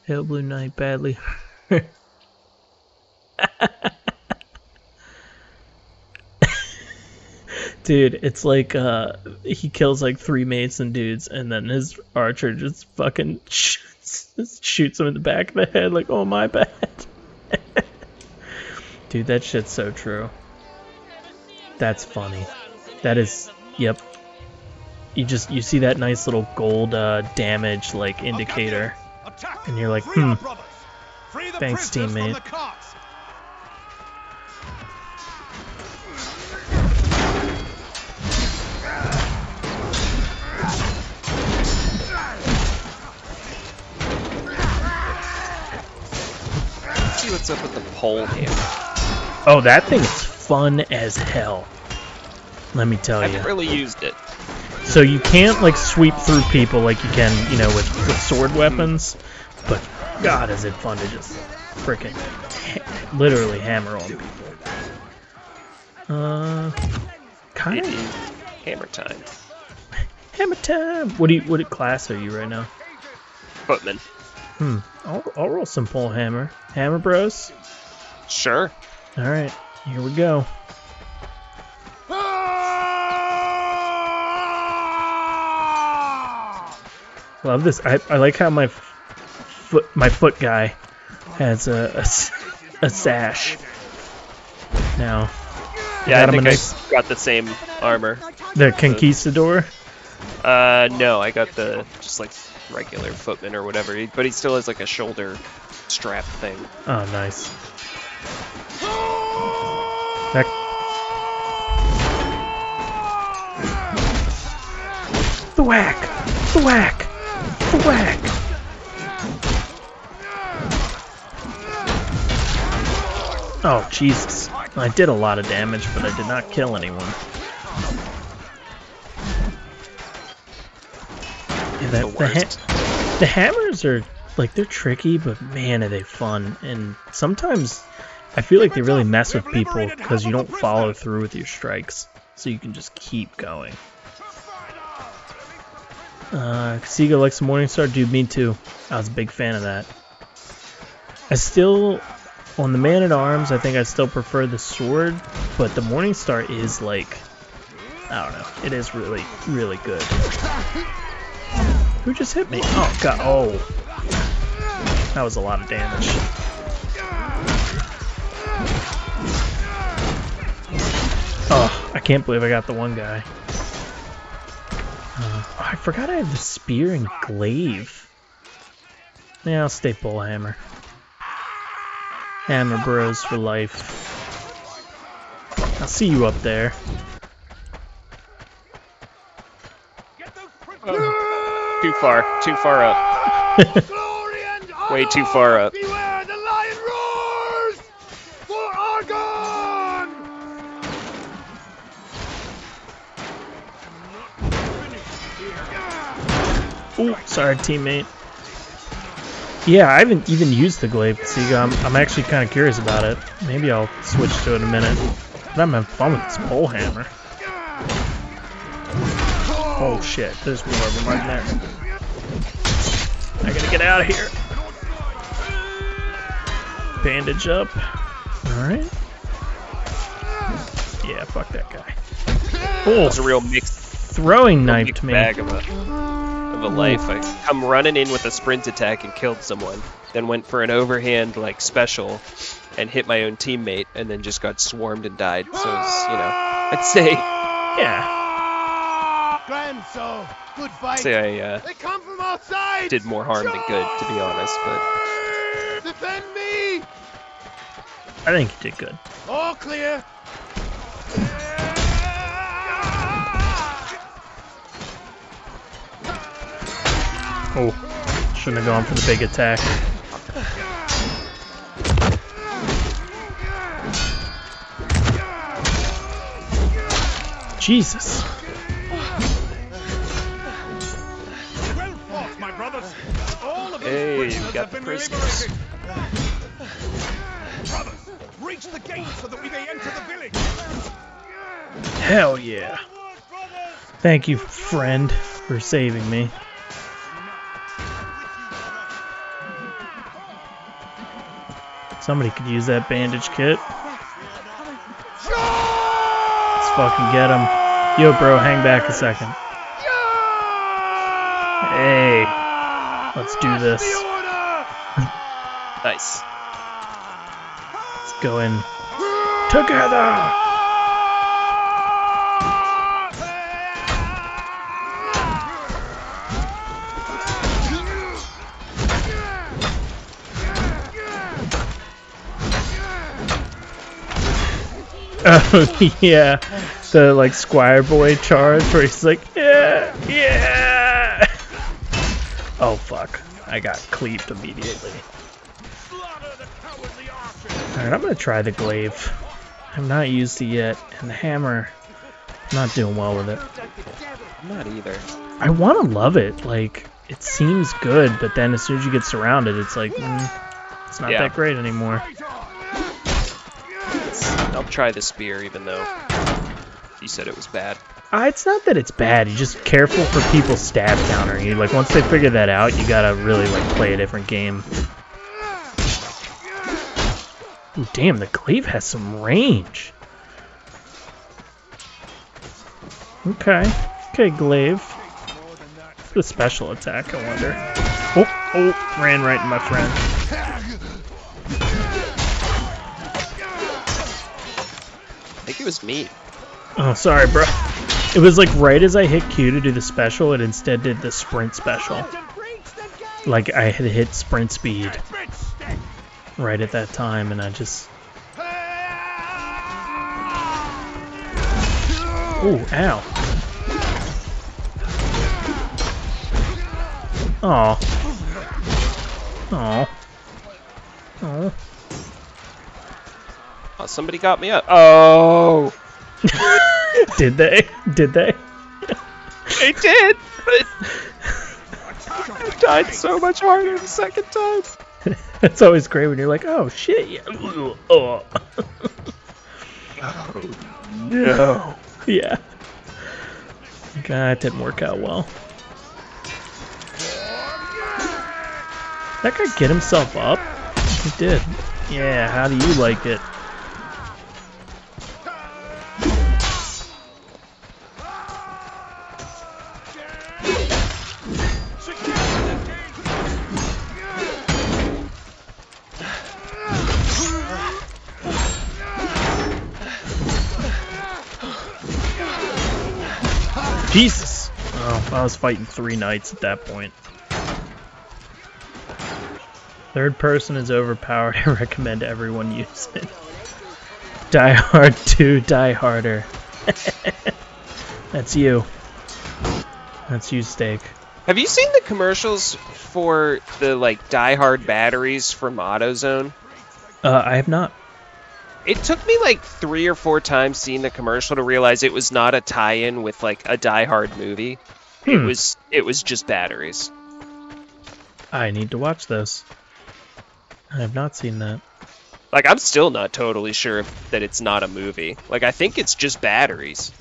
Hail Blue Knight badly. Dude, it's like he kills like 3 Mason dudes and then his archer just fucking shoots him in the back of the head like, oh my bad. Dude, that shit's so true. That's funny. That is, yep. You see that nice little gold damage like indicator and you're like, thanks teammate. See what's up with the pole hammer. Oh, that thing is fun as hell. Let me tell you. I haven't really used it. So you can't like sweep through people like you can, you know, with sword weapons, but God, is it fun to just frickin' literally hammer on people. Kind It of is hammer time. hammer time. What class are you right now? Footman. I'll roll some pole hammer. Hammer bros. Sure. All right, here we go. Love this. I like how my foot guy has a sash. Now. Yeah, I think I got the same armor. The Conquistador. No, I got the just like regular footman or whatever. But he still has like a shoulder strap thing. Oh, nice. The whack! The whack! The whack! Oh, Jesus. I did a lot of damage, but I did not kill anyone. Yeah, the hammers are, like, they're tricky, but man, are they fun. And sometimes I feel like they really mess with people because you don't follow through with your strikes. So you can just keep going. Kasiga likes the Morningstar. Dude, me too. I was a big fan of that. On the Man-at-Arms, I think I still prefer the sword, but the Morningstar is like, I don't know, it is really, really good. Who just hit me? Oh, God, oh. That was a lot of damage. Oh, I can't believe I got the one guy. I forgot I have the spear and glaive. Yeah, I'll stay bullhammer. Hammer bros for life. I'll see you up there. Oh, too far up. Way too far up. Beware, the lion roars for Argon! Ooh, sorry, teammate. Yeah, I haven't even used the glaive. See, I'm actually kind of curious about it. Maybe I'll switch to it in a minute. But I'm having fun with this pole hammer. Oh shit, there's more of them right there. I gotta get out of here. Bandage up. Alright. Yeah, fuck that guy. Oh, It's a real mixed throwing knifed me. bag of a life. I come running in with a sprint attack and killed someone, then went for an overhand like special and hit my own teammate, and then just got swarmed and died. So it's, I'd say, Yeah. Granso, good fight. I They come from outside. did more harm than good, to be honest. But Defend me. I think you did good. All clear. Oh, shouldn't have gone for the big attack. Jesus. Well fought, my brothers. All of those Hey, prisoners we got have the been prisoners. liberated. Brothers, reach the gate so that we may enter the village. Hell yeah. Thank you, friend, for saving me. Somebody could use that bandage kit. Let's fucking get him. Yo, bro, hang back a second. Hey, let's do this. nice. Let's go in together. Oh yeah, the like Squire Boy charge where he's like, yeah, yeah. Oh fuck, I got cleaved immediately. Alright, I'm gonna try the glaive. I've not used it yet, and the hammer, I'm not doing well with it. I'm not either. I want to love it, like, it seems good, but then as soon as you get surrounded, it's like, it's not that great anymore. I'll try the spear, even though you said it was bad. It's not that it's bad, you're just careful for people's stab countering you. Like, once they figure that out, you gotta really, like, play a different game. Ooh, damn, the glaive has some range. Okay. Okay, glaive. The special attack, I wonder. Oh, ran right in my friend. I think it was me. Oh, sorry, bro. It was like right as I hit Q to do the special, it instead did the sprint special. Like I had hit sprint speed right at that time, and I just... Ooh, ow. Aw. Aw. Aw. Oh, somebody got me up. Oh! Did they? Did they? They did! But I died so much harder the second time. It's always great when you're like, oh shit, yeah. Oh. No. Yeah. That didn't work out well. That guy get himself up? He did. Yeah, how do you like it? Jesus! Oh, I was fighting 3 knights at that point. Third person is overpowered. I recommend everyone use it. Die Hard 2, Die Harder. That's you. That's you, Steak. Have you seen the commercials for the like Die Hard batteries from AutoZone? I have not. It took me like 3 or 4 times seeing the commercial to realize it was not a tie-in with like a Die Hard movie. It was just batteries. I need to watch this. I have not seen that. Like, I'm still not totally sure that it's not a movie. Like, I think it's just batteries.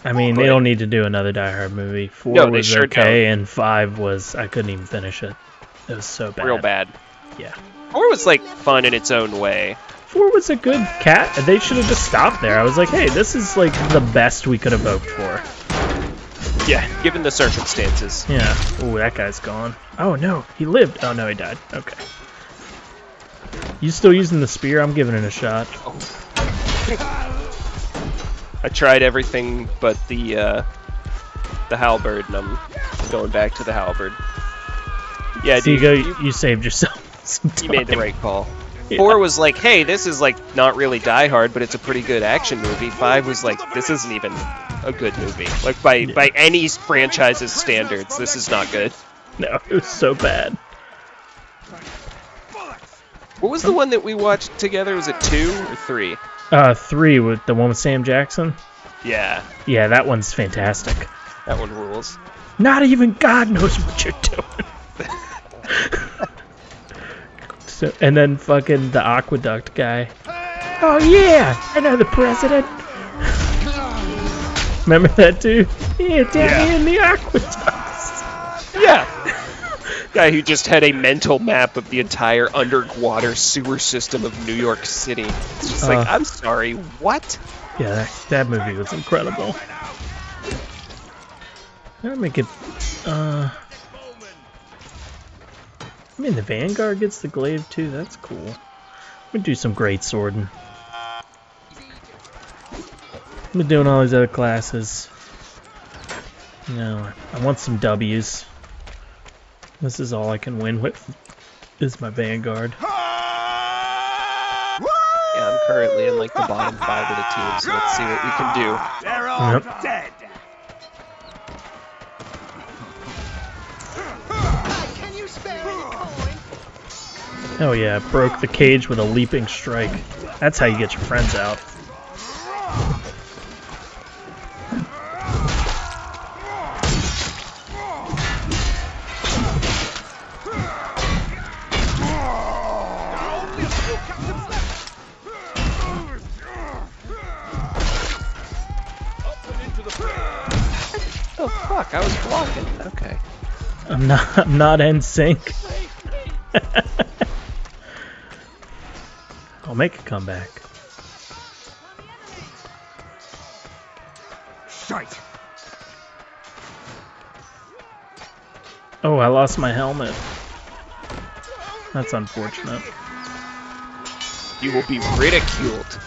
I mean, they don't need to do another Die Hard movie. 4 No, they was sure okay, and 5 was... I couldn't even finish it. It was so bad. Real bad. Yeah. 4 was, like, fun in its own way. 4 was a good cat. They should have just stopped there. I was like, hey, this is, like, the best we could have hoped for. Yeah, given the circumstances. Yeah. Ooh, that guy's gone. Oh, no. He lived. Oh, no, he died. Okay. You still using the spear? I'm giving it a shot. I tried everything but the halberd, and I'm going back to the halberd. Yeah, So dude, you saved yourself some time. you made the right call. Yeah. 4 was like, hey, this is like not really Die Hard, but it's a pretty good action movie. 5 was like, this isn't even a good movie. Like by any franchise's standards, this is not good. No, it was so bad. What was the one that we watched together? Was it 2 or 3? 3 with the one with Sam Jackson. Yeah, Yeah, that one's fantastic. that one rules. Not even God knows what you're doing. So, and then fucking the aqueduct guy. Oh yeah, I know the president. Remember that too? Yeah, down here in the aqueducts. Yeah. Guy who just had a mental map of the entire underwater sewer system of New York City. It's just like, I'm sorry, what? Yeah, that movie was incredible. Gotta make it. I mean, the Vanguard gets the glaive too. That's cool. I'm gonna do some great swording. I've been doing all these other classes. You know, I want some W's. This is all I can win with. Is my Vanguard. Yeah, I'm currently in like the bottom 5 of the team, so let's see what we can do. They're all Yep. dead. Oh yeah, broke the cage with a leaping strike. That's how you get your friends out. Oh fuck, I was blocking. Okay. I'm not in sync. I'll make a comeback. Shite. Oh, I lost my helmet. That's unfortunate. You will be ridiculed.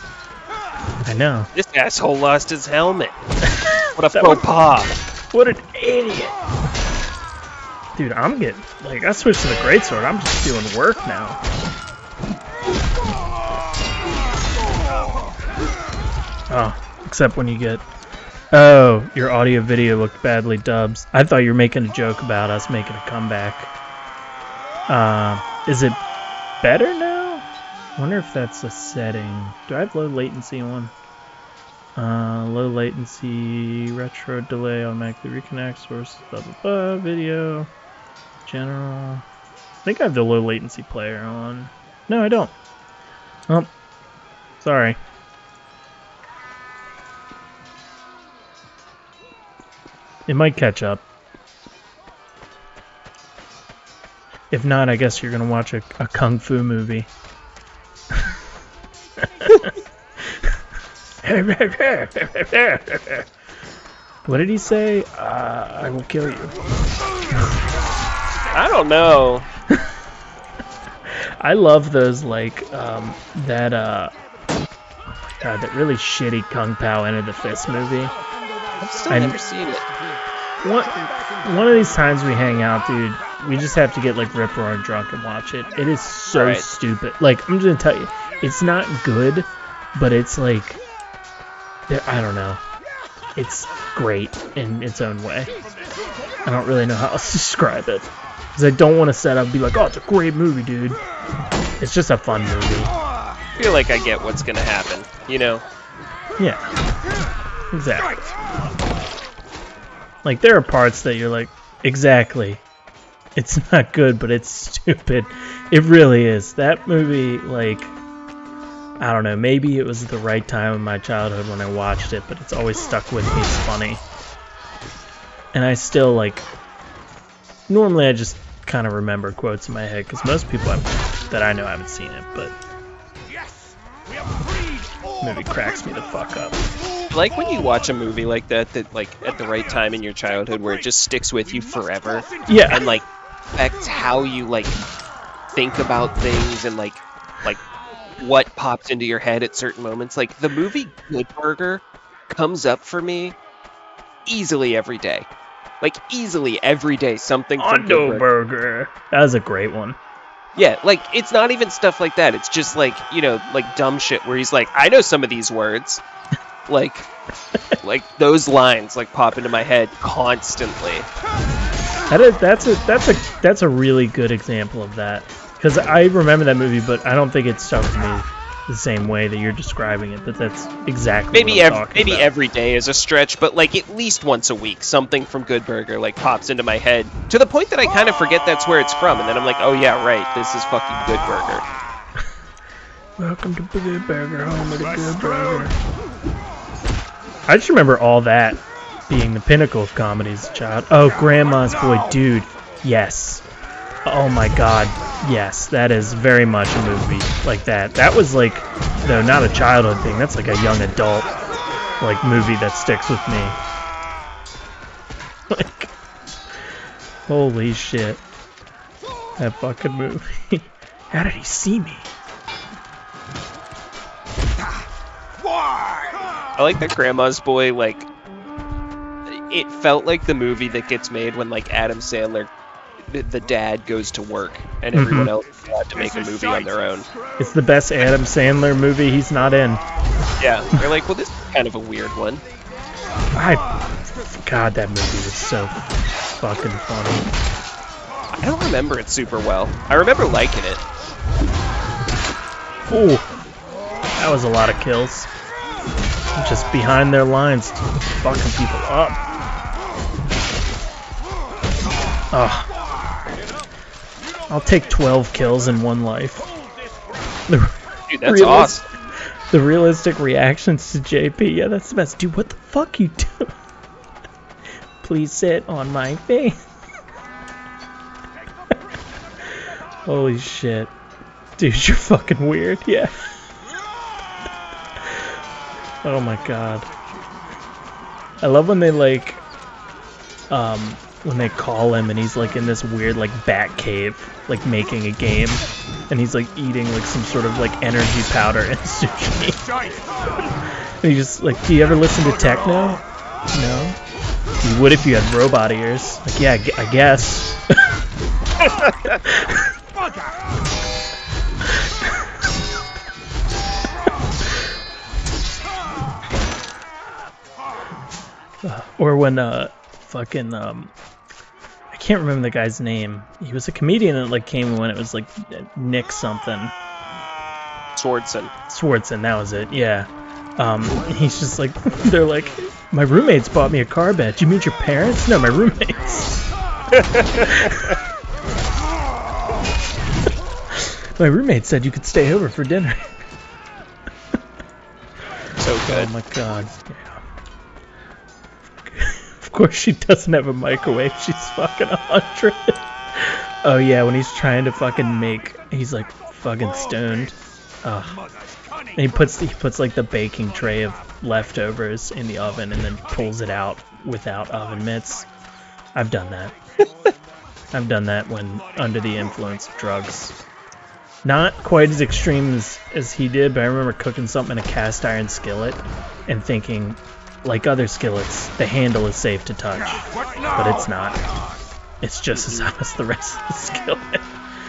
I know. This asshole lost his helmet. What a That faux pas. What an idiot! Dude, I'm getting like I switched to the greatsword. I'm just doing work now. Oh, except when you get. Oh, your audio video looked badly dubbed. I thought you were making a joke about us making a comeback. Is it better now? I wonder if that's a setting. Do I have low latency on? Low latency, retro delay, automatically reconnect, sources, blah blah blah, video, general. I think I have the low latency player on. No, I don't. Oh, sorry. It might catch up. If not, I guess you're gonna watch a kung fu movie. What did he say? I will kill you. I don't know. I love those, like, that really shitty Kung Pao Enter the Fist movie. I've still never seen it. One of these times we hang out, dude, we just have to get, like, rip-roaring drunk and watch it. It is so stupid. Like, I'm just gonna tell you, it's not good, but it's, like, I don't know. It's great in its own way. I don't really know how else to describe it. Because I don't want to set up and be like, oh, it's a great movie, dude. It's just a fun movie. I feel like I get what's gonna happen, you know? Yeah. Exactly. Like, there are parts that you're like, exactly. It's not good, but it's stupid. It really is. That movie, like, I don't know, maybe it was the right time in my childhood when I watched it, but it's always stuck with me. It's funny. And I still, like, normally I just kind of remember quotes in my head, because most people that I know haven't seen it, but movie cracks me the fuck up. Like when you watch a movie like that, like at the right time in your childhood, where it just sticks with you forever. Yeah. And like affects how you like think about things and like what pops into your head at certain moments. Like the movie Good Burger comes up for me easily every day. Like easily every day something from Good Burger. That was a great one. Yeah, like it's not even stuff like that. It's just like, you know, like dumb shit where he's like, I know some of these words. like those lines like pop into my head constantly. That's a really good example of that. Because I remember that movie, but I don't think it stuck to me the same way that you're describing it. But that's exactly what I'm talking about. Every day is a stretch, but like at least once a week, something from Good Burger like pops into my head to the point that I kind of forget that's where it's from, and then I'm like, oh yeah, right, this is fucking Good Burger. Welcome to Good Burger, home of the Good Burger. I just remember all that being the pinnacle of comedy as a child. Oh, Grandma's Boy, dude, yes. Oh my god, yes, that is very much a movie like that. That was like, no, not a childhood thing, that's like a young adult like movie that sticks with me. Like, holy shit. That fucking movie. How did he see me? I like that Grandma's Boy, like, it felt like the movie that gets made when like Adam Sandler, the dad, goes to work and everyone else is allowed to make a movie on their own. It's the best Adam Sandler movie he's not in. Yeah, they're like, well, this is kind of a weird one. God, that movie was so fucking funny. I don't remember it super well. I remember liking it. Ooh, that was a lot of kills. Just behind their lines, fucking people up. Ugh. I'll take 12 kills in one life. Dude, that's awesome. The realistic reactions to JP, yeah, that's the best. Dude, what the fuck you do? Please sit on my face. Holy shit. Dude, you're fucking weird, yeah. Oh my god. I love when they like, when they call him and he's like in this weird like bat cave, like making a game, and he's like eating like some sort of like energy powder and sushi. And he's just like, do you ever listen to techno? No? You would if you had robot ears. Like, yeah, I guess. Or when fucking I can't remember the guy's name. He was a comedian that like came when it was like Nick something. Swardson, that was it. Yeah. He's just like, they're like, my roommates bought me a car bed. Did you meet your parents? No, my roommates. My roommate said you could stay over for dinner. So good. Oh my god. Yeah. Of course she doesn't have a microwave. She's fucking 100. Oh yeah, when he's trying to fucking make, he's like fucking stoned. Ugh. And he puts like the baking tray of leftovers in the oven and then pulls it out without oven mitts. I've done that. I've done that when under the influence of drugs. Not quite as extreme as he did, but I remember cooking something in a cast iron skillet and thinking, like other skillets, the handle is safe to touch, but it's not. It's just as hot as the rest of the skillet.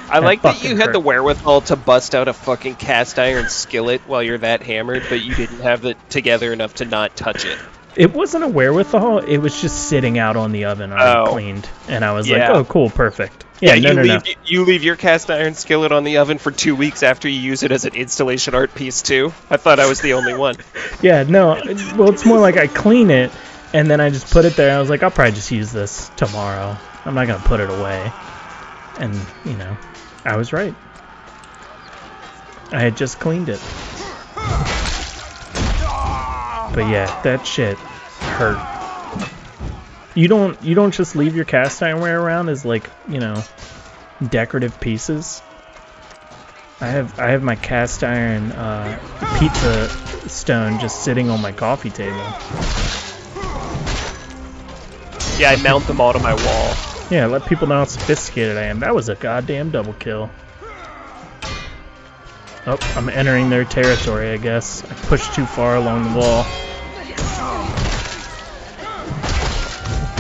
I like that you had the wherewithal to bust out a fucking cast iron skillet while you're that hammered, but you didn't have it together enough to not touch it. It wasn't a wherewithal, it was just sitting out on the oven already cleaned. And I was like, oh, cool, perfect. Yeah, no. You leave your cast iron skillet on the oven for 2 weeks after you use it as an installation art piece, too? I thought I was the only one. Yeah, no, well, it's more like I clean it, and then I just put it there. I was like, I'll probably just use this tomorrow. I'm not going to put it away. And, you know, I was right. I had just cleaned it. But yeah, that shit hurt. You don't just leave your cast ironware around as like, you know, decorative pieces. I have my cast iron pizza stone just sitting on my coffee table. Yeah, I mount them all to my wall. Yeah, let people know how sophisticated I am. That was a goddamn double kill. Oh, I'm entering their territory, I guess. I pushed too far along the wall.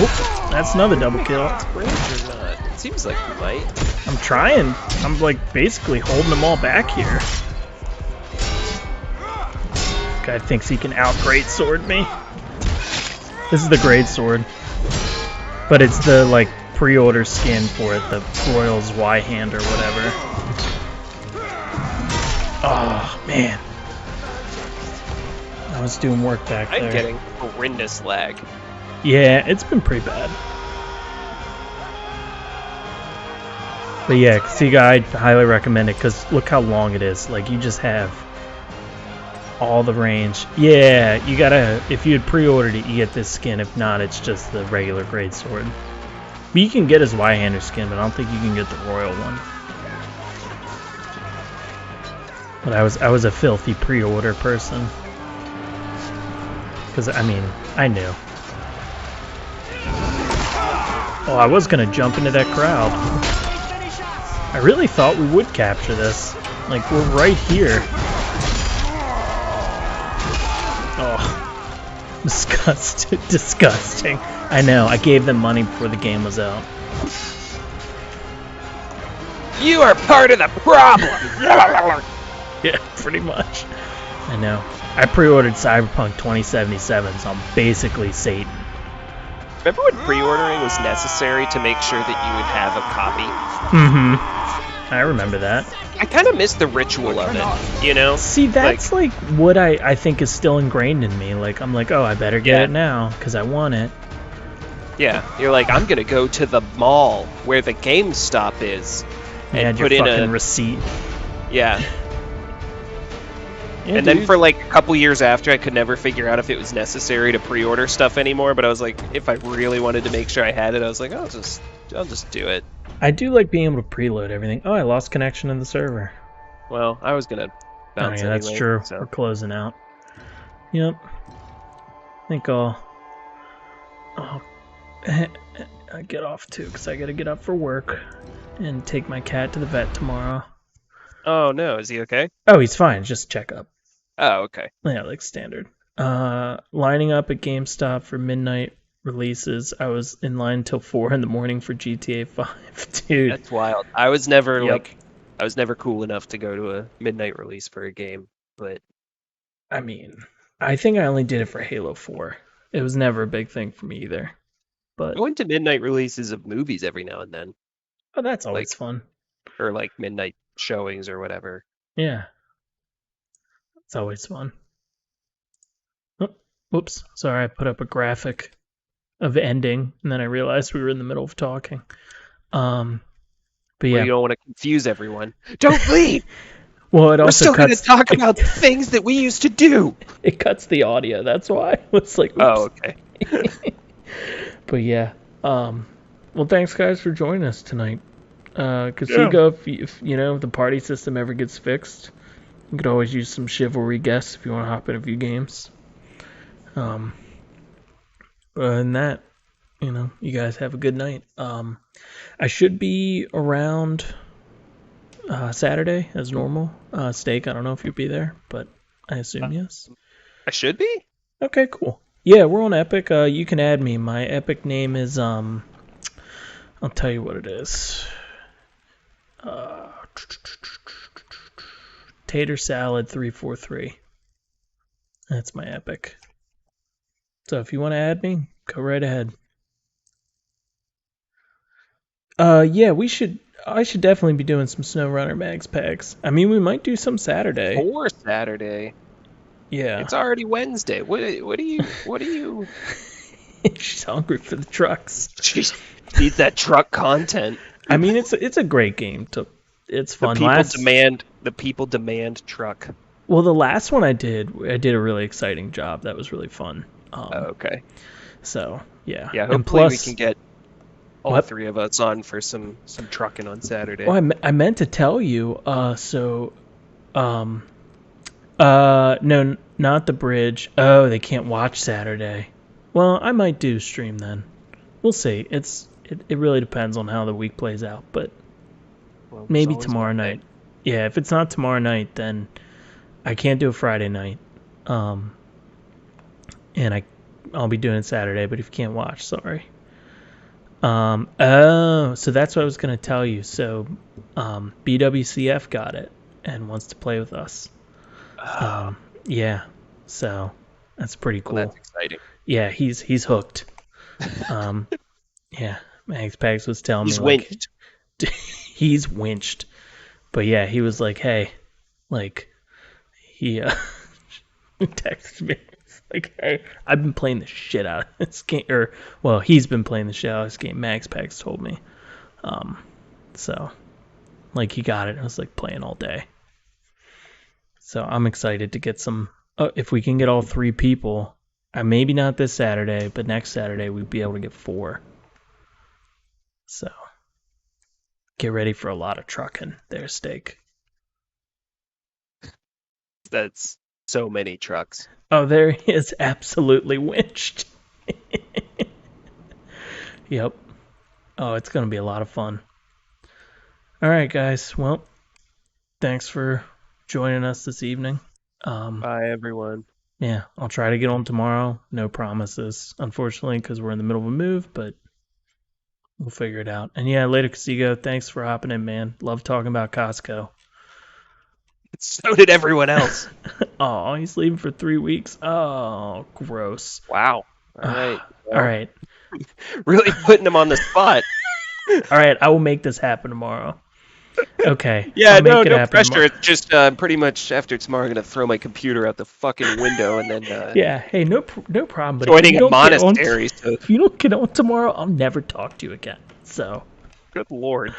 Oh, that's another double kill. Range or not? It seems like you might. I'm trying. I'm like basically holding them all back here. Guy thinks he can out-great sword me. This is the great sword. But it's the like pre-order skin for it, the Royals Y hand or whatever. Oh man. I was doing work back there. I'm getting horrendous lag. Yeah, it's been pretty bad. But yeah, Siga, I highly recommend it because look how long it is. Like, you just have all the range. Yeah, you gotta, if you had pre-ordered it, you get this skin. If not, it's just the regular great sword. But you can get his Y-hander skin, but I don't think you can get the royal one. But I was a filthy pre-order person. Because, I mean, I knew. Oh, I was going to jump into that crowd. I really thought we would capture this. Like, we're right here. Oh. Disgusting. I know, I gave them money before the game was out. You are part of the problem! Yeah, pretty much. I know. I pre-ordered Cyberpunk 2077, so I'm basically Satan. Remember when pre-ordering was necessary to make sure that you would have a copy? Mm-hmm. I remember that. I kind of miss the ritual of it, you know? See, that's like what I think is still ingrained in me. Like, I'm like, oh, I better get it now, because I want it. Yeah, you're like, I'm gonna go to the mall where the GameStop is and put in a receipt. Yeah. Yeah, and then for like a couple years after, I could never figure out if it was necessary to pre-order stuff anymore. But I was like, if I really wanted to make sure I had it, I was like, I'll just do it. I do like being able to preload everything. Oh, I lost connection in the server. Well, I was gonna bounce anyway. That's true. So. We're closing out. Yep. I think I'll get off too, because I gotta get up for work and take my cat to the vet tomorrow. Oh no, is he okay? Oh, he's fine. Just check up. Oh, okay. Yeah, like standard. Lining up at GameStop for midnight releases. I was in line till 4 in the morning for GTA 5, dude. That's wild. I was never I was never cool enough to go to a midnight release for a game, but I mean, I think I only did it for Halo 4. It was never a big thing for me either. But I went to midnight releases of movies every now and then. Oh, that's always fun. Or like midnight showings or whatever. Yeah. It's always fun. Oh, whoops. Sorry, I put up a graphic of ending, and then I realized we were in the middle of talking. But yeah. Well, you don't want to confuse everyone. Don't leave! Well, it also We're still going to talk about things that we used to do! It cuts the audio, that's why. It's like, oops. Oh, okay. But yeah. Well, thanks, guys, for joining us tonight. Kasuga, if you know, if the party system ever gets fixed, You could always use some Chivalry guests if you want to hop in a few games. But other than that, you guys have a good night. I should be around Saturday as normal. Steak, I don't know if you'll be there, but I assume yes. I should be? Okay, cool. Yeah, we're on Epic. You can add me. My Epic name is I'll tell you what it is. Tater Salad 343. That's my Epic. So if you want to add me, go right ahead. Yeah, I should definitely be doing some SnowRunner Mags packs. I mean, we might do some Saturday. Or Saturday. Yeah. It's already Wednesday. What do you? She's hungry for the trucks. She needs that truck content. I mean, it's a great game. It's fun. The people demand truck. Well, the last one I did a really exciting job. That was really fun. Okay. So yeah. Yeah. Hopefully we can get all three of us on for some trucking on Saturday. Oh, I meant to tell you. No, not the bridge. Oh, they can't watch Saturday. Well, I might do stream then. We'll see. It really depends on how the week plays out, but maybe tomorrow night. Yeah, if it's not tomorrow night, then I can't do a Friday night. And I'll be doing it Saturday, but if you can't watch, sorry. So that's what I was going to tell you. So, BWCF got it and wants to play with us. Yeah, so that's pretty cool. Well, that's exciting. Yeah, he's hooked. Yeah, Mags was telling me winched. He's winched. But yeah, he was like, hey, he texted me. Like, hey, I've been playing the shit out of this game. He's been playing the shit out of this game. Mags told me. So, he got it. I was playing all day. So I'm excited to get some. If we can get all 3 people, maybe not this Saturday, but next Saturday we'd be able to get 4. So get ready for a lot of trucking there, Steak. That's so many trucks. Oh, there he is, absolutely winched. Yep. Oh, it's going to be a lot of fun. All right, guys. Well, thanks for joining us this evening. Bye, everyone. Yeah, I'll try to get on tomorrow. No promises, unfortunately, because we're in the middle of a move, but we'll figure it out. And yeah, later, Casigo. Thanks for hopping in, man. Love talking about Costco. So did everyone else. Oh, he's leaving for 3 weeks. Oh, gross. Wow. All right. All right. Really putting him on the spot. All right, I will make this happen tomorrow. Okay. Yeah, no pressure. Tomorrow. It's just pretty much after tomorrow, I'm going to throw my computer out the fucking window and then... yeah, hey, no problem. But joining a monastery. If you don't get on tomorrow, I'll never talk to you again. So... Good Lord.